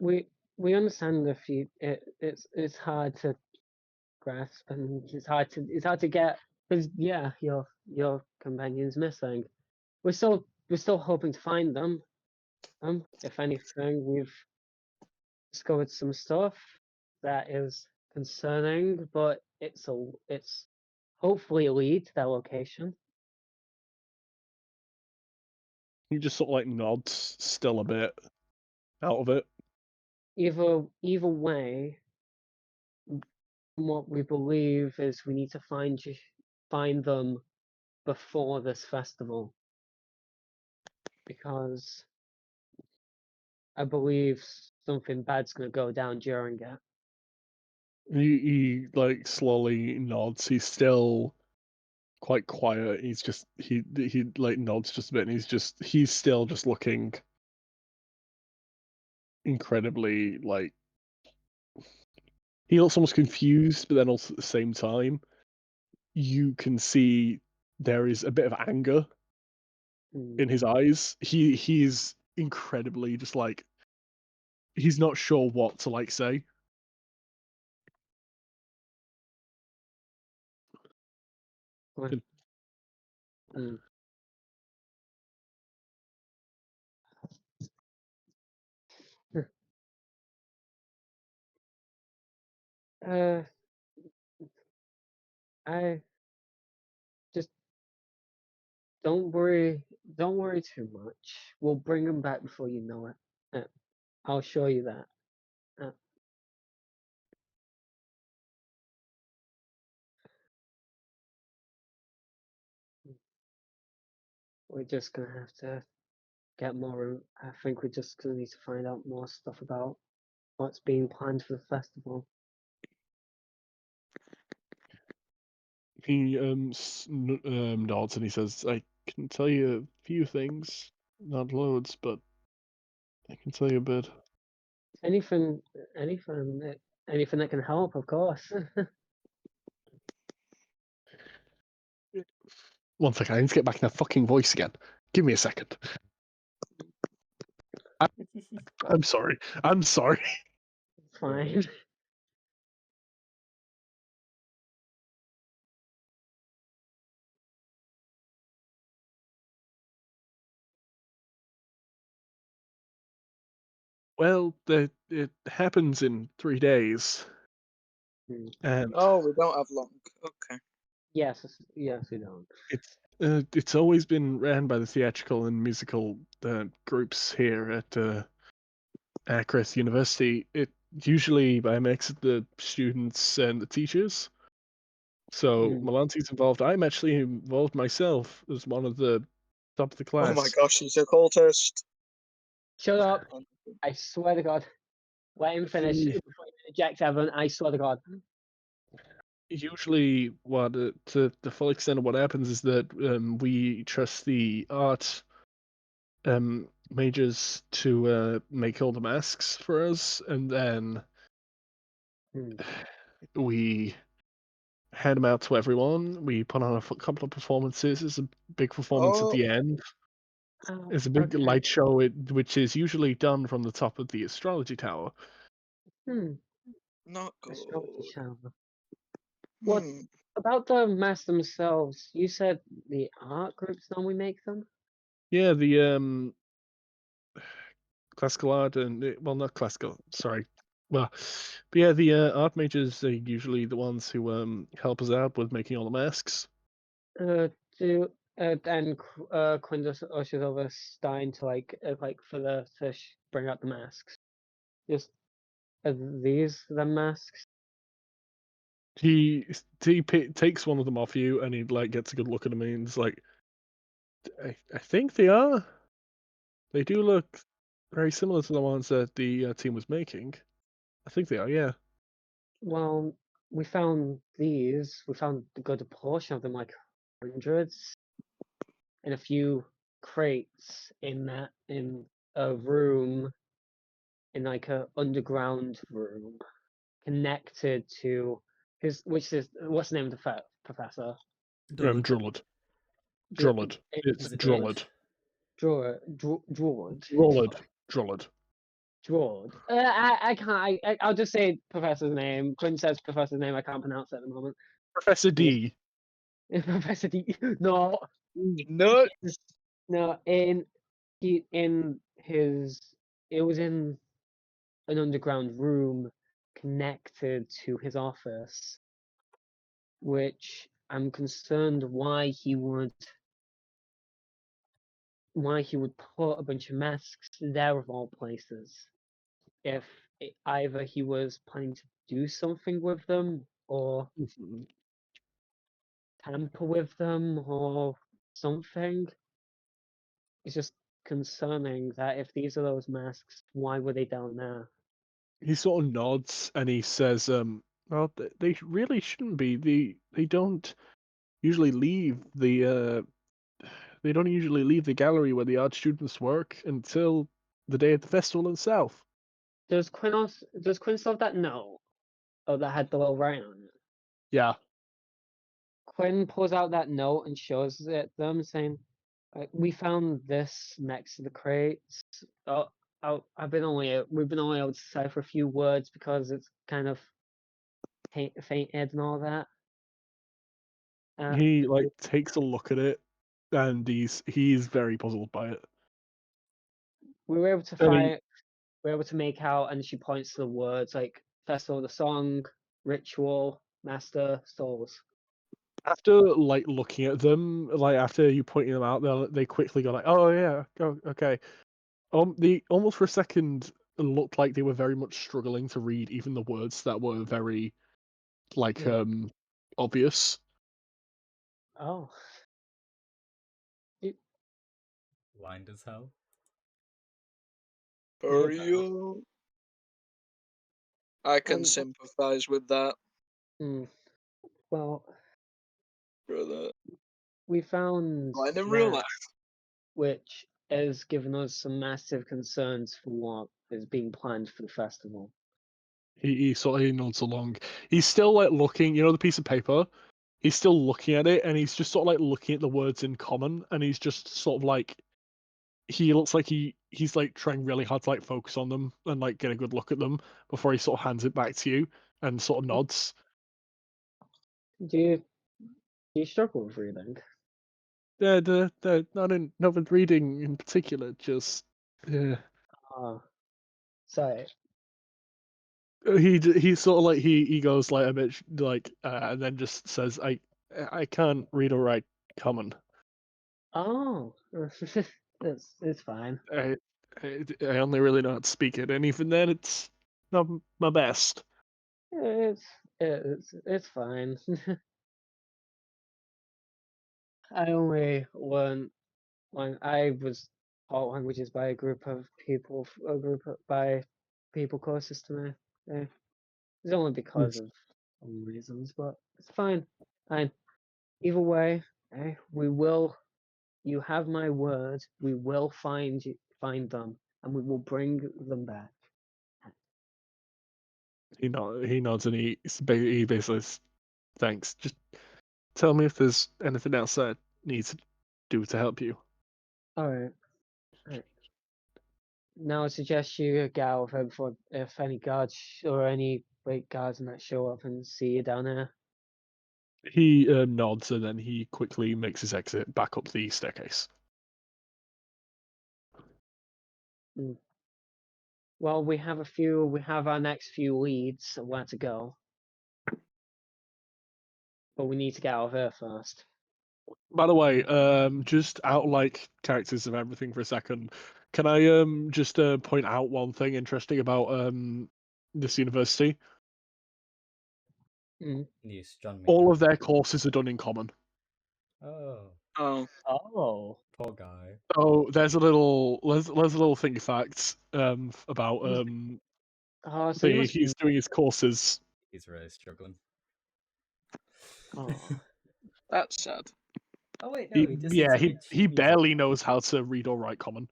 We understand if you it's hard to grasp and it's hard to get because yeah your companion's missing. We're still hoping to find them. If anything, we've discovered some stuff that is concerning, but it's hopefully a lead to their location. He just sort of like nods, still a bit out of it. Either way, what we believe is we need to find them before this festival because I believe something bad's gonna go down during it. He like slowly nods. He's still quite quiet. He's just he like nods just a bit, and he's still just looking incredibly like he looks almost confused, but then also at the same time, you can see there is a bit of anger in his eyes. He's incredibly just like he's not sure what to like say. Right. Mm. Uh, I just don't worry too much. We'll bring them back before you know it. I'll show you that. Uh, we're just gonna have to get more. I think we're just gonna need to find out more stuff about what's being planned for the festival. He nods and he says, "I can tell you a few things, not loads, but I can tell you a bit." Anything, anything that can help, of course. One second, I need to get back in that fucking voice again. Give me a second. I'm sorry. I'm sorry. Fine. Well, it happens in 3 days, Hmm. and Oh, we don't have long. Okay. Yes, we don't. it's always been ran by the theatrical and musical groups here at Acrith University. It usually by a mix of the students and the teachers. So Hmm. Melanti's involved. I'm actually involved myself as one of the top of the class. Oh my gosh, he's a cultist. Shut up! I swear to God. Let him finish He- before you eject Evan. I swear to God. Usually, what to the full extent of what happens is that we trust the art majors to make all the masks for us, and then Hmm. we hand them out to everyone. We put on a couple of performances. It's a big performance at Oh, the end. Oh, It's a big okay. light show, which is usually done from the top of the astrology tower. not Astrology good. shower. What Hmm. about the masks themselves? You said the art groups normally make them? Yeah, the classical art and well, not classical. Sorry. Well, but yeah, the art majors are usually the ones who help us out with making all the masks. Uh, do and Quinn just ushers over Stein to like for the bring out the masks. Just are these the masks? He takes one of them off you and he like gets a good look at them and he's like, I think they are. They do look very similar to the ones that the team was making. I think they are, yeah. Well, we found these. We found a good portion of them, like hundreds, in a few crates in a room, in like a underground room, connected to which is what's the name of the professor? Dullard. Drullard. Dr- Drullard. It's Is it Drullard. Dullard? Druid. Drullard. Drullard. Druid. I can't. I'll just say professor's name. Quinn says professor's name. I can't pronounce it at the moment. Professor Yes. D. Professor D. No, No. no. In his. It was in an underground room connected to his office, which I'm concerned why he would put a bunch of masks there of all places. If either he was planning to do something with them or tamper with them or something. It's just concerning that if these are those masks, why were they down there? He sort of nods and he says, well, they really shouldn't be. They don't usually leave they don't usually leave the gallery where the art students work until the day of the festival itself. Does Quinn still have that note? Oh, that had the little writing on it. Yeah. Quinn pulls out that note and shows it them, saying, "We found this next to the crates. Oh, we've been only able to decipher a few words because it's kind of fainted and all that." He like takes a look at it and he's very puzzled by it. We were able to And find, we were able to make out, and she points to the words like festival, the song, ritual, master, souls. after like looking at them, like after you pointing them out, they quickly go like, "Oh yeah, okay." They almost for a second looked like they were very much struggling to read even the words that were very like Yeah. obvious. Oh, Blind as hell. Peril. I can Um, sympathize with that, well, brother. we found Like in real that, life. which has given us some massive concerns for what is being planned for the festival. He sort of nods along. He's still like looking, the piece of paper. He's still looking at it, and he's just sort of like looking at the words in common, and he's just sort of like he looks like he's like trying really hard to like focus on them and like get a good look at them before he sort of hands it back to you and sort of nods. Do you struggle with reading? Not with reading in particular, just Ah, sorry. he sort of like he goes like a bit like and then just says I can't read or write common. Oh, it's fine. I, I only really know how to speak it, and even then it's not my best. It's fine. I only learned when I was taught languages by a group of people, by people closest to me. It's only because of some reasons, but it's fine. Fine. Either way, we will. You have my word. We will find them, and we will bring them back. He nods and he basically Thanks. Just tell me if there's anything else I need to do to help you. Alright. Now I suggest you get out of here before if any guards or any guards and that show up and see you down there. He nods and then he quickly makes his exit back up the staircase. Well, we have our next few leads of where to go. But we need to get out of here first. By the way, just out like characters of everything for a second. Can I just point out one thing interesting about this university? Yes, John. All of their courses are done in common. Oh, Oh, Oh. poor guy. Oh, there's a little thing fact about Oh, so you must he's doing his courses. He's really struggling. Oh. that's sad. Oh wait, no, he just needs Yeah, to reach he music. barely knows how to read or write common.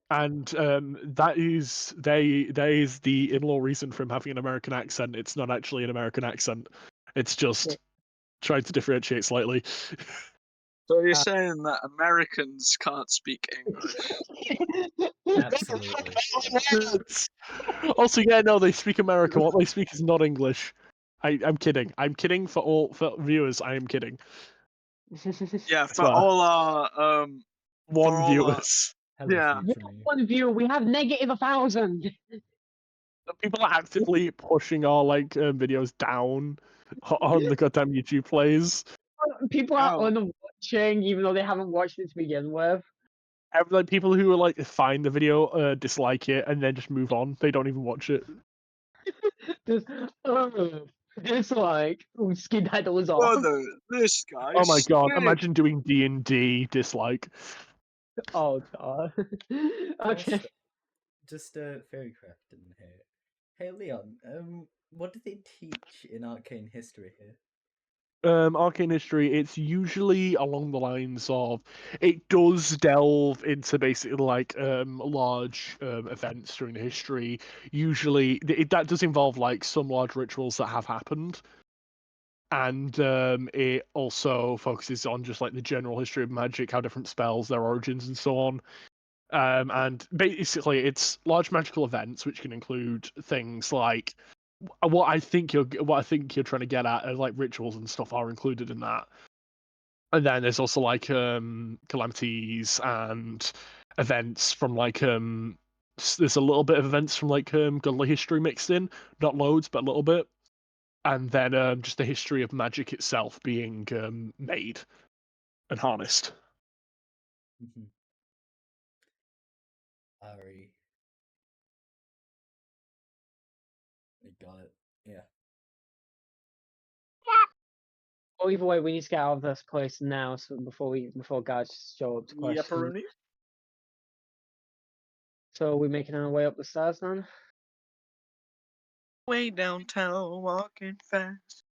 And that is the in-law reason for him having an American accent. It's not actually an American accent. It's just trying to differentiate slightly. So you're saying that Americans can't speak English? Absolutely. Also, yeah, no, they speak American. What they speak is not English. I'm kidding. I'm kidding for viewers. I am kidding. Yeah, for Swear. all our One all viewers. Hello, Yeah. future me. One view, we have negative 1,000. People are actively pushing our videos down on the goddamn YouTube plays. People are Oh. unwatching even though they haven't watched it to begin with. Like people who are like find the video, dislike it, and then just move on. They don't even watch it. Just, dislike, skin titles off. brother, this guy. Oh my god! stinks. Imagine doing D&D dislike. Oh god. Okay. Also, just fairy crafting here. Hey Leon, what do they teach in arcane history here? Arcane history, it's usually along the lines of it does delve into basically like large events during the history. Usually that does involve like some large rituals that have happened, and it also focuses on just like the general history of magic, how different spells, their origins, and so on. And basically it's large magical events which can include things like what I think you're trying to get at, like rituals and stuff are included in that. And then there's also like calamities and events from like there's a little bit of events from like godly history mixed in, not loads but a little bit. And then just the history of magic itself being made and harnessed. Ari. I got it. Yeah. Well, either way, we need to get out of this place now, so before guards show up to question. Yepperoni. So we're making our way up the stairs then. Way downtown, walking fast.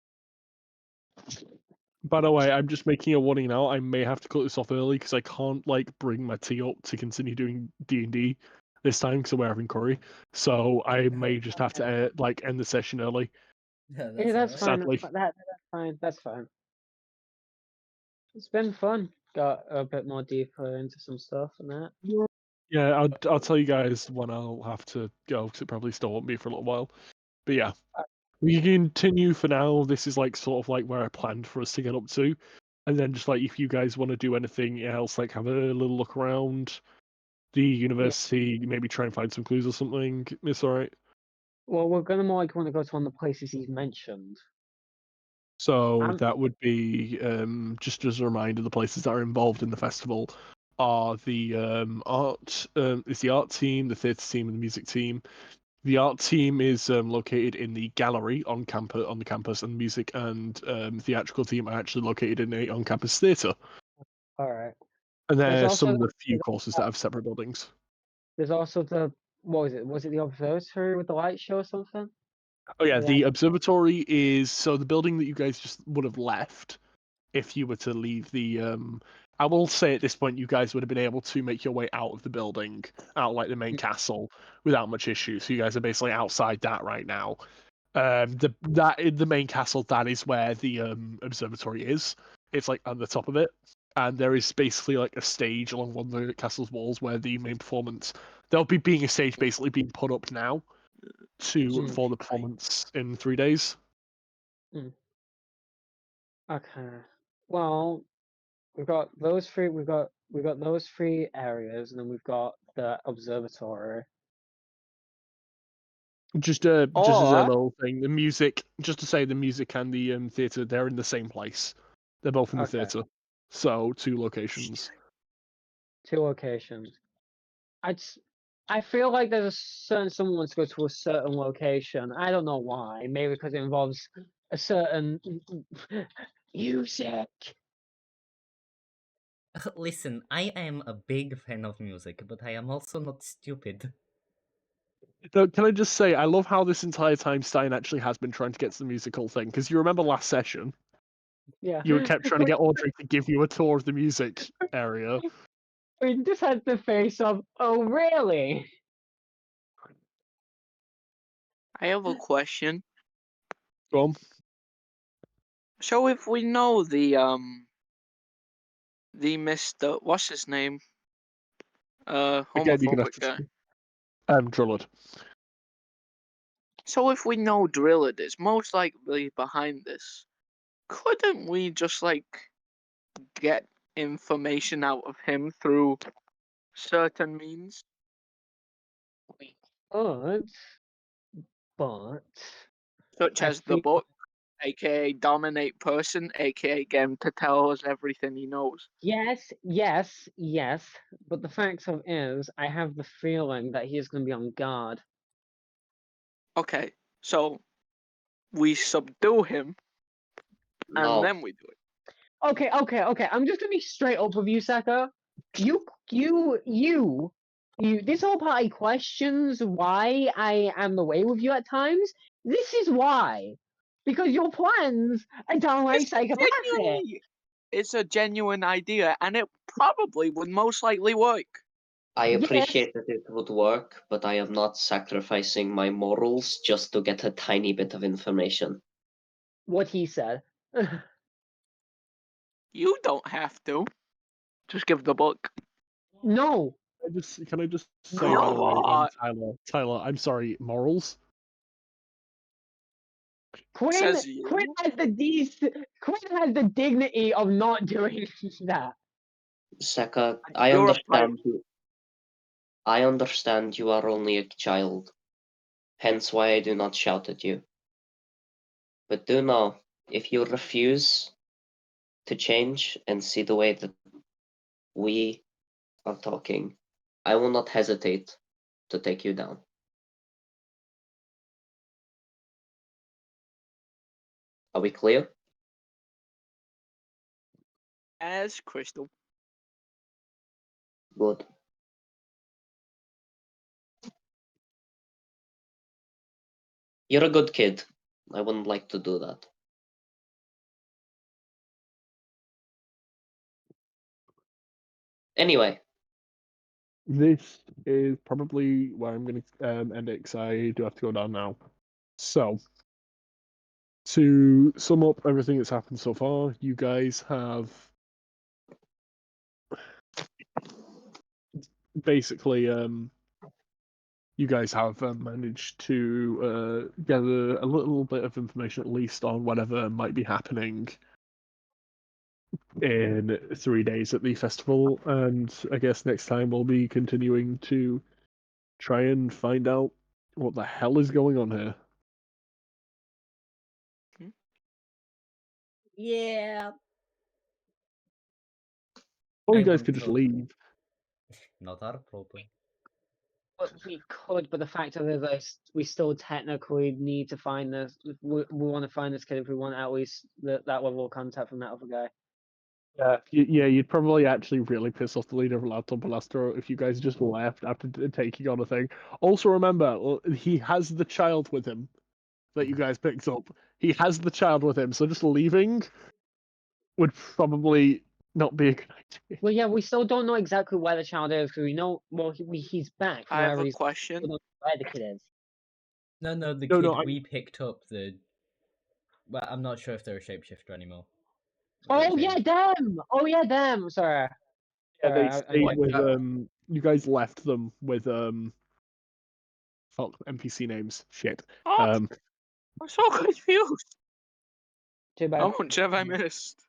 By the way, I'm just making a warning now. I may have to cut this off early because I can't like bring my tea up to continue doing D&D this time because we're having curry. So I may just have to like end the session early. Yeah, Yeah, that's fine. Sadly. That's fine. That's fine. It's been fun. Got a bit more deeper into some stuff and that. Yeah, I'll tell you guys when I'll have to go because it probably still won't be for a little while. But yeah, we can continue for now. This is like sort of like where I planned for us to get up to, and then just like if you guys want to do anything else, like have a little look around the university, maybe try and find some clues or something. It's all right. Well, we're gonna more like want to go to one of the places he's mentioned. So that would be just as a reminder, the places that are involved in the festival are the art. It's the art team, the theatre team, and the music team. The art team is located in the gallery on the campus, and music and theatrical team are actually located in a on-campus theatre. All right. And There's there's some of also- the few courses that have separate buildings. There's also the what was it? Was it the observatory with the light show or something? Oh yeah, Yeah. the observatory is so the building that you guys just would have left if you were to leave the I will say at this point you guys would have been able to make your way out of the building, out like the main castle, without much issue. So you guys are basically outside that right now. The main castle, that is where the observatory is. It's like on the top of it, and there is basically like a stage along one of the castle's walls where the main performance. There'll be being a stage basically being put up now for the performance in 3 days. Okay. Well, we've got those three. We've got those three areas, and then we've got the observatory. Just as a Or- little thing, the music. Just to say, the music and the theater, they're in the same place. They're both in the Okay. theater, so 2 locations. 2 locations. I feel like there's a certain someone wants to go to a certain location. I don't know why. Maybe because it involves a certain music. Listen, I am a big fan of music, but I am also not stupid. So can I just say, I love how this entire time Stein actually has been trying to get to the musical thing, because you remember last session, Yeah. you kept trying to get Audrey to give you a tour of the music area. We just had the face of, oh really? I have a question. Go on. So if we know the Mr. What's his name? Again, you're gonna have Homophobic guy. to Drullard. So if we know Drillard is most likely behind this, couldn't we just like get information out of him through certain means? But Such I as the feel book, aka Dominate Person, aka get him to tell us everything he knows. yes. But the fact of is, I have the feeling that he is going to be on guard. Okay, so we subdue him and No. then we do it. Okay. I'm just gonna be straight up with you, Saka. You. This whole party questions why I am the way with you at times. This is why, because your plans are downright It's psychopathic. genuinely, it's a genuine idea, and it probably would most likely work. I Yes. appreciate that it would work, but I am not sacrificing my morals just to get a tiny bit of information. What he said. You don't have to. Just give the book. No. Can I just say, by the way, No. Tyler, I'm sorry, morals? Quinn Says you. has Quinn has the dignity of not doing that. Saka, I You're a understand you. I understand you are only a child, hence why I do not shout at you. But do know, if you refuse to change and see the way that we are talking, I will not hesitate to take you down. Are we clear? As crystal. Good. You're a good kid. I wouldn't like to do that. Anyway, This is probably where I'm going to end it, because I do have to go down now. So, to sum up everything that's happened so far, you guys have basically you guys have managed to gather a little bit of information, at least, on whatever might be happening in 3 days at the festival, and I guess next time we'll be continuing to try and find out what the hell is going on here. Yeah. Or I you guys want could just to- leave. Not our problem. But we could, but the fact of it is, we still technically need to find this. We want to find this kid if we want at least that level of contact from that other guy. Yeah, you'd probably actually really piss off the leader of Pilastro if you guys just left after taking on a thing. Also, remember, he has the child with him that you guys picked up. He has the child with him, so just leaving would probably not be a good idea. Well, yeah, we still don't know exactly where the child is because we know. Well, he's back from I have wherever a he's. We question. don't know where the kid is. No, the No, kid no, we picked up, the... Well, I'm not sure if they're a shapeshifter anymore. Oh yeah, them. Oh yeah, them. Sorry. Yeah, they Sorry, stayed What? with you guys left them with fuck NPC names. Shit. What? I'm so confused. Too bad. How much have I missed?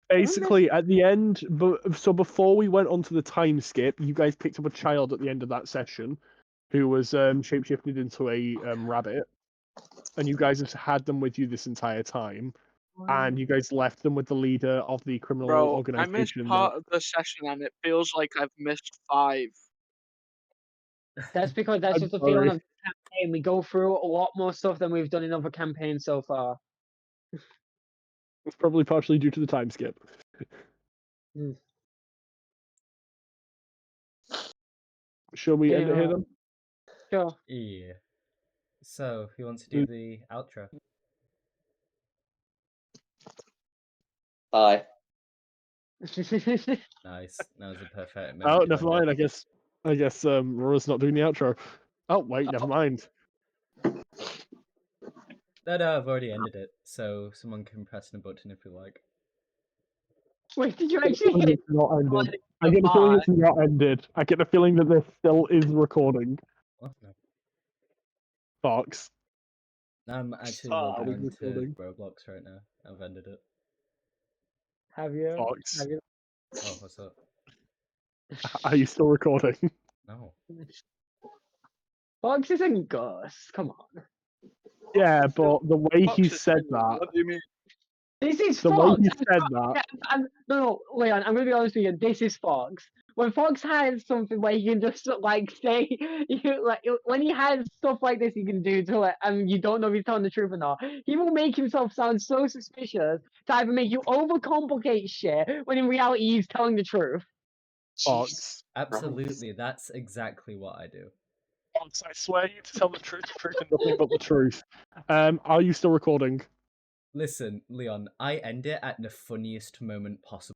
Basically, at the end, so before we went on to the time skip, you guys picked up a child at the end of that session, who was shapeshifted into a rabbit, and you guys have had them with you this entire time, and you guys left them with the leader of the criminal Bro, I missed organization. part of the session and it feels like I've missed 5. That's because that's I'm just the sorry. feeling of the campaign. We go through a lot more stuff than we've done in other campaigns so far. It's probably partially due to the time skip. Hmm. Shall we end it here then? Sure. Yeah. So, who wants to do the outro? Bye. Nice. That was a perfect moment. Oh, to never end it. mind. I guess Rora's not doing the outro. Oh wait, never mind. No, I've already ended it, so someone can press a button if you like. Wait, did you I get the actually feeling hit? it's not ended. I get the feeling it's not ended. I get the feeling that this still is recording. What? No. Fox. I'm actually Ah, logging I'm on to recording. Roblox right now. I've ended it. Have you? Fox. Have you? Oh, what's up? Are you still recording? No. Fox isn't Gus. Come on. Yeah, but the way he Fox is said singing, that, What do you mean? This is the way Fox. he said that, No, Leon, I'm gonna be honest with you. This is Fox. When Fox has something where he can just like say, when he has stuff like this, he can do to it, and you don't know if he's telling the truth or not. He will make himself sound so suspicious to either make you overcomplicate shit when in reality he's telling the truth. Fox. Absolutely, that's exactly what I do. Fox, I swear you to tell the truth, and nothing but the truth. Are you still recording? Listen, Leon, I end it at the funniest moment possible.